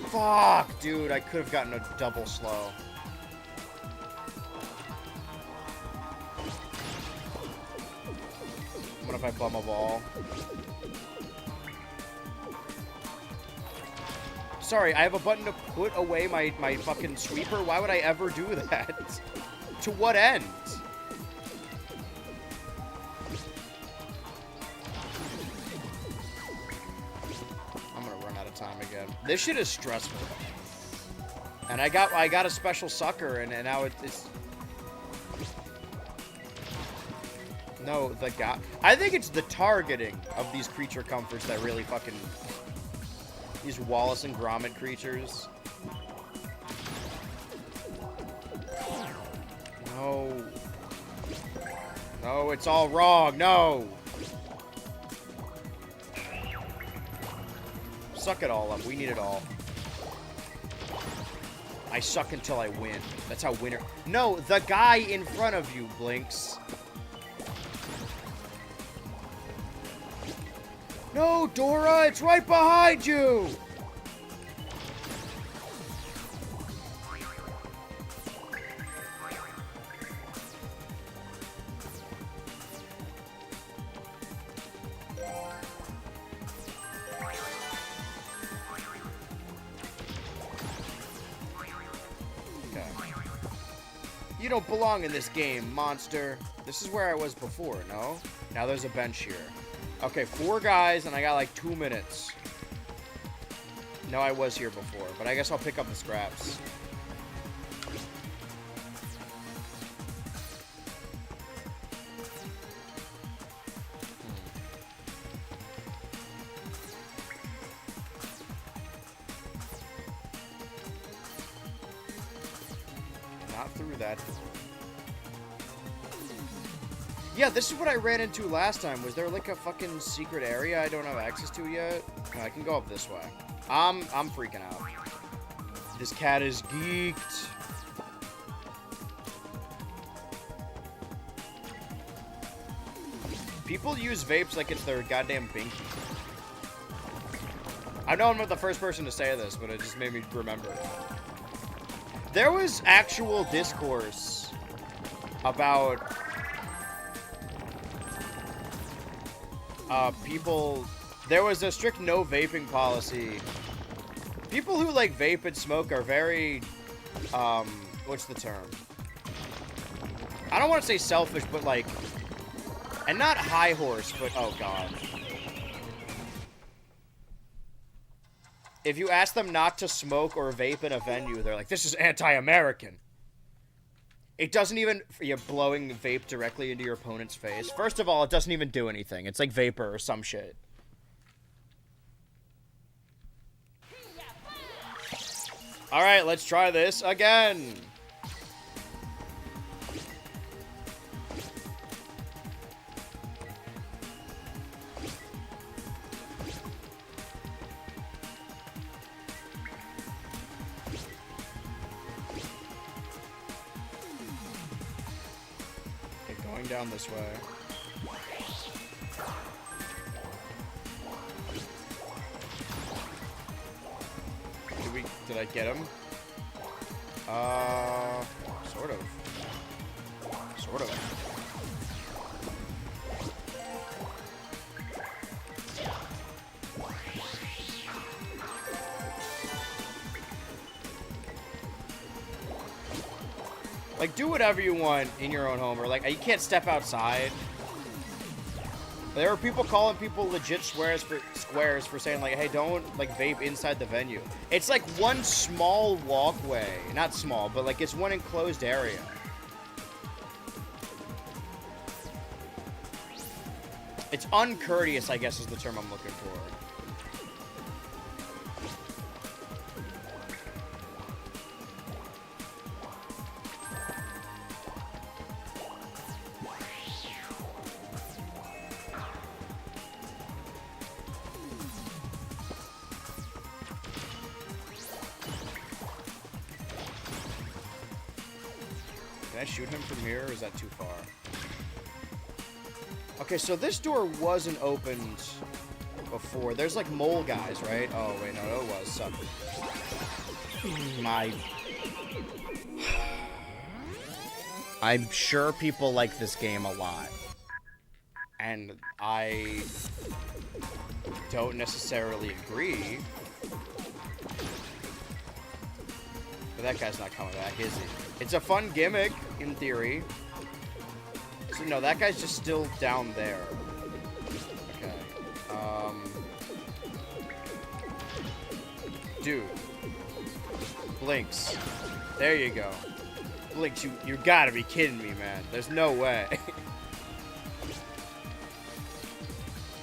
Fuck, dude, I could have gotten a double slow. What if I bum a ball? Sorry, I have a button to put away my fucking sweeper? Why would I ever do that? To what end? I'm gonna run out of time again. This shit is stressful. And I got a special sucker, and now it's... No, the guy... I think it's the targeting of these creature comforts that really fucking... These Wallace and Gromit creatures. No. No, it's all wrong. No. Suck it all up. We need it all. I suck until I win. That's how winner... No, the guy in front of you, Blinx. No, Dora, it's right behind you! Okay. You don't belong in this game, monster. This is where I was before, no? Now there's a bench here. Okay, 4 guys, and I got like 2 minutes. No, I was here before, but I guess I'll pick up the scraps. Not through that. Yeah, this is what I ran into last time. Was there like a fucking secret area I don't have access to yet? No, I can go up this way. I'm freaking out. This cat is geeked. People use vapes like it's their goddamn binky. I know I'm not the first person to say this, but it just made me remember it. There was actual discourse about people... There was a strict no vaping policy. People who like vape and smoke are very, what's the term? I don't want to say selfish, but like, and not high horse, but oh god. If you ask them not to smoke or vape in a venue, they're like, this is anti-American. It doesn't even... You're blowing vape directly into your opponent's face. First of all, it doesn't even do anything. It's like vapor or some shit. Alright, let's try this again. Going down this way. Do we... Did I get him? Sort of. Sort of. Like, do whatever you want in your own home, or like, you can't step outside. There are people calling people legit squares for saying like, hey, don't like vape inside the venue. It's like one small walkway, not small, but like it's one enclosed area. It's uncourteous, I guess is the term I'm looking for. Can I shoot him from here, or is that too far? Okay, so this door wasn't opened before. There's like mole guys, right? Oh, wait, no, it was. Suck. I'm sure people like this game a lot. And I don't necessarily agree. But that guy's not coming back, is he? It's a fun gimmick, in theory. So, no, that guy's just still down there. Okay. Dude. Blinx. There you go. Blinx, you gotta be kidding me, man. There's no way.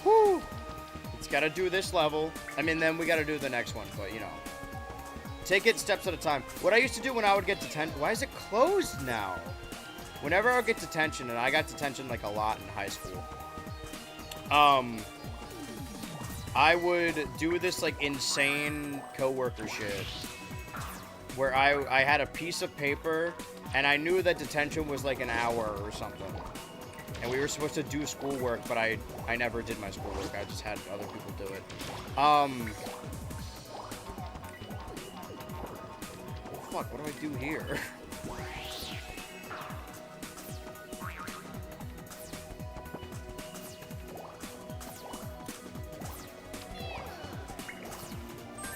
Whew. It's gotta do this level. I mean, then we gotta do the next one, but, you know. Take it steps at a time. What I used to do when I would get detention... Why is it closed now? Whenever I would get detention, and I got detention, like, a lot in high school. I would do this, like, insane coworker shit. Where I had a piece of paper, and I knew that detention was, like, an hour or something. And we were supposed to do schoolwork, but I never did my schoolwork. I just had other people do it. Fuck, what do I do here?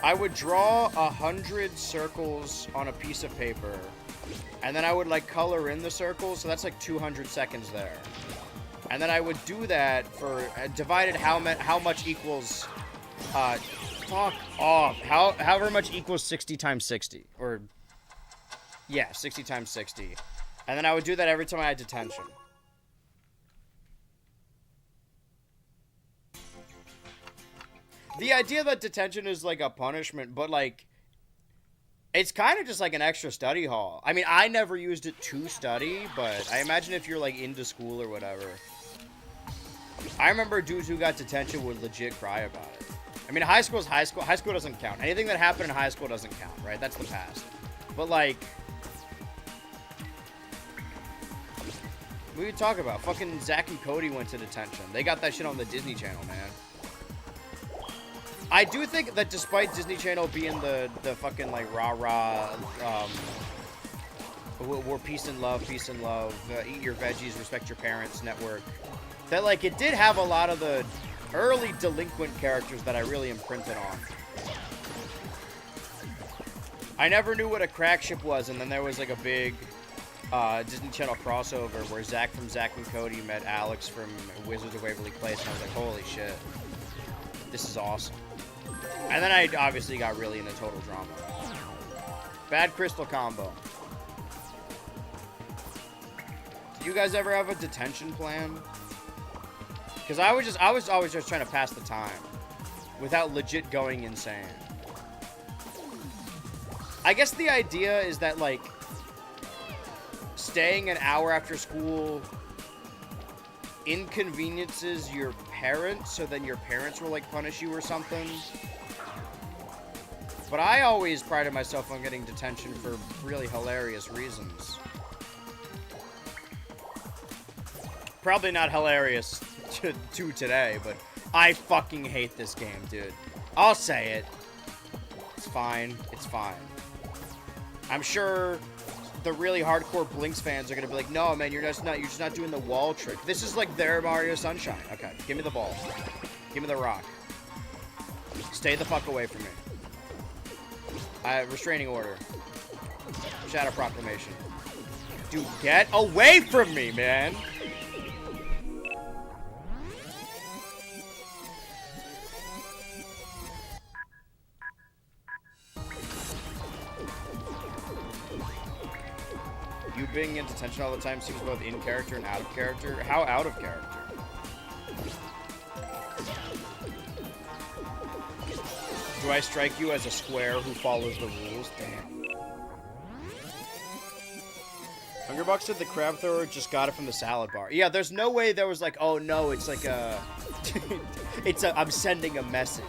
I would draw 100 circles on a piece of paper, and then I would like color in the circles, so that's like 200 seconds there. And then I would do that for divided how much equals fuck off. However much equals 60 times 60, or yeah, 60 times 60. And then I would do that every time I had detention. The idea that detention is like a punishment, but like it's kind of just like an extra study hall. I mean, I never used it to study, but I imagine if you're like into school or whatever. I remember dudes who got detention would legit cry about it. I mean, high school is high school. High school doesn't count. Anything that happened in high school doesn't count, right? That's the past. But like, what are you talking about? Fucking Zach and Cody went to detention. They got that shit on the Disney Channel, man. I do think that despite Disney Channel being the fucking like rah-rah, we're peace and love, eat your veggies, respect your parents network, that like it did have a lot of the early delinquent characters that I really imprinted on. I never knew what a crack ship was, and then there was like a big Disney Channel crossover where Zach from Zach and Cody met Alex from Wizards of Waverly Place, and I was like, holy shit, this is awesome. And then I obviously got really into Total Drama. Bad Crystal combo. Did you guys ever have a detention plan? Because I was always just trying to pass the time without legit going insane. I guess the idea is that like staying an hour after school inconveniences your parents, so then your parents will like punish you or something. But I always prided myself on getting detention for really hilarious reasons. Probably not hilarious to today, but I fucking hate this game, dude. I'll say it. It's fine. It's fine. I'm sure the really hardcore Blinx fans are gonna be like, no, man, you're just not doing the wall trick. This is like their Mario Sunshine. Okay, give me the ball. Give me the rock. Stay the fuck away from me. Restraining order. Shadow proclamation. Dude, get away from me, man! You being in detention all the time seems both in character and out of character. How out of character? Do I strike you as a square who follows the rules? Damn. Hungerbox said the crab thrower just got it from the salad bar. Yeah, there's no way there was like, oh no, it's like a... I'm sending a message.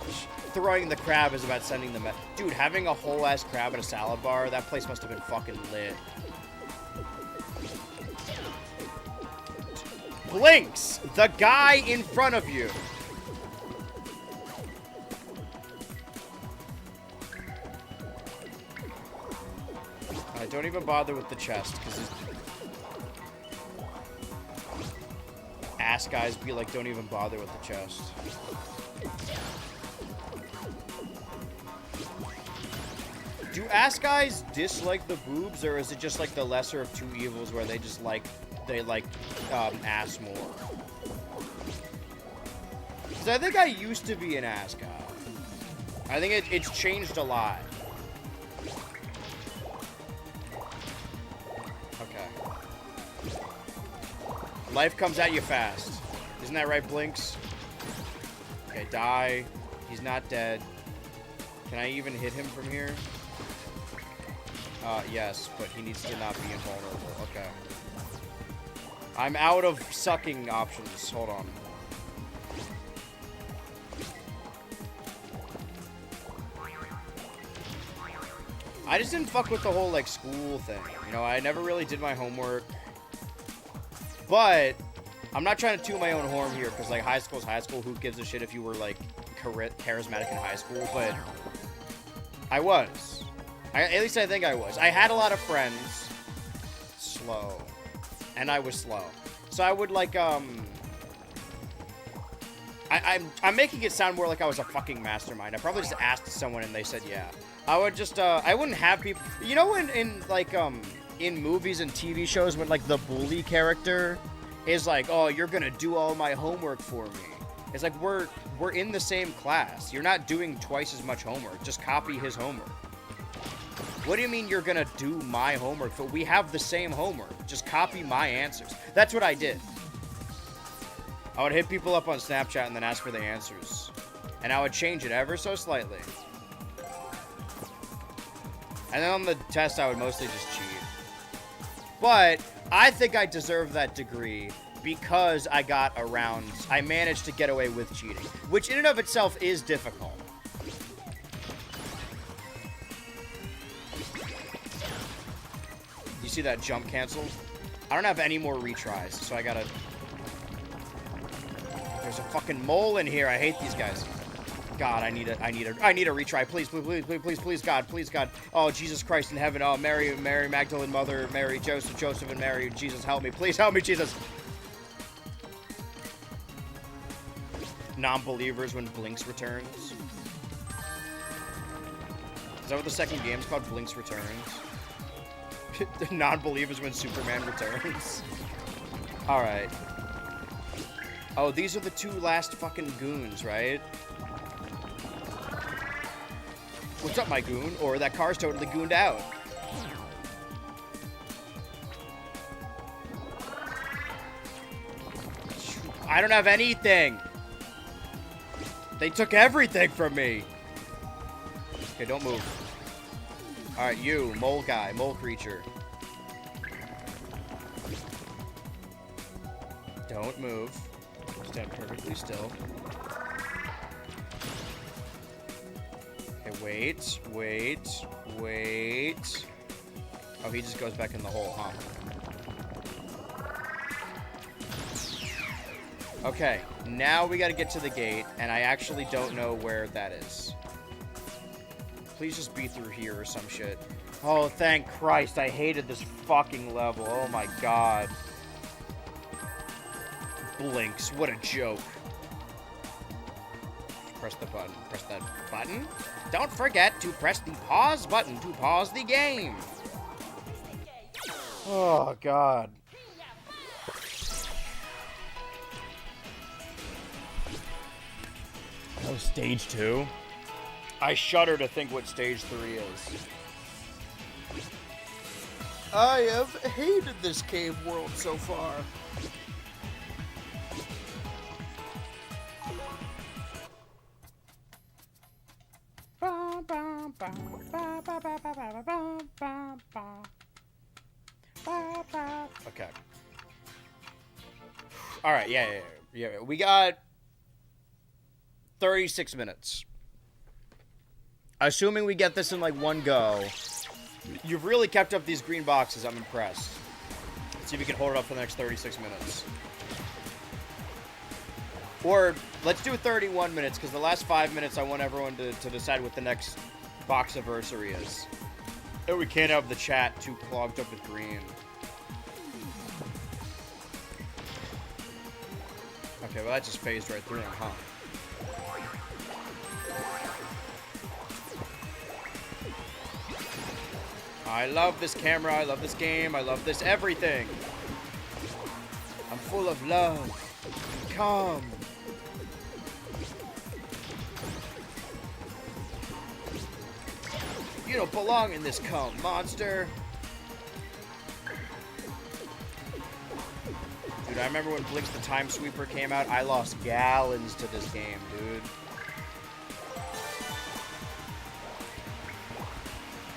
Throwing the crab is about sending the message. Dude, having a whole-ass crab at a salad bar, that place must have been fucking lit. Blinx, the guy in front of you. Don't even bother with the chest, because ass guys be like, don't even bother with the chest. Do ass guys dislike the boobs, or is it just like the lesser of two evils where they just like, ass more? Because I think I used to be an ass guy. I think it's changed a lot. Life comes at you fast. Isn't that right, Blinx? Okay, die. He's not dead. Can I even hit him from here? Yes, but he needs to not be invulnerable. Okay. I'm out of sucking options. Hold on. I just didn't fuck with the whole, like, school thing. You know, I never really did my homework. But I'm not trying to toot my own horn here, because, like, high school's high school. Who gives a shit if you were, like, charismatic in high school? But I was. At least I think I was. I had a lot of friends. Slow. And I was slow. So I would, like, I'm making it sound more like I was a fucking mastermind. I probably just asked someone and they said yeah. I would just, I wouldn't have people... You know, in movies and TV shows when, like, the bully character is like, oh, you're gonna do all my homework for me. It's like, we're in the same class. You're not doing twice as much homework. Just copy his homework. What do you mean you're gonna do my homework? But we have the same homework. Just copy my answers. That's what I did. I would hit people up on Snapchat and then ask for the answers. And I would change it ever so slightly. And then on the test, I would mostly just cheat. But I think I deserve that degree because I managed to get away with cheating, which in and of itself is difficult. You see that jump canceled? I don't have any more retries, so I gotta... There's a fucking mole in here. I hate these guys. God, I need a retry. Please, God, please, God. Oh, Jesus Christ in heaven. Oh, Mary Magdalene, Mother, Mary, Joseph, and Mary. Jesus, help me. Please help me, Jesus. Non-believers when Blinx returns. Is that what the second game's called? Blinx Returns? Non-believers when Superman returns. Alright. Oh, these are the two last fucking goons, right? What's up, my goon? Or that car's totally gooned out. I don't have anything. They took everything from me. Okay, don't move. Alright, you, mole guy, mole creature. Don't move. Stand perfectly still. Okay, wait. Oh, he just goes back in the hole, huh? Okay, now we gotta get to the gate, and I actually don't know where that is. Please just be through here or some shit. Oh, thank Christ. I hated this fucking level. Oh my god. Blinx. What a joke. Press the button. Press that button. Don't forget to press the pause button to pause the game. Oh, God. Oh, stage 2? I shudder to think what stage 3 is. I have hated this cave world so far. Okay. Alright, yeah. We got 36 minutes. Assuming we get this in like one go. You've really kept up these green boxes. I'm impressed. Let's see if we can hold it up for the next 36 minutes. Or let's do 31 minutes, because the last 5 minutes I want everyone to decide what the next box anniversary is. And we can't have the chat too clogged up with green. Okay, well that just phased right through him, huh? I love this camera, I love this game, I love this everything. I'm full of love and calm. You don't belong in this cum, monster. Dude, I remember when Blinx the Time Sweeper came out, I lost gallons to this game, dude.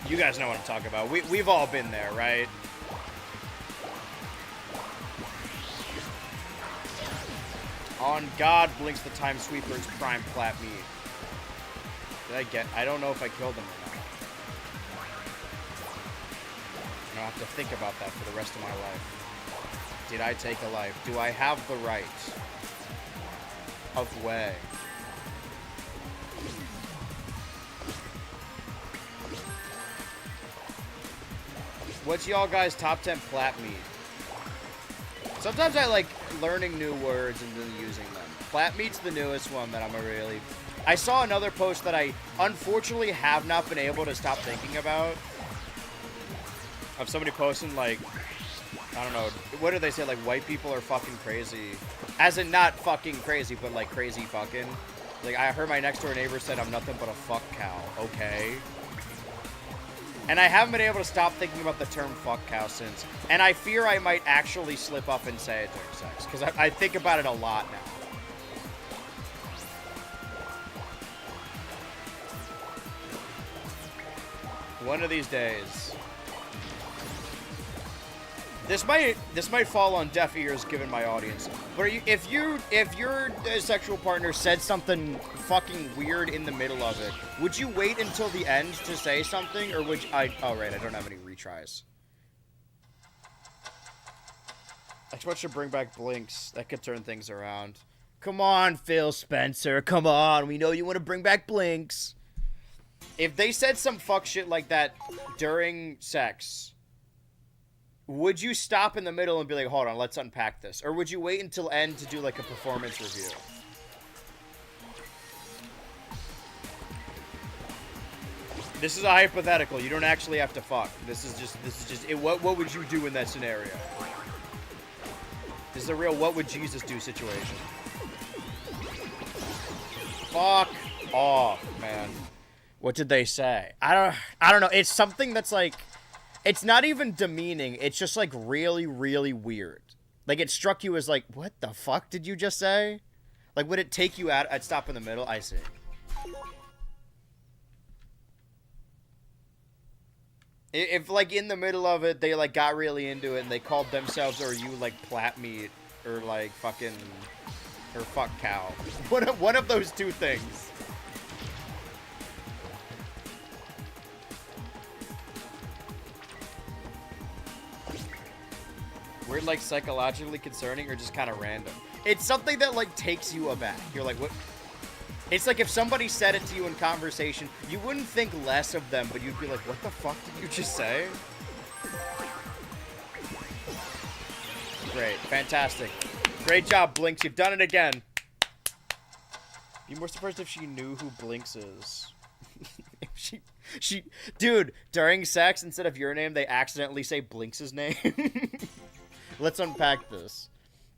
You guys know what I'm talking about. We've all been there, right? On God, Blinx the Time Sweeper is prime clap meat. I don't know if I killed him or not. I'll have to think about that for the rest of my life. Did I take a life? Do I have the right of way? What's y'all guys' top 10 plat meat? Sometimes I like learning new words and then using them. Plat meat's the newest one that I'm really... I saw another post that I unfortunately have not been able to stop thinking about. Of somebody posting like, I don't know, what do they say, like white people are fucking crazy. As in not fucking crazy, but like crazy fucking. Like I heard my next door neighbor said I'm nothing but a fuck cow. Okay. And I haven't been able to stop thinking about the term fuck cow since. And I fear I might actually slip up and say it during sex. Because I think about it a lot now. One of these days. This might fall on deaf ears given my audience. But if your sexual partner said something fucking weird in the middle of it, would you wait until the end to say something, or would I? Oh right, I don't have any retries. Xbox should bring back Blinx. That could turn things around. Come on, Phil Spencer. Come on. We know you want to bring back Blinx. If they said some fuck shit like that during sex, would you stop in the middle and be like, hold on, let's unpack this? Or would you wait until end to do like a performance review? This is a hypothetical. You don't actually have to fuck. This is just it. What would you do in that scenario? This is a real what would Jesus do situation. Fuck off, man. What did they say? I don't know. It's something that's like, it's not even demeaning. It's just like really, really weird. Like it struck you as like, what the fuck did you just say? Like would it take you out? I'd stop in the middle. I see. If like in the middle of it, they like got really into it and they called themselves or you like plat meat or like fucking or fuck cow. One of those two things. Weird, like, psychologically concerning or just kind of random? It's something that, like, takes you aback. You're like, what? It's like if somebody said it to you in conversation, you wouldn't think less of them, but you'd be like, what the fuck did you just say? Great. Fantastic. Great job, Blinx. You've done it again. Be more surprised if she knew who Blinx is. If she, dude, during sex, instead of your name, they accidentally say Blinx's name. Let's unpack this.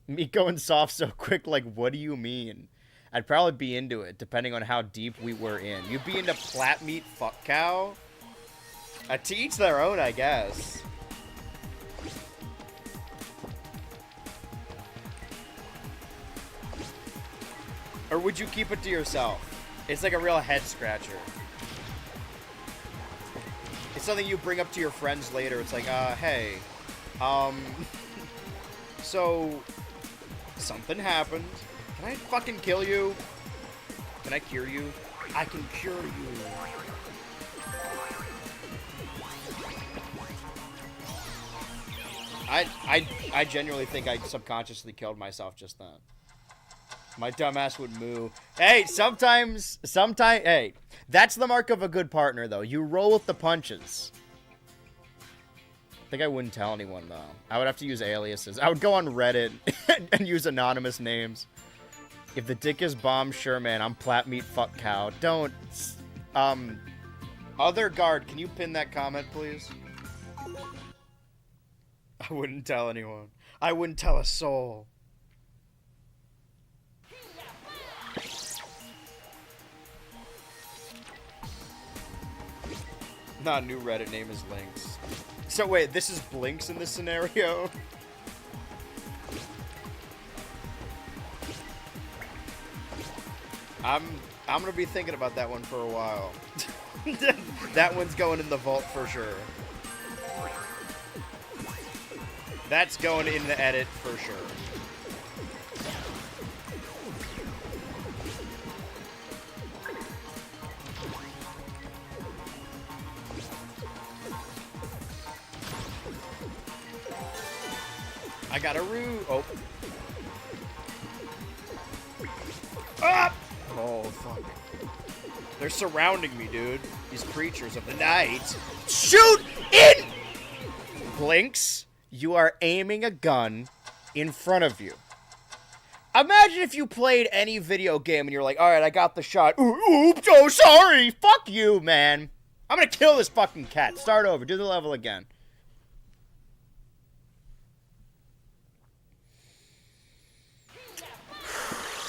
Me going soft so quick, like, what do you mean? I'd probably be into it, depending on how deep we were in. You'd be into plat meat fuck cow? To each their own, I guess. Or would you keep it to yourself? It's like a real head scratcher. It's something you bring up to your friends later. It's like, hey, so something happened. Can I fucking kill you? Can I cure you? I can cure you. I genuinely think I subconsciously killed myself just then. My dumbass would moo. Hey, sometimes, hey, that's the mark of a good partner, though. You roll with the punches. I think I wouldn't tell anyone, though. I would have to use aliases. I would go on Reddit and use anonymous names. If the dick is bomb, sure, man. I'm plat meat fuck cow. Don't. Other guard, can you pin that comment, please? I wouldn't tell anyone. I wouldn't tell a soul. Not new Reddit name is Lynx. So wait, this is Blinx in this scenario? I'm gonna be thinking about that one for a while. That one's going in the vault for sure. That's going in the edit for sure. I got a roo. Oh. Ah! Oh, fuck. They're surrounding me, dude. These creatures of the night. Shoot in! Blinx, you are aiming a gun in front of you. Imagine if you played any video game and you're like, alright, I got the shot. Oops, oh, sorry. Fuck you, man. I'm gonna kill this fucking cat. Start over. Do the level again.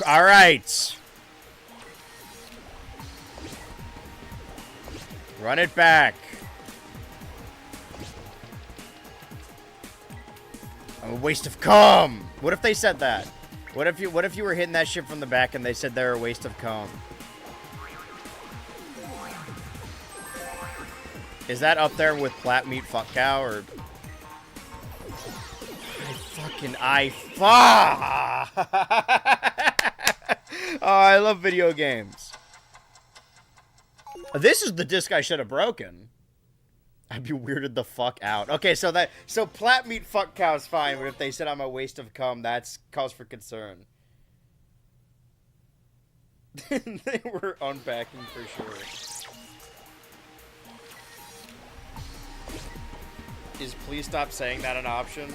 All right. Run it back. I'm a waste of cum. What if they said that? What if you were hitting that shit from the back and they said they're a waste of cum? Is that up there with plat meat fuck cow or? Oh, I love video games. This is the disc I should have broken. I'd be weirded the fuck out. Okay, so plat meat fuck cow is fine, but if they said I'm a waste of cum, that's cause for concern. They were unpacking for sure. Is please stop saying that an option?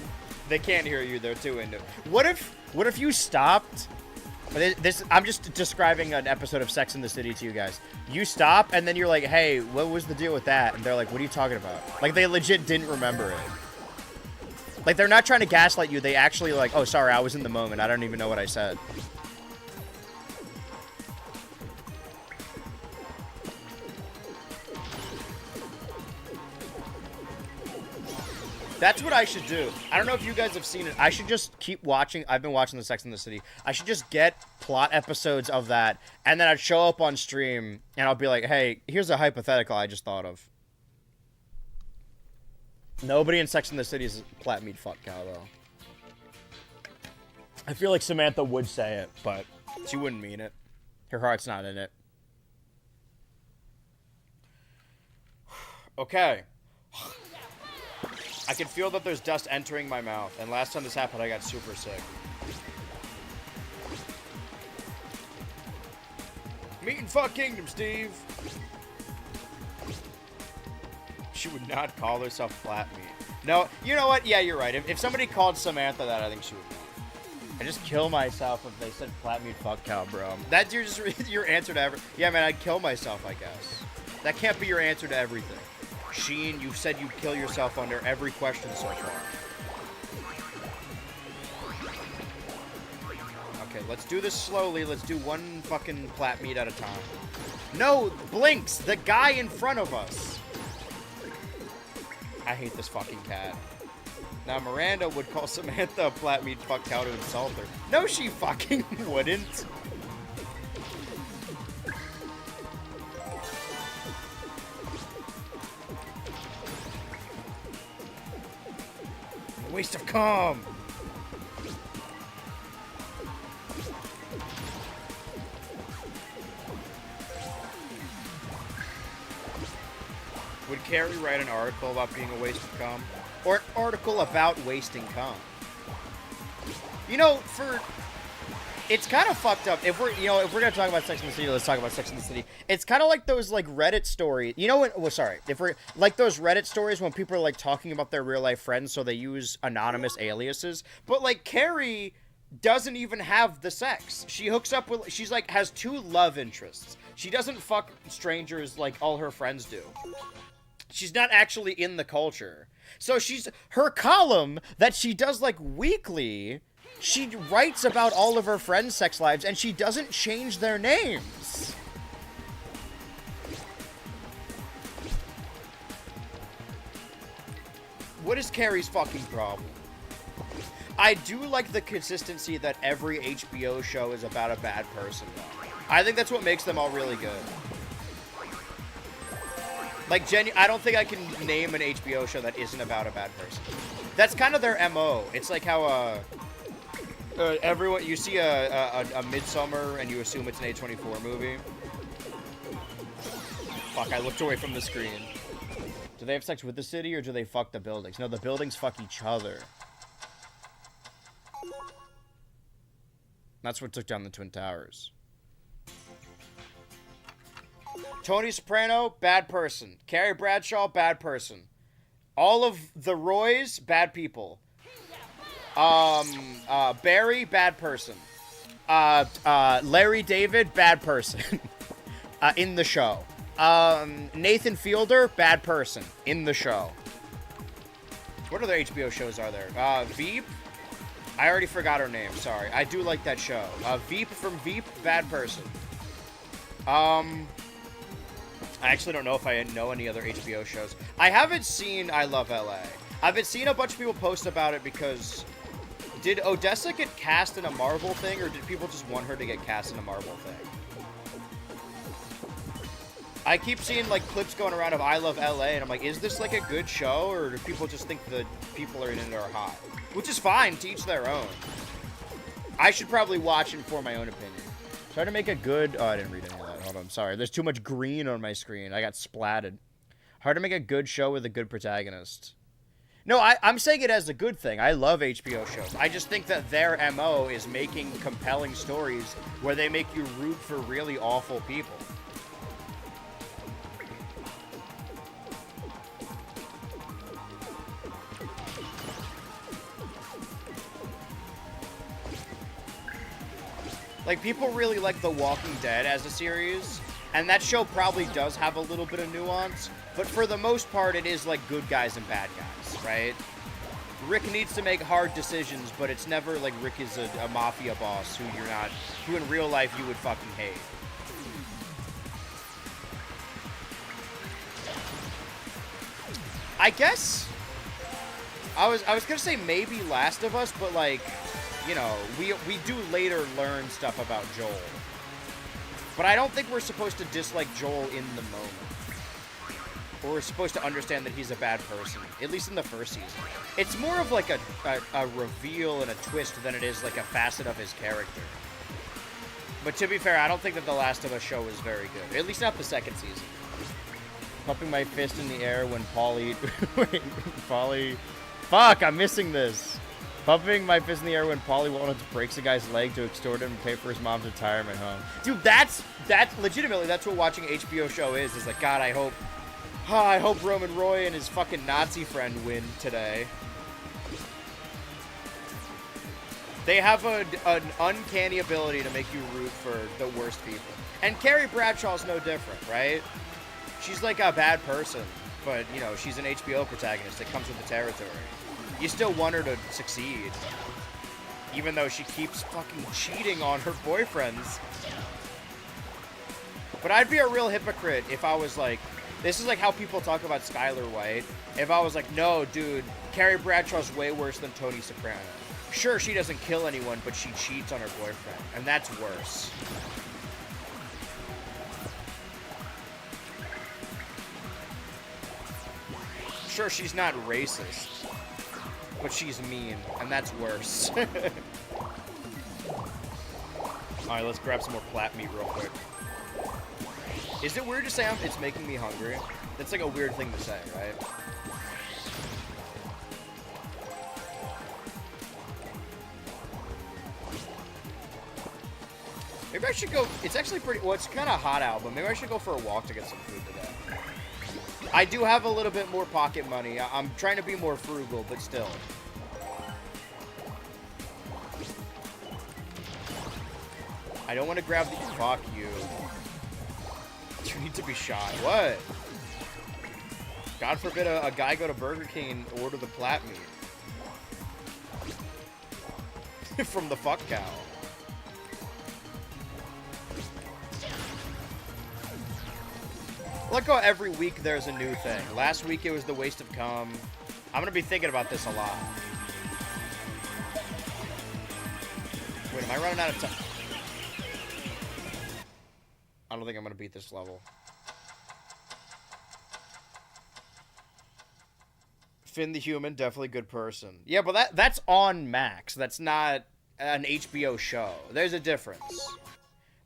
They can't hear you, they're too into it. What if you stopped? I'm just describing an episode of Sex and the City to you guys. You stop, and then you're like, hey, what was the deal with that? And they're like, what are you talking about? Like, they legit didn't remember it. Like, they're not trying to gaslight you. They actually like, oh, sorry, I was in the moment. I don't even know what I said. That's what I should do. I don't know if you guys have seen it. I should just keep watching. I've been watching the Sex and the City. I should just get plot episodes of that, and then I'd show up on stream, and I'll be like, hey, here's a hypothetical I just thought of. Nobody in Sex and the City is plat meat fuck cow, though. I feel like Samantha would say it, but she wouldn't mean it. Her heart's not in it. Okay. I can feel that there's dust entering my mouth, and last time this happened, I got super sick. Meat and fuck kingdom, Steve. She would not call herself flat meat. No, you know what? Yeah, you're right. If somebody called Samantha that, I think she would know. I just kill myself if they said flat meat fuck cow, bro. That's your answer to every. Yeah, man, I'd kill myself, I guess. That can't be your answer to everything. Sheen, you've said you'd kill yourself under every question so far. Okay, let's do this slowly. Let's do one fucking flat meat at a time. No, Blinx, the guy in front of us. I hate this fucking cat. Now, Miranda would call Samantha a flat meat fuck cow to insult her. No, she fucking wouldn't. Waste of calm. Would Carrie write an article about being a waste of cum? Or an article about wasting cum? You know, it's kind of fucked up. If we're gonna talk about Sex and the City, let's talk about Sex and the City. It's kind of like those like Reddit stories. You know what? Well, sorry. If we're like those Reddit stories when people are like talking about their real life friends, so they use anonymous aliases. But like Carrie doesn't even have the sex. She hooks up with. She's like has 2 love interests. She doesn't fuck strangers like all her friends do. She's not actually in the culture. So her column that she does like weekly, she writes about all of her friends' sex lives and she doesn't change their names. What is Carrie's fucking problem? I do like the consistency that every HBO show is about a bad person, though. I think that's what makes them all really good. Like, I don't think I can name an HBO show that isn't about a bad person. That's kind of their MO. It's like how, everyone, you see a Midsommar and you assume it's an A24 movie. Fuck, I looked away from the screen. Do they have sex with the city or do they fuck the buildings? No, the buildings fuck each other. That's what took down the Twin Towers. Tony Soprano, bad person. Carrie Bradshaw, bad person. All of the Roys, bad people. Barry, bad person. Larry David, bad person. In the show. Nathan Fielder, bad person. In the show. What other HBO shows are there? Veep? I already forgot her name, sorry. I do like that show. Veep from Veep, bad person. I actually don't know if I know any other HBO shows. I haven't seen I Love LA. I've been seeing a bunch of people post about it because... Did Odessa get cast in a Marvel thing, or did people just want her to get cast in a Marvel thing? I keep seeing, like, clips going around of I Love LA, and I'm like, is this, like, a good show, or do people just think the people in it are hot? Which is fine, to each their own. I should probably watch and form my own opinion. Try to make a good... Oh, I didn't read any of that. Hold on, sorry. There's too much green on my screen. I got splatted. Hard to make a good show with a good protagonist. No, I'm saying it as a good thing. I love HBO shows. I just think that their MO is making compelling stories where they make you root for really awful people. Like, people really like The Walking Dead as a series, and that show probably does have a little bit of nuance, but for the most part, it is like good guys and bad guys, right? Rick needs to make hard decisions, but it's never like Rick is a mafia boss who in real life you would fucking hate. I guess I was gonna say maybe Last of Us, but like, you know, we do later learn stuff about Joel. But I don't think we're supposed to dislike Joel in the moment. Or we're supposed to understand that he's a bad person, at least in the first season. It's more of like a reveal and a twist than it is like a facet of his character. But to be fair, I don't think that The Last of Us show is very good. At least not the second season. Pumping my fist in the air when Paulie... Wait, Paulie... Fuck, I'm missing this. Pumping my fist in the air when Paulie Walnuts breaks a guy's leg to extort him and pay for his mom's retirement home. Dude, that's legitimately, that's what watching an HBO show is like, God, I hope Roman Roy and his fucking Nazi friend win today. They have an uncanny ability to make you root for the worst people. And Carrie Bradshaw's no different, right? She's like a bad person, but, you know, she's an HBO protagonist. It comes with the territory. You still want her to succeed, even though she keeps fucking cheating on her boyfriends. But I'd be a real hypocrite if I was like, this is like how people talk about Skylar White. If I was like, no, dude, Carrie Bradshaw's way worse than Tony Soprano. Sure, she doesn't kill anyone, but she cheats on her boyfriend, and that's worse. Sure, she's not racist, but she's mean, and that's worse. Alright, let's grab some more plat meat real quick. Is it weird to say it's making me hungry? That's like a weird thing to say, right? Maybe I should go, it's actually pretty, well, it's kind of hot out, but maybe I should go for a walk to get some food today. I do have a little bit more pocket money. I'm trying to be more frugal, but still. I don't want to grab the, fuck you. You need to be shot. What? God forbid a guy go to Burger King and order the plat meat. From the fuck cow. Look how every week there's a new thing. Last week it was the waste of cum. I'm gonna be thinking about this a lot. Wait, am I running out of time? I don't think I'm gonna beat this level. Finn the Human, definitely good person. Yeah, but that's on Max. That's not an HBO show. There's a difference.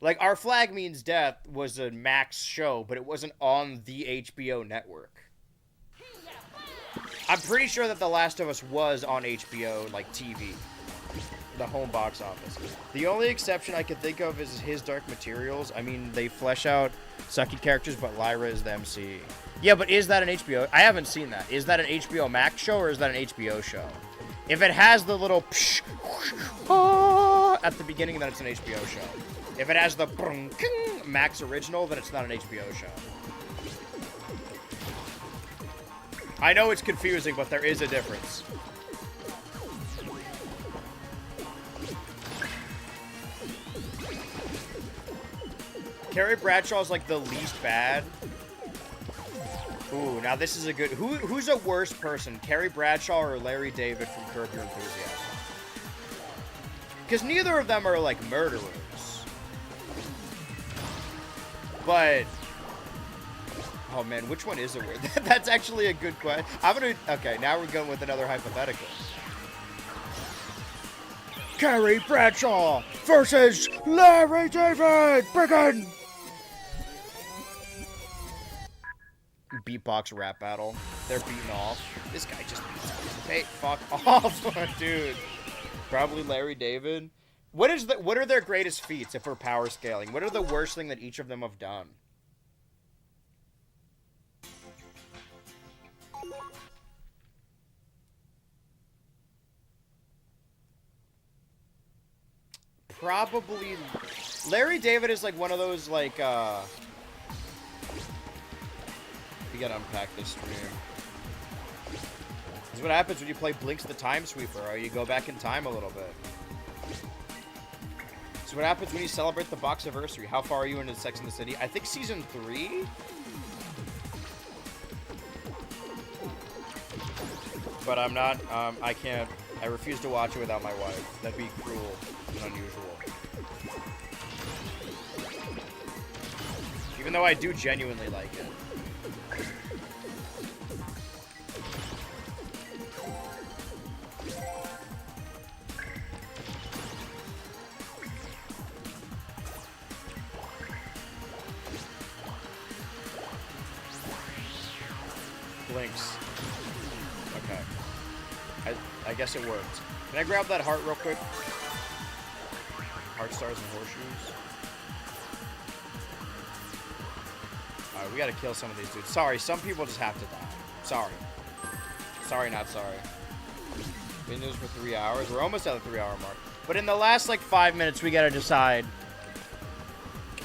Like, Our Flag Means Death was a Max show, but it wasn't on the HBO network. I'm pretty sure that The Last of Us was on HBO, like, TV. The home box office. The only exception I can think of is His Dark Materials. I mean, they flesh out sucky characters, but Lyra is the MC. Yeah, but is that an HBO? I haven't seen that. Is that an HBO Max show, or is that an HBO show? If it has the little psh, whoosh, ah, at the beginning, then it's an HBO show. If it has the Max original, then it's not an HBO show. I know it's confusing, but there is a difference. Carrie Bradshaw's like the least bad. Ooh, now this is a good... Who's a worse person? Carrie Bradshaw or Larry David from Curb Your Enthusiasm? Because neither of them are like murderers. But, oh man, which one is it weird? That's actually a good question. Okay, now we're going with another hypothetical. Carrie Bradshaw versus Larry David. Begin! Beatbox rap battle. They're beating off. This guy just beats off. Hey, fuck off, dude. Probably Larry David. What are their greatest feats if we're power scaling? What are the worst thing that each of them have done? Probably Larry David is like one of those like we gotta unpack this stream. This is what happens when you play Blinx the Time Sweeper, or you go back in time a little bit. So what happens when you celebrate the box anniversary? How far are you into Sex and the City? I think season 3? But I'm not, I can't, I refuse to watch it without my wife. That'd be cruel and unusual. Even though I do genuinely like it. Blinx. Okay. I I guess it worked. Can I grab that heart real quick? Heart stars and horseshoes. Alright, we gotta kill some of these dudes. Sorry, some people just have to die. Sorry. Sorry, not sorry. Been doing this for 3 hours. We're almost at the 3-hour mark. But in the last, like, 5 minutes, we gotta decide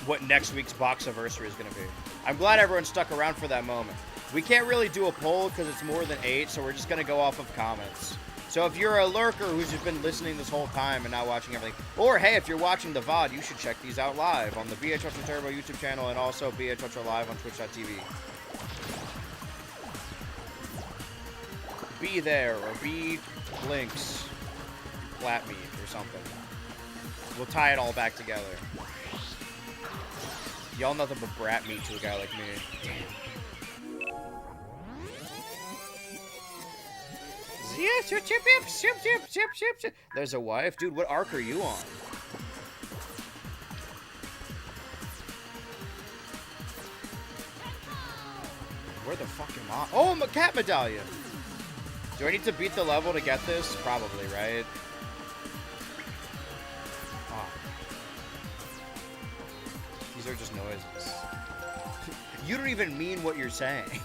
what next week's Boxiversary is gonna be. I'm glad everyone stuck around for that moment. We can't really do a poll because it's more than 8, so we're just gonna go off of comments. So if you're a lurker who's just been listening this whole time and not watching everything, or hey, if you're watching the VOD, you should check these out live on the BH Ultra Turbo YouTube channel and also BH Ultra Live on Twitch.tv. Be there, or be Blinx, flat meat, or something. We'll tie it all back together. Y'all nothing but brat meat to a guy like me. Damn. There's a wife? Dude, what arc are you on? Where the fuck am I? Oh, I'm a cat medallion! Do I need to beat the level to get this? Probably, right? Oh. These are just noises. You don't even mean what you're saying.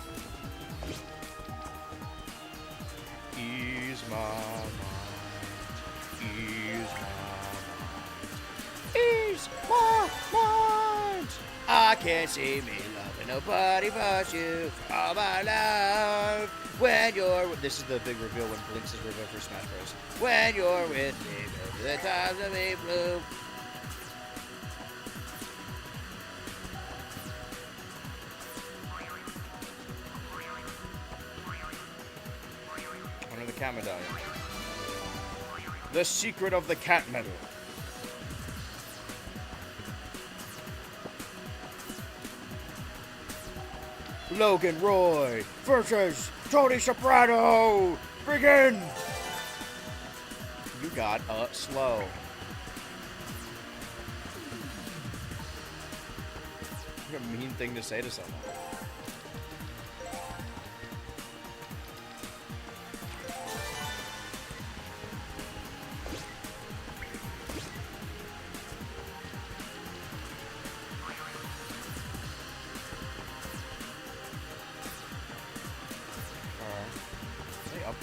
Ease my mind. Ease my mind. Ease my mind. I can't see me loving nobody but you all my life. When you're... This is the big reveal when Blinx is revealed for Smash Bros. When you're with me, baby, the times of me blue. One of the cat medallion. The secret of the cat medal. Logan Roy versus Tony Soprano. Begin. You got slow. What a mean thing to say to someone.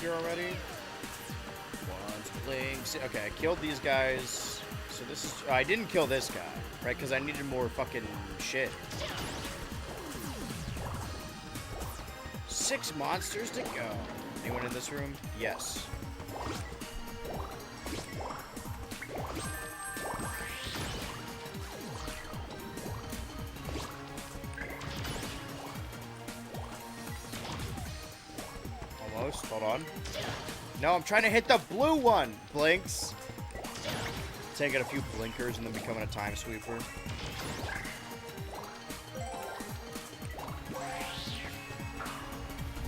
Here already. One's Blinx. Okay, I killed these guys. So this is... I didn't kill this guy, right? Because I needed more fucking shit. 6 monsters to go. Anyone in this room? Yes. Hold on. No, I'm trying to hit the blue one, Blinx. Taking a few blinkers and then becoming a time sweeper.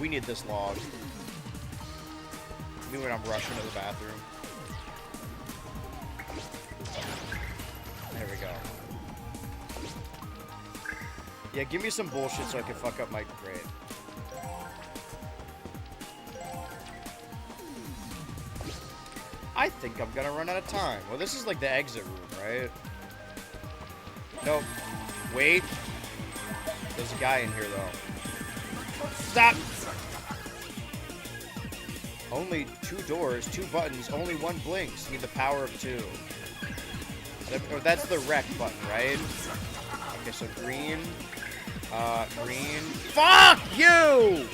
We need this log. Me when I'm rushing to the bathroom. There we go. Yeah, give me some bullshit so I can fuck up my grade. I think I'm gonna run out of time. Well, this is like the exit room, right? Nope. Wait. There's a guy in here, though. Stop! Only 2 doors, 2 buttons, only 1 Blinx. Need the power of 2. That's the rec button, right? Okay, so green. Green. Fuck you!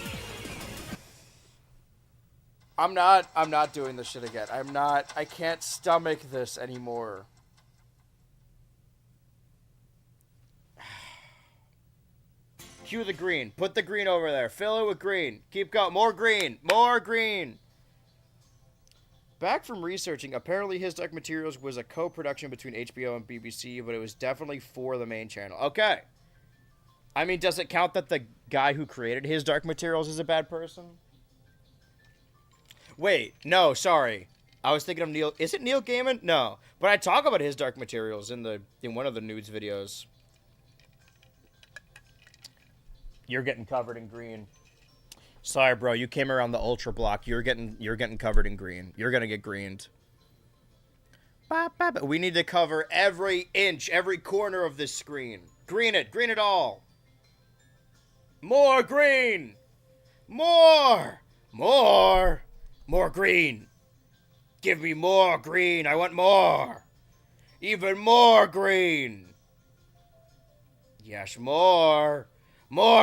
I'm not doing this shit again. I can't stomach this anymore. Cue the green. Put the green over there. Fill it with green. Keep going. More green. More green. Back from researching, apparently His Dark Materials was a co-production between HBO and BBC, but it was definitely for the main channel. Okay. I mean, does it count that the guy who created His Dark Materials is a bad person? Wait, no, sorry. I was thinking of Neil. Is it Neil Gaiman? No. But I talk about His Dark Materials in one of the nudes videos. You're getting covered in green. Sorry, bro. You came around the ultra block. You're getting covered in green. You're gonna get greened. We need to cover every inch, every corner of this screen. Green it all. More green. More green. Give me more green. I want more. Even more green. Yes, more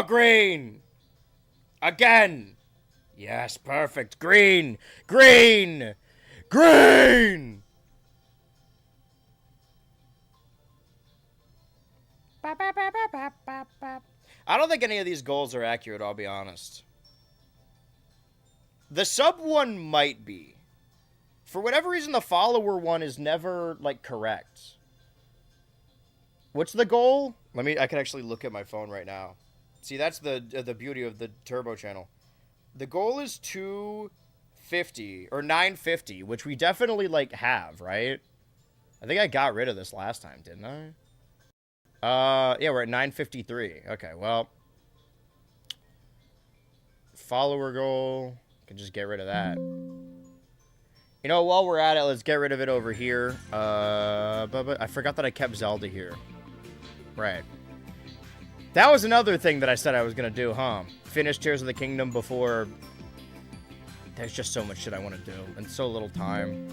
green. Again. Yes, perfect. Green. I don't think any of these goals are accurate, I'll be honest. The sub one might be. For whatever reason, the follower one is never, like, correct. What's the goal? I can actually look at my phone right now. See, that's the beauty of the Turbo channel. The goal is 250, or 950, which we definitely, like, have, right? I think I got rid of this last time, didn't I? Yeah, we're at 953. Okay, well. Follower goal. Can just get rid of that. You know, while we're at it, let's get rid of it over here. But I forgot that I kept Zelda here. Right. That was another thing that I said I was going to do, huh? Finish Tears of the Kingdom before... There's just so much shit I want to do, and so little time.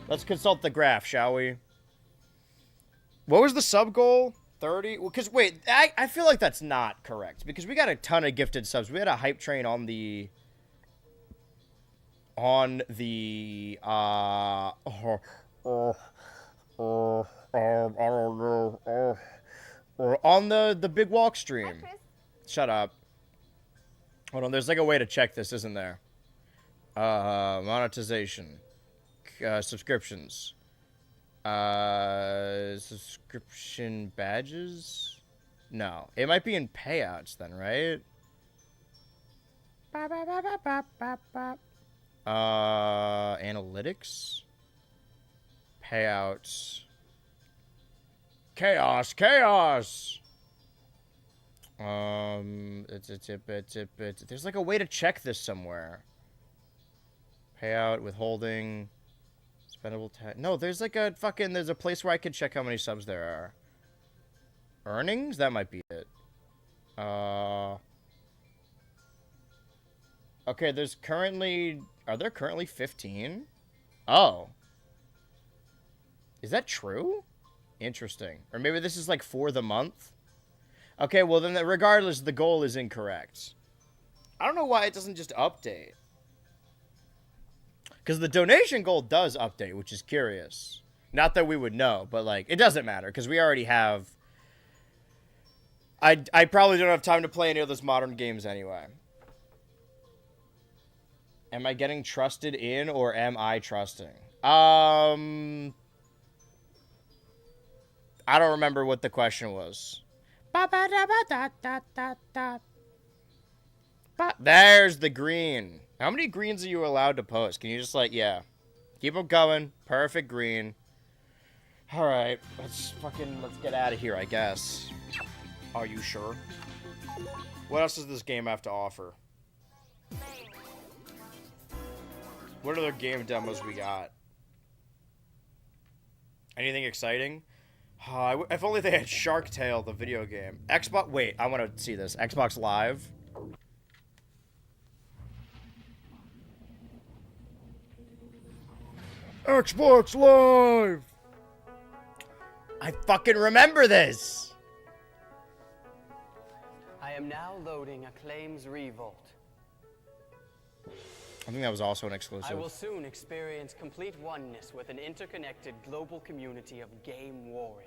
Let's consult the graph, shall we? What was the sub goal? 30? Well, because, wait, I feel like that's not correct, because we got a ton of gifted subs. We had a hype train on the... On the, I don't know, on the Big Walk stream. Shut up. Hold on, there's like a way to check this, isn't there? Monetization. Subscriptions. Subscription badges? No. It might be in payouts then, right? Analytics? Payouts. Chaos! There's like a way to check this somewhere. Payout, withholding, spendable tax. No, there's like a fucking, there's a place where I can check how many subs there are. Earnings? That might be it. Okay, there's currently... Are there currently 15? Oh. Is that true? Interesting. Or maybe this is like for the month? Okay, well then regardless, the goal is incorrect. I don't know why it doesn't just update. Because the donation goal does update, which is curious. Not that we would know, but like, it doesn't matter, because we already have... I probably don't have time to play any of those modern games anyway. Am I getting trusted in, or am I trusting? I don't remember what the question was. There's the green. How many greens are you allowed to post? Can you just, like, yeah. Keep them going. Perfect green. Alright, let's get out of here, I guess. Are you sure? What else does this game have to offer? What other game demos we got? Anything exciting? If only they had Shark Tale, the video game. Xbox... Wait, I want to see this. Xbox Live? Xbox Live! I fucking remember this! I am now loading Acclaim's Revolt. I think that was also an exclusive. I will soon experience complete oneness with an interconnected global community of game warriors.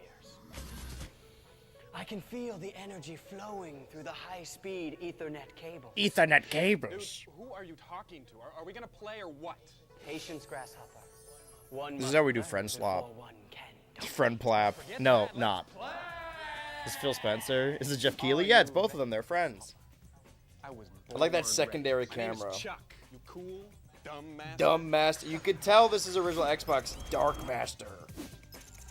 I can feel the energy flowing through the high-speed Ethernet cables. Ethernet cables? Dude, who are you talking to? Are we gonna play or what? Patience, Grasshopper. This is how we do friend swap. Friend plap. No, not. Is Phil Spencer? Is it Jeff Keighley? Yeah, it's both of them. They're friends. I like that secondary camera. Chuck. You cool, dumb master. Dumb master. You could tell this is original Xbox Dark Master.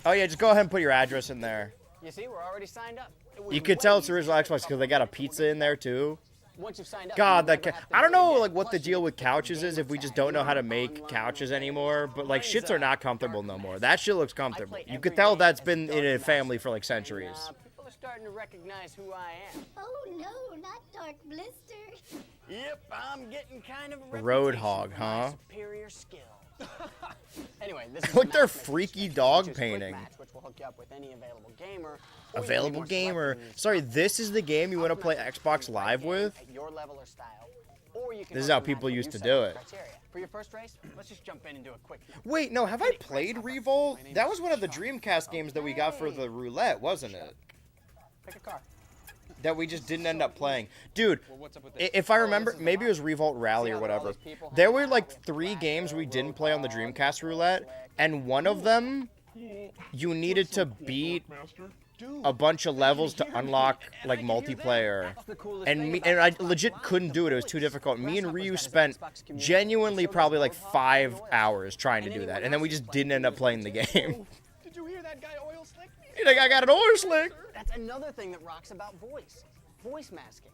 Oh yeah, just go ahead and put your address in there. You see, we're already signed up. You could tell it's original Xbox because they got a pizza in there too. Once you've signed up, God, you that never have to I don't do it know again. like what the Plus, deal you with get the couches is if we just don't know how to make couches anymore. But like shits are not comfortable no more. That shit looks comfortable. You could tell that's been in a family for like centuries. People are starting to recognize who I am. Oh no, not Dark Blister. Yep, I'm getting kind of a Roadhog, reputation for my huh? superior skill. Anyway, this is Like the their matchmaking freaky section, dog which is quick painting. match, which will hook you up with any available gamer. Or you can be Available more gamer. selective and Sorry, use this is the game you want to play optimize Xbox the right Live game with? at your level or style. Or you can This is hook how a match people where used you to set do the it. criteria. For your first race, let's just jump in and do a quick. Wait, no, have I played Revolt? That was one of the Dreamcast games that we got for the roulette, wasn't it? Pick a car. That we just didn't end up playing. Dude, Well, what's up with this? if I remember, maybe it was Revolt Rally or whatever. There were like 3 games we didn't play on the Dreamcast roulette, and one of them, you needed to beat a bunch of levels to unlock like multiplayer. And I legit couldn't do it. It was too difficult. Me and Ryu spent genuinely probably like 5 hours trying to do that, and then we just didn't end up playing the game. Did you hear that guy oil slick? He's like, I got an oil slick. That's another thing that rocks about voice. Voice masking.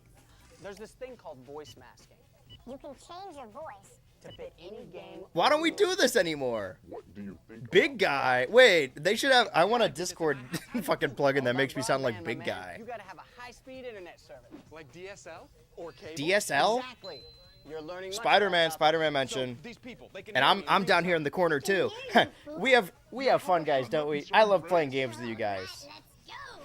There's this thing called voice masking. You can change your voice. To fit any game. Why don't we do this anymore? Big guy. Wait, they should have. I want a Discord fucking plugin that makes me sound like Big Guy. You gotta have a high-speed internet service. Like DSL or cable? DSL? Exactly. You're learning much Spider-Man, about- Spider-Man So mentioned. these people, they can And hear me I'm in down real here in the corner too. we have fun guys, don't we? I love playing games with you guys. Let's go.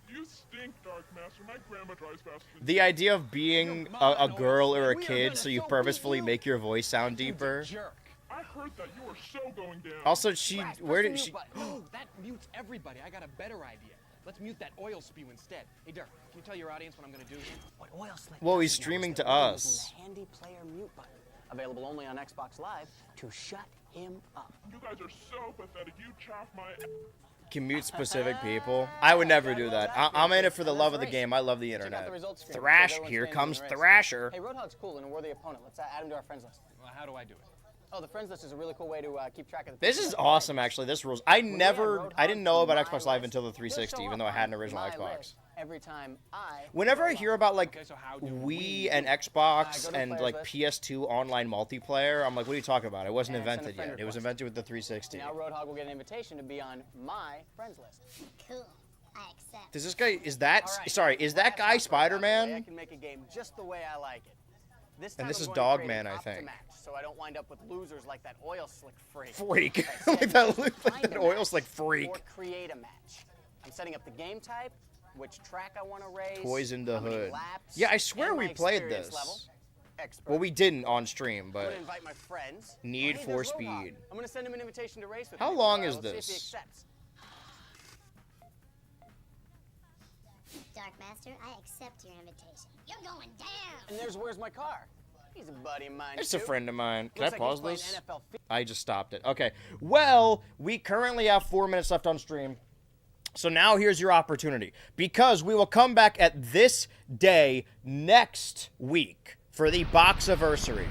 You stink, Dark Master. My grandma drives faster than The idea of being a girl or a kid so you purposefully make your voice sound deeper. jerk. I heard that you are so going down. Also, she Press where the did mute she? button. Oh, that mutes everybody. I got a better idea. Let's mute that oil spew instead. Hey, Dirk, can you tell your audience what I'm gonna do? What oil slick Whoa, he's doesn't know streaming is to that we're us. using the handy player mute button, available only on Xbox Live, to shut him up. You guys are so pathetic. You chaff my. Commute specific people. I would never do that. I'm in it for the love of the game. I love the Check out internet. the results screen. Thrash, Shows everyone's here names comes in the race. Thrasher. Hey, Roadhog's cool and a worthy opponent. Let's add him to our friends list. Well, how do I do it? Oh, the friends list is a really cool way to keep track of the This people is that are awesome, playing. actually. This rules. I When we never, add I didn't know Roadhog about to Xbox my Live list, until the he'll 360, show even up though I had an on original my Xbox. list every time I Whenever I Roadhog. hear about like Okay, so how do Wii we and do it? Xbox Go to and players like list. PS2 online multiplayer, I'm like, what are you talking about? It wasn't And send a invented friend yet. It was request. invented with the 360. Now Roadhog will get an invitation to be on my friends list. Cool. I accept. Does this guy, is that, All right, sorry, is that last guy up, I Spider-Man? can make a game just the way I like it. This And time this I'm is going Dog to create Man, an I think. optimatch, so I don't wind up with losers like that oil slick freak. Freak. Instead, Like that, just like find that a oil match slick freak. Or create a match. I'm setting up the game type, which track I want to race. Toys in the how many hood. laps, Yeah, I swear and we my played experience this. level. Expert. Well, we didn't on stream, I'm but gonna invite my friends. Need Hey, for there's Roadhog. Speed. I'm gonna send him an invitation to race with How me. long is Let's see if he this? accepts. Dark Master, I accept your invitation. You're going down. And there's Where's My Car. He's a buddy of mine. it's a too. friend of mine. Can Looks I like pause he's playing this? NFL I just stopped it. Okay. Well, we currently have 4 minutes left on stream. So now here's your opportunity. Because we will come back at this day next week for the Boxiversary.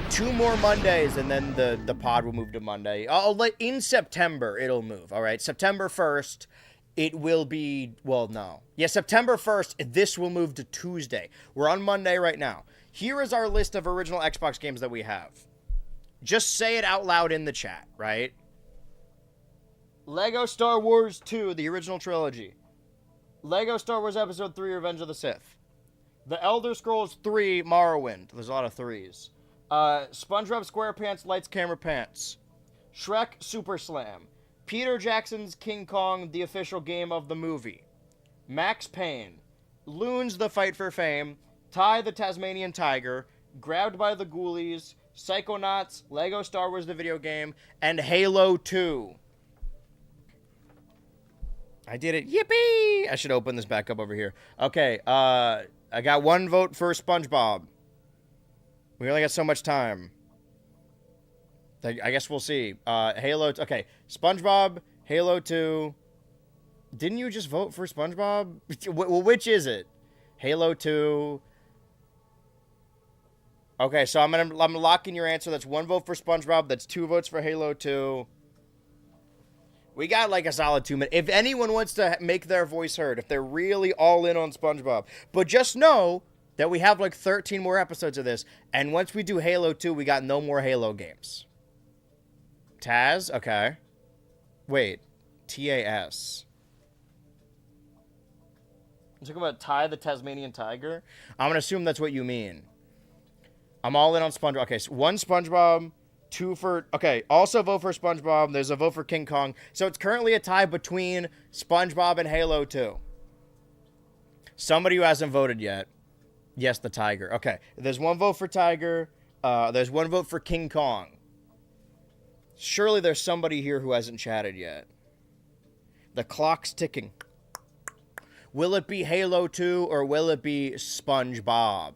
2 more Mondays, and then the pod will move to Monday. In September, it'll move, all right? September 1st, it will be, well, no. Yeah, September 1st, this will move to Tuesday. We're on Monday right now. Here is our list of original Xbox games that we have. Just say it out loud in the chat, right? Lego Star Wars 2, the original trilogy. Lego Star Wars Episode 3, Revenge of the Sith. The Elder Scrolls 3, Morrowind. There's a lot of threes. SpongeBob SquarePants Lights Camera Pants. Shrek Super Slam. Peter Jackson's King Kong, the official game of the movie. Max Payne. Loons, The Fight for Fame. Ty the Tasmanian Tiger. Grabbed by the Ghoulies. Psychonauts. Lego Star Wars the video game. And Halo 2. I did it. Yippee! I should open this back up over here. Okay, I got 1 vote for SpongeBob. We only got so much time. I guess we'll see. Halo. Okay, SpongeBob, Halo 2. Didn't you just vote for SpongeBob? Well, which is it? Halo 2. Okay, so I'm locking your answer. That's 1 vote for SpongeBob. That's 2 votes for Halo 2. We got like a solid 2 minutes. If anyone wants to make their voice heard, if they're really all in on SpongeBob, but just know that we have like 13 more episodes of this, and once we do Halo 2, we got no more Halo games. Taz? Okay. Wait. TAS. You talking about Ty the Tasmanian Tiger? I'm going to assume that's what you mean. I'm all in on SpongeBob. Okay, so 1 SpongeBob, 2 for... Okay, also vote for SpongeBob. There's a vote for King Kong. So it's currently a tie between SpongeBob and Halo 2. Somebody who hasn't voted yet. Yes, the Tiger. Okay, there's 1 vote for Tiger. There's 1 vote for King Kong. Surely there's somebody here who hasn't chatted yet. The clock's ticking. Will it be Halo 2 or will it be SpongeBob?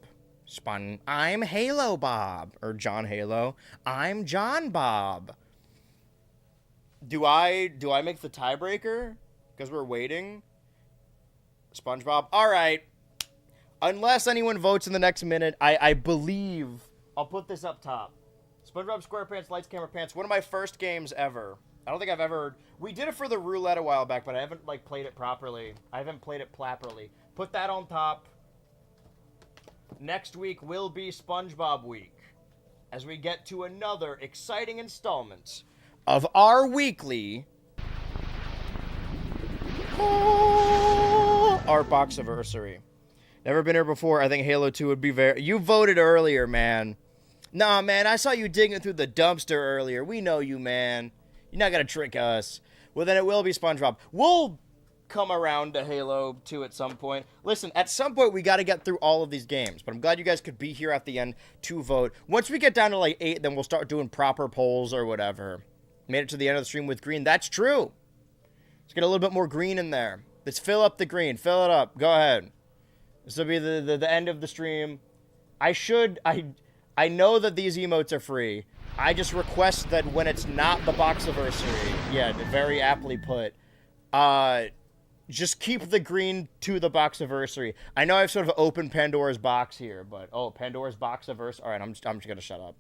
I'm Halo Bob. Or John Halo. I'm John Bob. Do I make the tiebreaker? Because we're waiting? SpongeBob? Alright. Unless anyone votes in the next minute, I believe... I'll put this up top. SpongeBob SquarePants Lights Camera Pants. One of my first games ever. I don't think I've ever... We did it for the roulette a while back, but I haven't, like, played it properly. I haven't played it properly. Put that on top. Next week will be SpongeBob Week. As we get to another exciting installment of our weekly... our Boxiversary. Never been here before. I think Halo 2 would be very... You voted earlier, man. Nah, man, I saw you digging through the dumpster earlier. We know you, man. You're not going to trick us. Well, then it will be SpongeBob. We'll come around to Halo 2 at some point. Listen, at some point, we got to get through all of these games. But I'm glad you guys could be here at the end to vote. Once we get down to, like, 8, then we'll start doing proper polls or whatever. Made it to the end of the stream with green. That's true. Let's get a little bit more green in there. Let's fill up the green. Fill it up. Go ahead. This will be the end of the stream. I know that these emotes are free. I just request that when it's not the Boxiversary, yeah, very aptly put, just keep the green to the Boxiversary. I know I've sort of opened Pandora's box here, but, oh, Pandora's Boxiverse. All right, I'm just going to shut up.